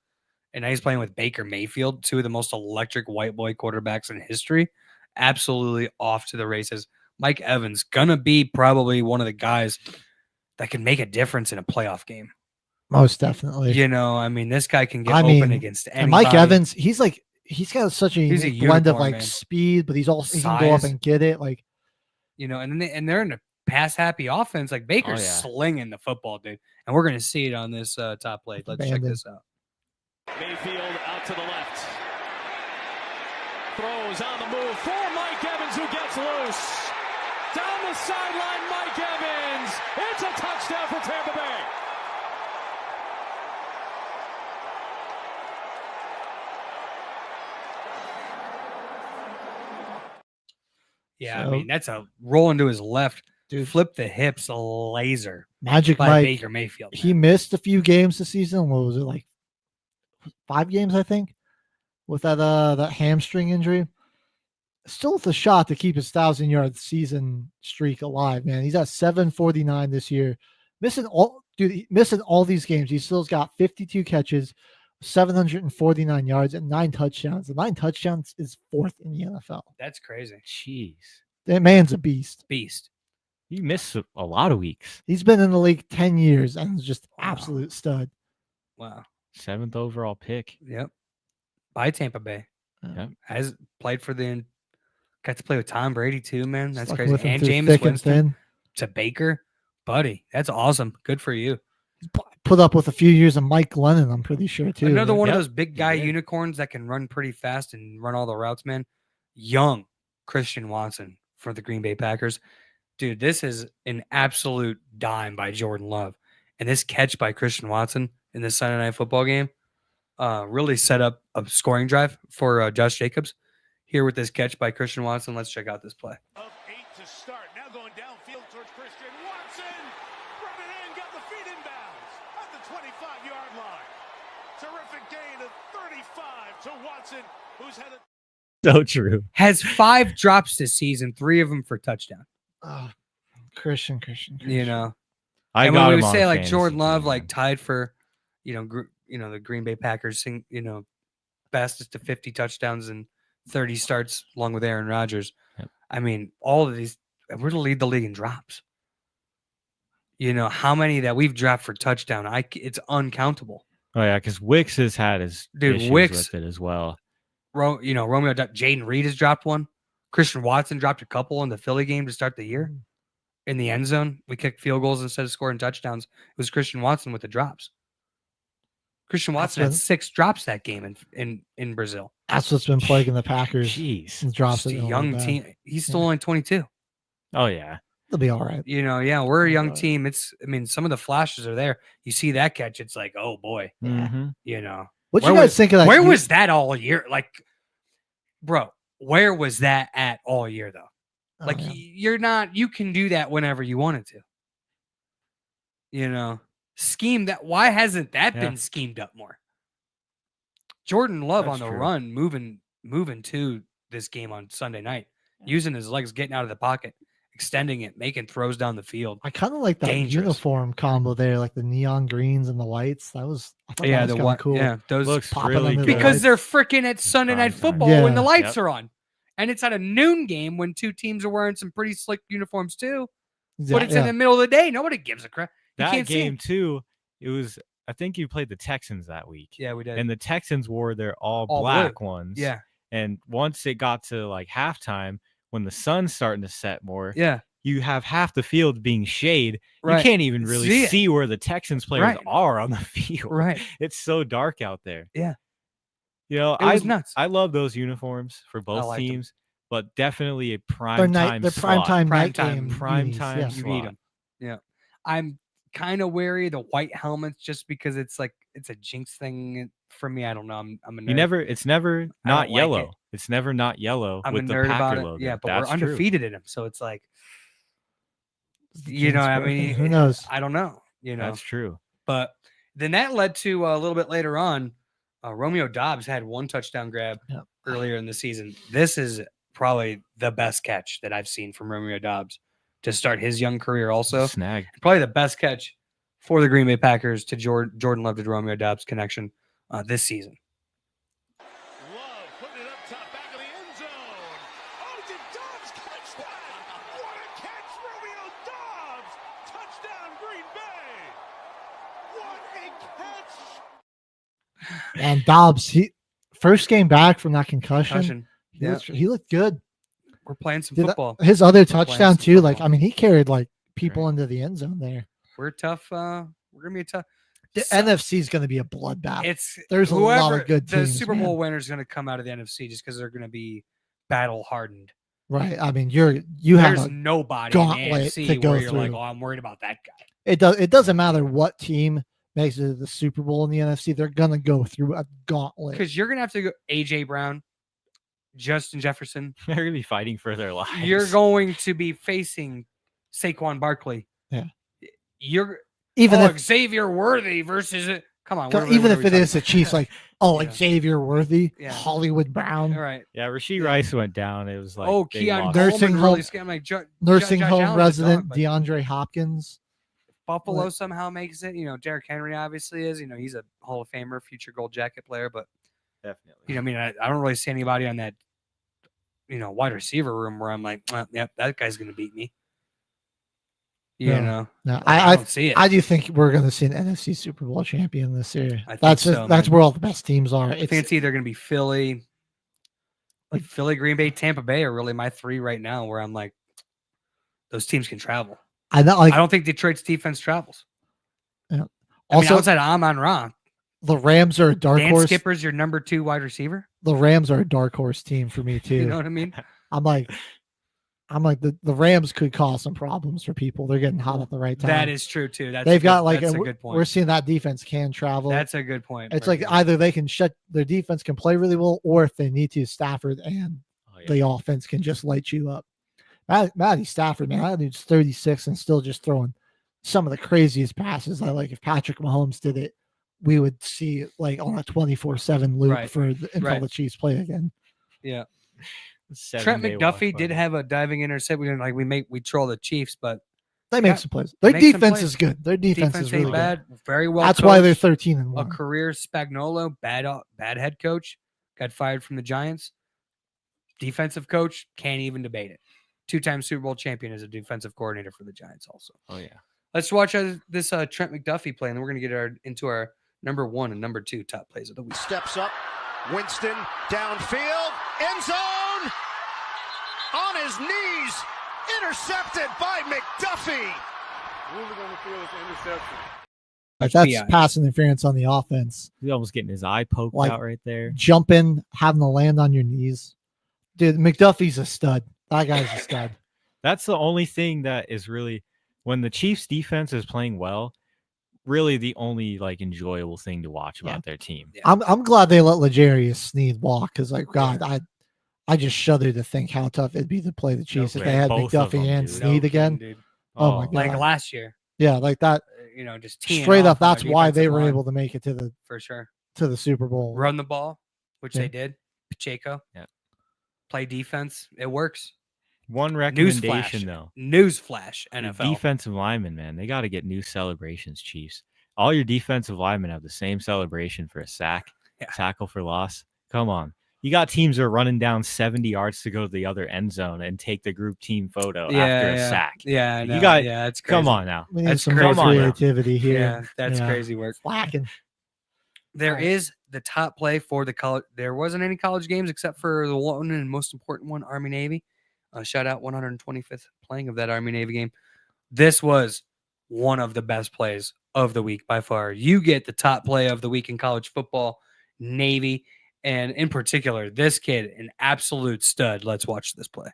And now he's playing with Baker Mayfield, two of the most electric white boy quarterbacks in history. Absolutely off to the races. Mike Evans, gonna be probably one of the guys that can make a difference in a playoff game. Most definitely. I mean, this guy can get open against anybody. And Mike Evans, he's got such a blend of man. speed, but he can go up and get it. And they're in a pass happy offense. Like Baker's slinging the football, dude. And we're gonna see it on this top plate. Let's check this out. Mayfield out to the left. Throws on the move for Mike Evans, who gets loose. Down the sideline, Mike Evans. It's a touchdown for Tampa Bay. Yeah, I mean, that's a rolling to his left. Dude, flip the hips, a laser. Magic by Mike, Baker Mayfield. He missed a few games this season. What was it, like 5 games, I think, with that hamstring injury? Still with a shot to keep his 1,000-yard season streak alive, man. He's at 749 this year. Missing dude, missing all these games. He still's got 52 catches, 749 yards, and 9 touchdowns. The 9 touchdowns is 4th in the NFL. That's crazy. Jeez. That man's a beast. Beast. He missed a lot of weeks. He's been in the league 10 years and is just absolute stud. Wow. 7th overall pick. Yep. By Tampa Bay. Yep. Has played for got to play with Tom Brady too, man. That's Stuck crazy. with him And through Jameis thick and Winston thin. to Baker. Buddy, that's awesome. Good for you. Put up with a few years of Mike Glennon, I'm pretty sure, too. Another one of Yep. those big guy unicorns that can run pretty fast and run all the routes, man. Young Christian Watson for the Green Bay Packers. Dude, this is an absolute dime by Jordan Love. And this catch by Christian Watson in this Sunday Night Football game really set up a scoring drive for Josh Jacobs. Here with this catch by Christian Watson. Let's check out this play. Of 8 to start. Now going downfield towards Christian Watson. Brought it in, got the feet in bounds at the 25-yard line. Terrific gain of 35 to Watson, who's had a So true. Has 5 drops this season, 3 of them for touchdown. Oh, Christian. You know, I and got when him we on say a like fantasy Jordan Love, team, like man. tied for, the Green Bay Packers, fastest to 50 touchdowns and 30 starts, along with Aaron Rodgers. Yep. I mean, all of these, we're to lead the league in drops. You know how many that we've dropped for touchdown? It's uncountable. Oh yeah, because Wicks has had his issues with it as well. Jaden Reed has dropped one. Christian Watson dropped a couple in the Philly game to start the year. In the end zone, we kicked field goals instead of scoring touchdowns. It was Christian Watson with the drops. Christian Watson had 6 drops that game in Brazil. That's what's been plaguing the Packers. Jeez. Drops Just it a in young bad. team. He's still only 22. Oh yeah. They'll be all right. We're a young team. Some of the flashes are there. You see that catch, it's like, oh boy, Mhm. What you guys think of that? Where was that all year? Like, bro, where was that at all year though? Oh, Like yeah. you can do that whenever you wanted to. Scheme that. Why hasn't that been schemed up more? Jordan Love That's on the true. run, moving to this game on Sunday night, using his legs, getting out of the pocket, extending it, making throws down the field. I kind of like that Dangerous. uniform combo there, like the neon greens and the whites. I thought that was kinda cool. Yeah, those Looks Popping really under good. the because they're freaking at Sunday Night Prime time. Football when the Yeah. lights Yep. are on, and it's at a noon game when 2 teams are wearing some pretty slick uniforms too. Yeah, But it's in the middle of the day. Nobody gives a crap. You That can't see game it. too. It was. I think you played the Texans that week. Yeah, we did. And the Texans wore their all All black blue. ones. Yeah, And once it got to like halftime, when the sun's starting to set more, yeah, you have half the field being shade. right. You can't even really See it. see where the Texans players Right. are on the field. Right. It's so dark out there. Yeah. It was nuts. I love those uniforms for both liked 'em. teams, but definitely a prime They're time. they're prime time Prime night time. game. Prime unis, time. yeah. You need them. Yeah. I'm kind of wary of the white helmets just because it's like it's a jinx thing for me. I don't know. I'm a nerd. It's never I not don't like yellow. it. It's never not yellow I'm with a the nerd about Packer it. logo. Yeah, but That's we're true. undefeated in them, so it's like The you know. Kings I were- mean, who knows? I don't know. That's true. But then that led to a little bit later on, Romeo Dobbs had 1 touchdown grab Yep. earlier in the season. This is probably the best catch that I've seen from Romeo Dobbs to start his young career also. Snag. Probably the best catch for the Green Bay Packers to Jordan Love to Romeo Dobbs connection this season. Love putting it up top, back of the end zone. Oh, did Dobbs catch that? What a catch, Romeo Dobbs! Touchdown, Green Bay! What a catch! And Dobbs, first game back from that concussion. Concussion. Yeah. He looked good. We're playing some Did that- football. his other playing touchdown some too. Like, football. I mean, he carried like people into the end zone there. We're tough. We're gonna be a tough. The So- NFC is going to be a bloodbath. It's There's a lot of whoever- good The teams, Super man. Bowl winner is going to come out of the NFC just because they're going to be battle hardened. Right. I mean, you have There's a, nobody in the gauntlet NFC to go where you're like, through. oh, I'm worried about that guy. it doesn't matter what team makes it to the Super Bowl in the NFC. They're going to go through a gauntlet. Because you're going to have to go AJ Brown, Justin Jefferson. They're gonna be fighting for their lives. You're going to be facing Saquon Barkley. Yeah. You're Even if Xavier Worthy versus it. Come on. what are even we if it is the talking Chiefs, like Yeah. Xavier Worthy, Yeah. Hollywood Brown, about? All right. Yeah, Rasheed Rice went down. It was like Oh, they Keon lost. Nursing Coleman really home- scared. I'm like, nursing Josh home Allen's a resident dog, but DeAndre Hopkins. Buffalo somehow makes it. Derrick Henry obviously is. He's a Hall of Famer, future Gold Jacket player. But Definitely. I mean, I don't really see anybody on that, wide receiver room where I'm like, well, yep, that guy's going to beat me. No, I don't see it. I do think we're going to see an NFC Super Bowl champion this year. I think That's so, that's man. where all the best teams are. I think it's either going to be Philly, like Philly, Green Bay, Tampa Bay are really my three right now where I'm like, those teams can travel. I don't think Detroit's defense travels. Yeah. Also, outside of Amon-Ra, the Rams are a dark Dan horse. Skipper's your number 2 wide receiver. The Rams are a dark horse team for me too. You know what I mean? I'm like the Rams could cause some problems for people. They're getting hot at the right time. That is true too. They've got that's a good point. We're seeing that defense can travel. That's a good point. It's like either they can shut their defense can play really well, or if they need to, Stafford and the offense can just light you up. Matty Stafford, man, that dude's 36 and still just throwing some of the craziest passes. If Patrick Mahomes did it, we would see it like on a 24/7 loop until the Chiefs play again. Yeah. Trent McDuffie did have a diving intercept. We troll the Chiefs, but they make some plays. Their defense is good. Their defense is really bad. good. Very well. That's coached. why they're 13-1. A career Spagnuolo, bad head coach, got fired from the Giants. Defensive coach, can't even debate it. 2-time Super Bowl champion as a defensive coordinator for the Giants also. Oh, yeah. Let's watch this Trent McDuffie play, and then we're going to get into our number 1 and number 2 top plays of the week. Steps up. Winston downfield. End zone. On his knees. Intercepted by McDuffie. Moving on the field is interception. That's pass interference on the offense. He's almost getting his eye poked out right there. Jumping, having to land on your knees. Dude, McDuffie's a stud. That guy's a stud. That's the only thing that is really, when the Chiefs defense is playing well, really the only enjoyable thing to watch about their team. Yeah. I'm glad they let L'Jarius Sneed walk because I just shudder to think how tough it'd be to play the Chiefs if they had McDuffie and Sneed again. Dude. Oh my god! Like last year. Yeah, like that. Just straight up. That's why they were able to make it to the Super Bowl. Run the ball, which they did. Pacheco. Yeah. Play defense. It works. One recommendation, though. Newsflash, NFL. The defensive linemen, man, they got to get new celebrations, Chiefs. All your defensive linemen have the same celebration for a sack, tackle for loss. Come on. You got teams that are running down 70 yards to go to the other end zone and take the group team photo after a sack. Yeah, no, you got. that's crazy. Come on now. We need that's some crazy. creativity here. Yeah, that's crazy work. Slacking. There is the top play for the college. There wasn't any college games except for the one and most important one, Army Navy. Shout out 125th playing of that Army Navy game. This was one of the best plays of the week by far. You get the top play of the week in college football, Navy, and in particular, this kid, an absolute stud. Let's watch this play.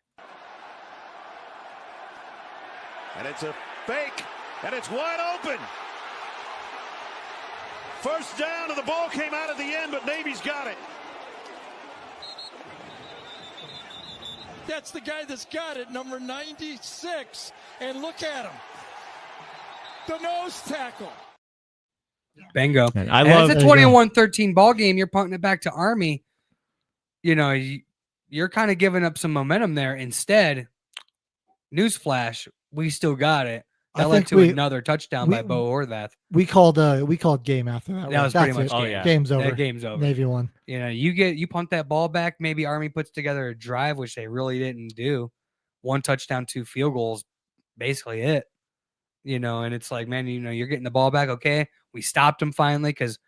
And it's a fake, and it's wide open. First down, and the ball came out at the end, but Navy's got it. That's the guy that's got it, number 96. And look at him. The nose tackle. Bingo. Man, love it's a 21-13 ball game. You're punting it back to Army. You're kind of giving up some momentum there. Instead, newsflash, we still got it. That led to another touchdown by Bo Horvath. We called game after that. That was pretty much game. Game's over. Game's over. Navy won. You punt that ball back. Maybe Army puts together a drive, which they really didn't do. 1 touchdown, 2 field goals, basically it. And it's like, man, you're getting the ball back. Okay, we stopped them finally because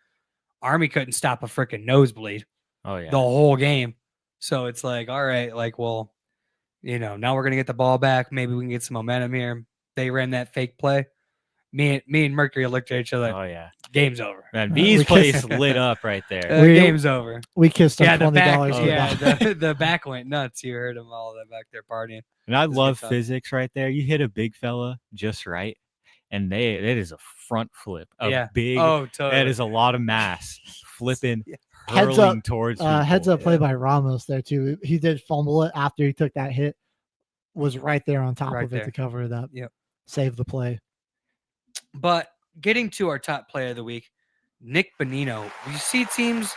Army couldn't stop a freaking nosebleed. Oh yeah, the whole game. So it's like, all right, now we're gonna get the ball back. Maybe we can get some momentum here. They ran that fake play. Me and Mercury looked at each other. Oh yeah, game's over. Man, B's place lit up right there. Game's over. We kissed him $20. The back went nuts. You heard them all that back there partying. And I love physics right there. You hit a big fella just right, and it is a front flip. Big. Oh, totally. That is a lot of mass flipping. Heads up towards heads up play by Ramos there too. He did fumble it after he took that hit. Was right there on top of it to cover it up. Yep. Save the play. But getting to our top play of the week, Nick Bonino. You see teams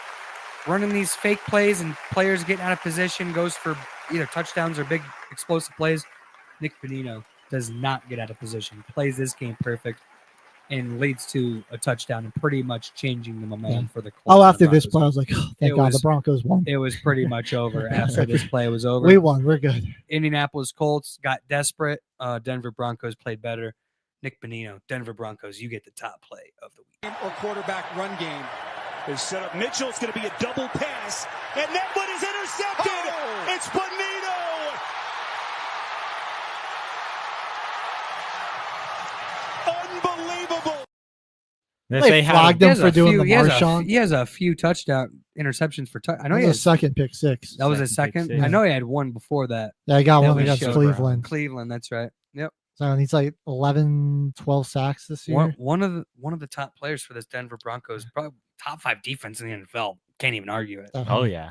running these fake plays and players getting out of position, goes for either touchdowns or big explosive plays. Nick Bonino does not get out of position. Plays this game perfect. and leads to a touchdown and pretty much changing the momentum for the Colts. Oh, after and the this play, I was Broncos. like, oh, thank God the Broncos won. It was pretty much over after this play was over. We won. We're good. Indianapolis Colts got desperate. Denver Broncos played better. Nick Bonino, Denver Broncos, you get the top play of the week. Or quarterback run game is set up. Mitchell's going to be a double pass, and that one is intercepted. It's Bonino. Unbelievable. They flagged him for doing the Marshawn. He has a few touchdown interceptions for I know he has has a second pick six. That was a second. Yeah. I know he had one before that. Yeah, he got That one was against Schobert. Cleveland. Cleveland, that's right. Yep. So he's like 11, 12 sacks this year. One of the top players for this Denver Broncos, probably top 5 defense in the NFL. Can't even argue it. Oh yeah.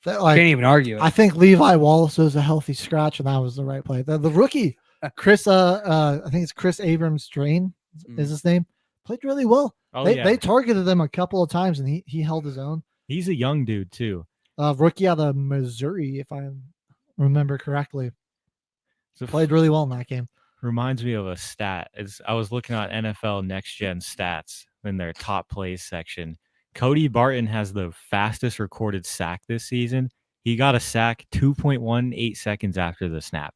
Like, can't even argue it. I think Levi Wallace was a healthy scratch, and that was the right play. The rookie, Chris, I think it's Chris Abrams Drain is his name, played really well. Oh, They targeted him a couple of times, and he held his own. He's a young dude too. Rookie out of Missouri, if I remember correctly. So played really well in that game. Reminds me of a stat. I was looking at NFL Next Gen stats in their top plays section. Cody Barton has the fastest recorded sack this season. He got a sack 2.18 seconds after the snap.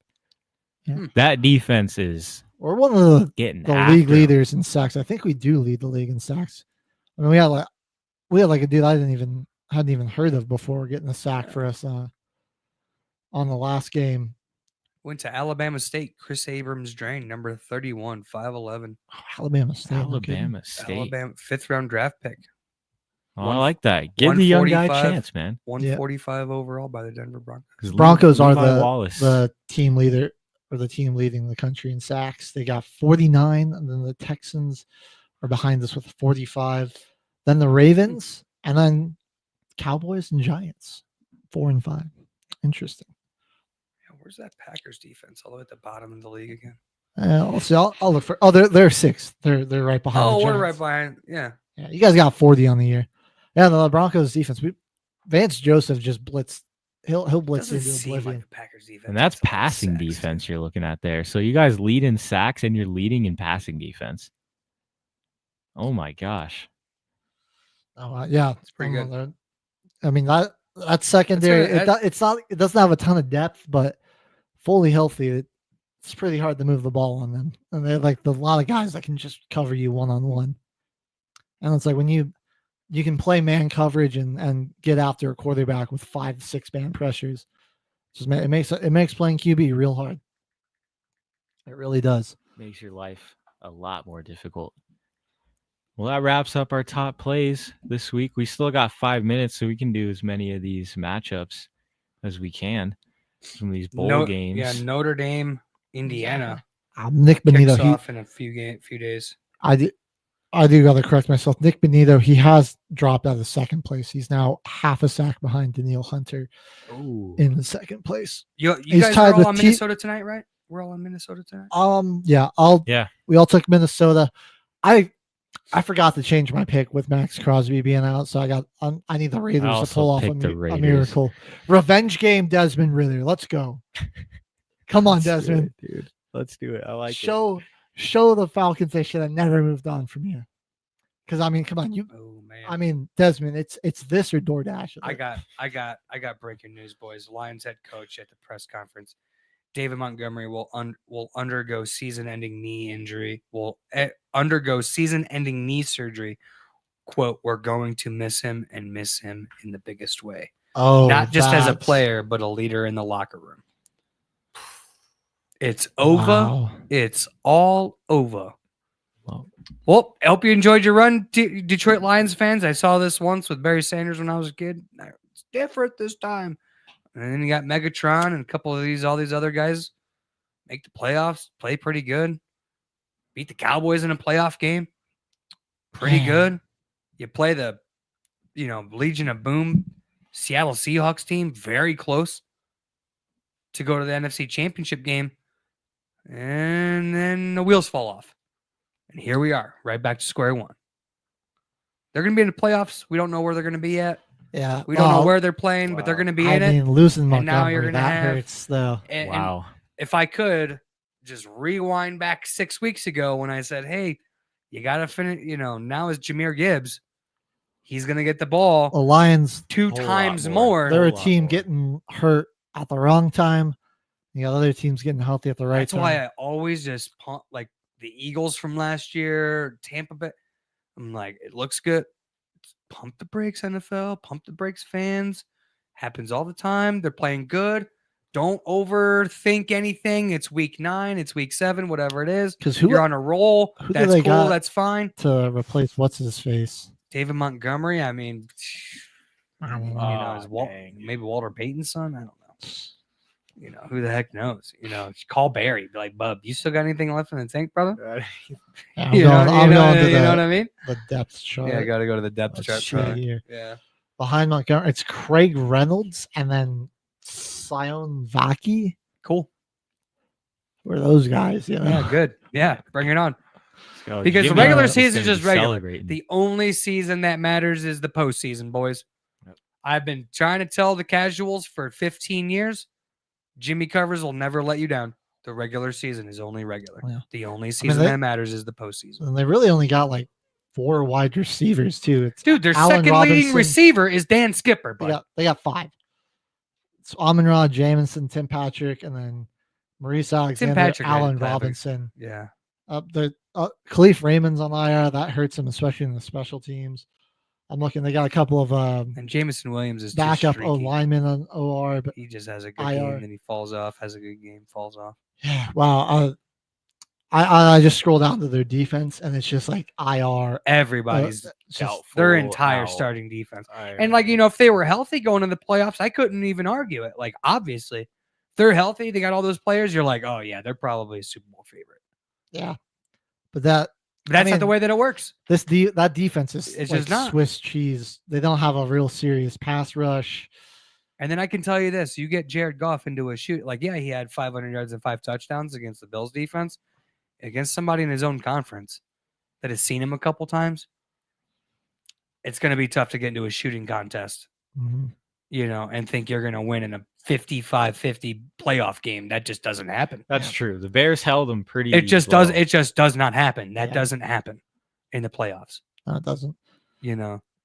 Yeah. That defense is We're one of the league after leaders in sacks. I think we do lead the league in sacks. I mean, we had like a dude I hadn't even heard of before getting a sack for us on the last game. Went to Alabama State. Chris Abrams Drain, number 31, 5'11". Alabama State. Alabama State. Alabama 5th round draft pick. Oh, I like that. Give the young guy a chance, man. 145 overall by the Denver Broncos. Broncos are Levi the team leader, or the team leading the country in sacks. They got 49, and then the Texans are behind us with 45. Then the Ravens, and then Cowboys and Giants, 4 and 5. Interesting. Yeah, where's that Packers defense? All the way at the bottom of the league again. I'll see. I'll look for. Oh, they're 6th. They're right behind. Oh, the we're Giants. right behind. Yeah. Yeah, you guys got 40 on the year. Yeah, the Broncos defense. Vance Joseph just blitzed. He'll blitz into oblivion. Like Packers defense. And that's passing defense you're looking at there. So you guys lead in sacks and you're leading in passing defense. Oh my gosh. Oh yeah, it's pretty good. I mean that secondary. It doesn't have a ton of depth, but fully healthy, it's pretty hard to move the ball on them. And they're like a lot of guys that can just cover you one-on-one. And it's like when you can play man coverage and get after a quarterback with 5-6 man pressures. It makes playing QB real hard. It really does. Makes your life a lot more difficult. Well, that wraps up our top plays this week. We still got 5 minutes, so we can do as many of these matchups as we can. Some of these bowl games. Yeah, Notre Dame, Indiana. Nick Bonito kicks off in a few days. I do got to correct myself. Nick Bonito, he has dropped out of second place. He's now half a sack behind Daniil Hunter in the second place. You guys are all on Minnesota tonight, right? We're all on Minnesota tonight. Yeah. We all took Minnesota. I forgot to change my pick with Max Crosby being out, so I need the Raiders to pull off a miracle. Revenge game, Desmond Ridder. Let's go. Come on, Desmond. Dude. Let's do it. I like it. Show the Falcons they should have never moved on from here. Because I mean, come on, I mean, Desmond, it's this or DoorDash. I got breaking news, boys. Lions head coach at the press conference, David Montgomery will undergo season-ending knee injury. Will undergo season-ending knee surgery. Quote: "We're going to miss him and miss him in the biggest way. Oh, not just as a player, but a leader in the locker room." It's over. Wow. It's all over. Well, I hope you enjoyed your run, Detroit Lions fans. I saw this once with Barry Sanders when I was a kid. It's different this time. And then you got Megatron and a couple of all these other guys make the playoffs, play pretty good, beat the Cowboys in a playoff game, pretty good. You play the, Legion of Boom, Seattle Seahawks team, very close to go to the NFC Championship game. And then the wheels fall off. And here we are, right back to square one. They're going to be in the playoffs. We don't know where they're going to be at. Yeah. We don't know where they're playing, but they're going to be in it. Losing and now Montgomery, you're going to that have, hurts, though. And if I could just rewind back 6 weeks ago when I said, hey, You got to finish, now is Jahmyr Gibbs. He's going to get the ball The Lions, two times more. they're a team getting hurt at the wrong time. The other team's getting healthy at the right That's time. why I always just pump like the Eagles from last year, Tampa Bay. I'm like, it looks good. Pump the brakes, NFL. Pump the brakes, fans. Happens all the time. They're playing good. Don't overthink anything. It's week 9. It's week 7. Whatever it is. Because you're on a roll. That's cool. got That's fine. To replace what's his face? David Montgomery. I mean, maybe Walter Payton's son. I don't know. Who the heck knows? Call Barry. Be like, Bub, you still got anything left in the tank, brother? I'm going to you know what I mean? The depth chart. Yeah, I got to go to the depth chart. Here. Yeah. Behind Montgomery, it's Craig Reynolds and then Sion Vaki. Cool. Who are those guys? Yeah, good. Yeah, bring it on. Because the regular season is just regular. The only season that matters is the postseason, boys. Yep. I've been trying to tell the casuals for 15 years, Jimmy Covers will never let you down. The regular season is only regular. Yeah. The only season that matters is the postseason. And they really only got like 4 wide receivers too. Dude, their second leading receiver is Dan Skipper. They got 5. It's Amon-Ra, Jamison, Tim Patrick, and then Maurice Alexander, Allen Robinson. Yeah. Khalif Raymond's on IR. That hurts him, especially in the special teams. I'm looking. They got a couple of and Jameson Williams is backup lineman on OR, but he just has a good game. Then he falls off. Has a good game, falls off. Yeah. Wow. I just scroll down to their defense, and it's just like IR. Everybody's their entire starting defense. And if they were healthy going into the playoffs, I couldn't even argue it. Like, obviously, if they're healthy, they got all those players. You're like, oh yeah, they're probably a Super Bowl favorite. Yeah, but that's not the way that it works. That defense is it's like just not Swiss cheese. They don't have a real serious pass rush. And then I can tell you this: you get Jared Goff into a shoot. Like, yeah, he had 500 yards and 5 touchdowns against the Bills defense. Against somebody in his own conference that has seen him a couple times, it's going to be tough to get into a shooting contest, and think you're going to win in a 55-50 playoff game. That just doesn't happen. That's true. The Bears held them pretty. It just does. It just does not happen. That doesn't happen in the playoffs. No, it doesn't. You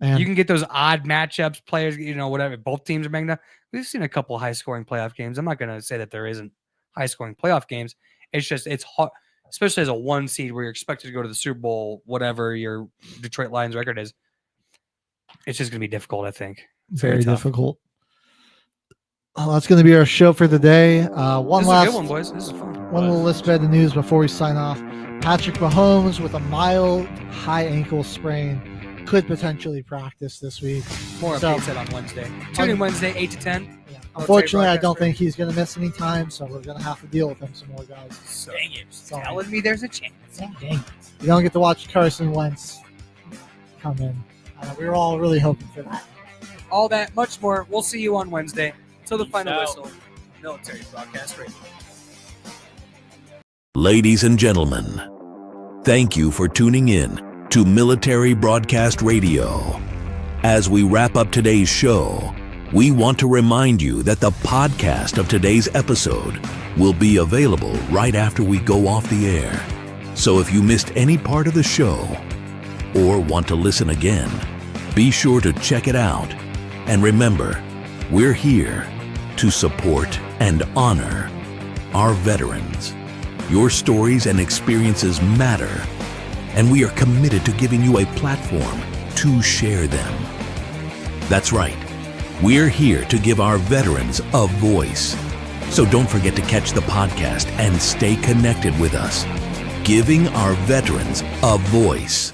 can get those odd matchups, players, whatever. Both teams are banged up. We've seen a couple high-scoring playoff games. I'm not going to say that there isn't high-scoring playoff games. It's hard. Especially as a 1 seed where you're expected to go to the Super Bowl, whatever your Detroit Lions record is. It's just going to be difficult, I think. Very difficult. That's going to be our show for the day. One last good one, boys. This is fun. One little list bit of news before we sign off. Patrick Mahomes with a mild high ankle sprain could potentially practice this week. More updates on Wednesday. Tune in Wednesday, 8 to 10. Yeah. Unfortunately, I don't think he's going to miss any time, so we're going to have to deal with him some more, guys. So, dang it. Telling me there's a chance. Dang it. You don't get to watch Carson Wentz come in. We were all really hoping for that. All that, much more. We'll see you on Wednesday. Till the final whistle. Military Broadcast Radio. Ladies and gentlemen, thank you for tuning in to Military Broadcast Radio. As we wrap up today's show, we want to remind you that the podcast of today's episode will be available right after we go off the air. So if you missed any part of the show or want to listen again, be sure to check it out. And remember, we're here to support and honor our veterans. Your stories and experiences matter, and we are committed to giving you a platform to share them. That's right. We're here to give our veterans a voice. So don't forget to catch the podcast and stay connected with us. Giving our veterans a voice.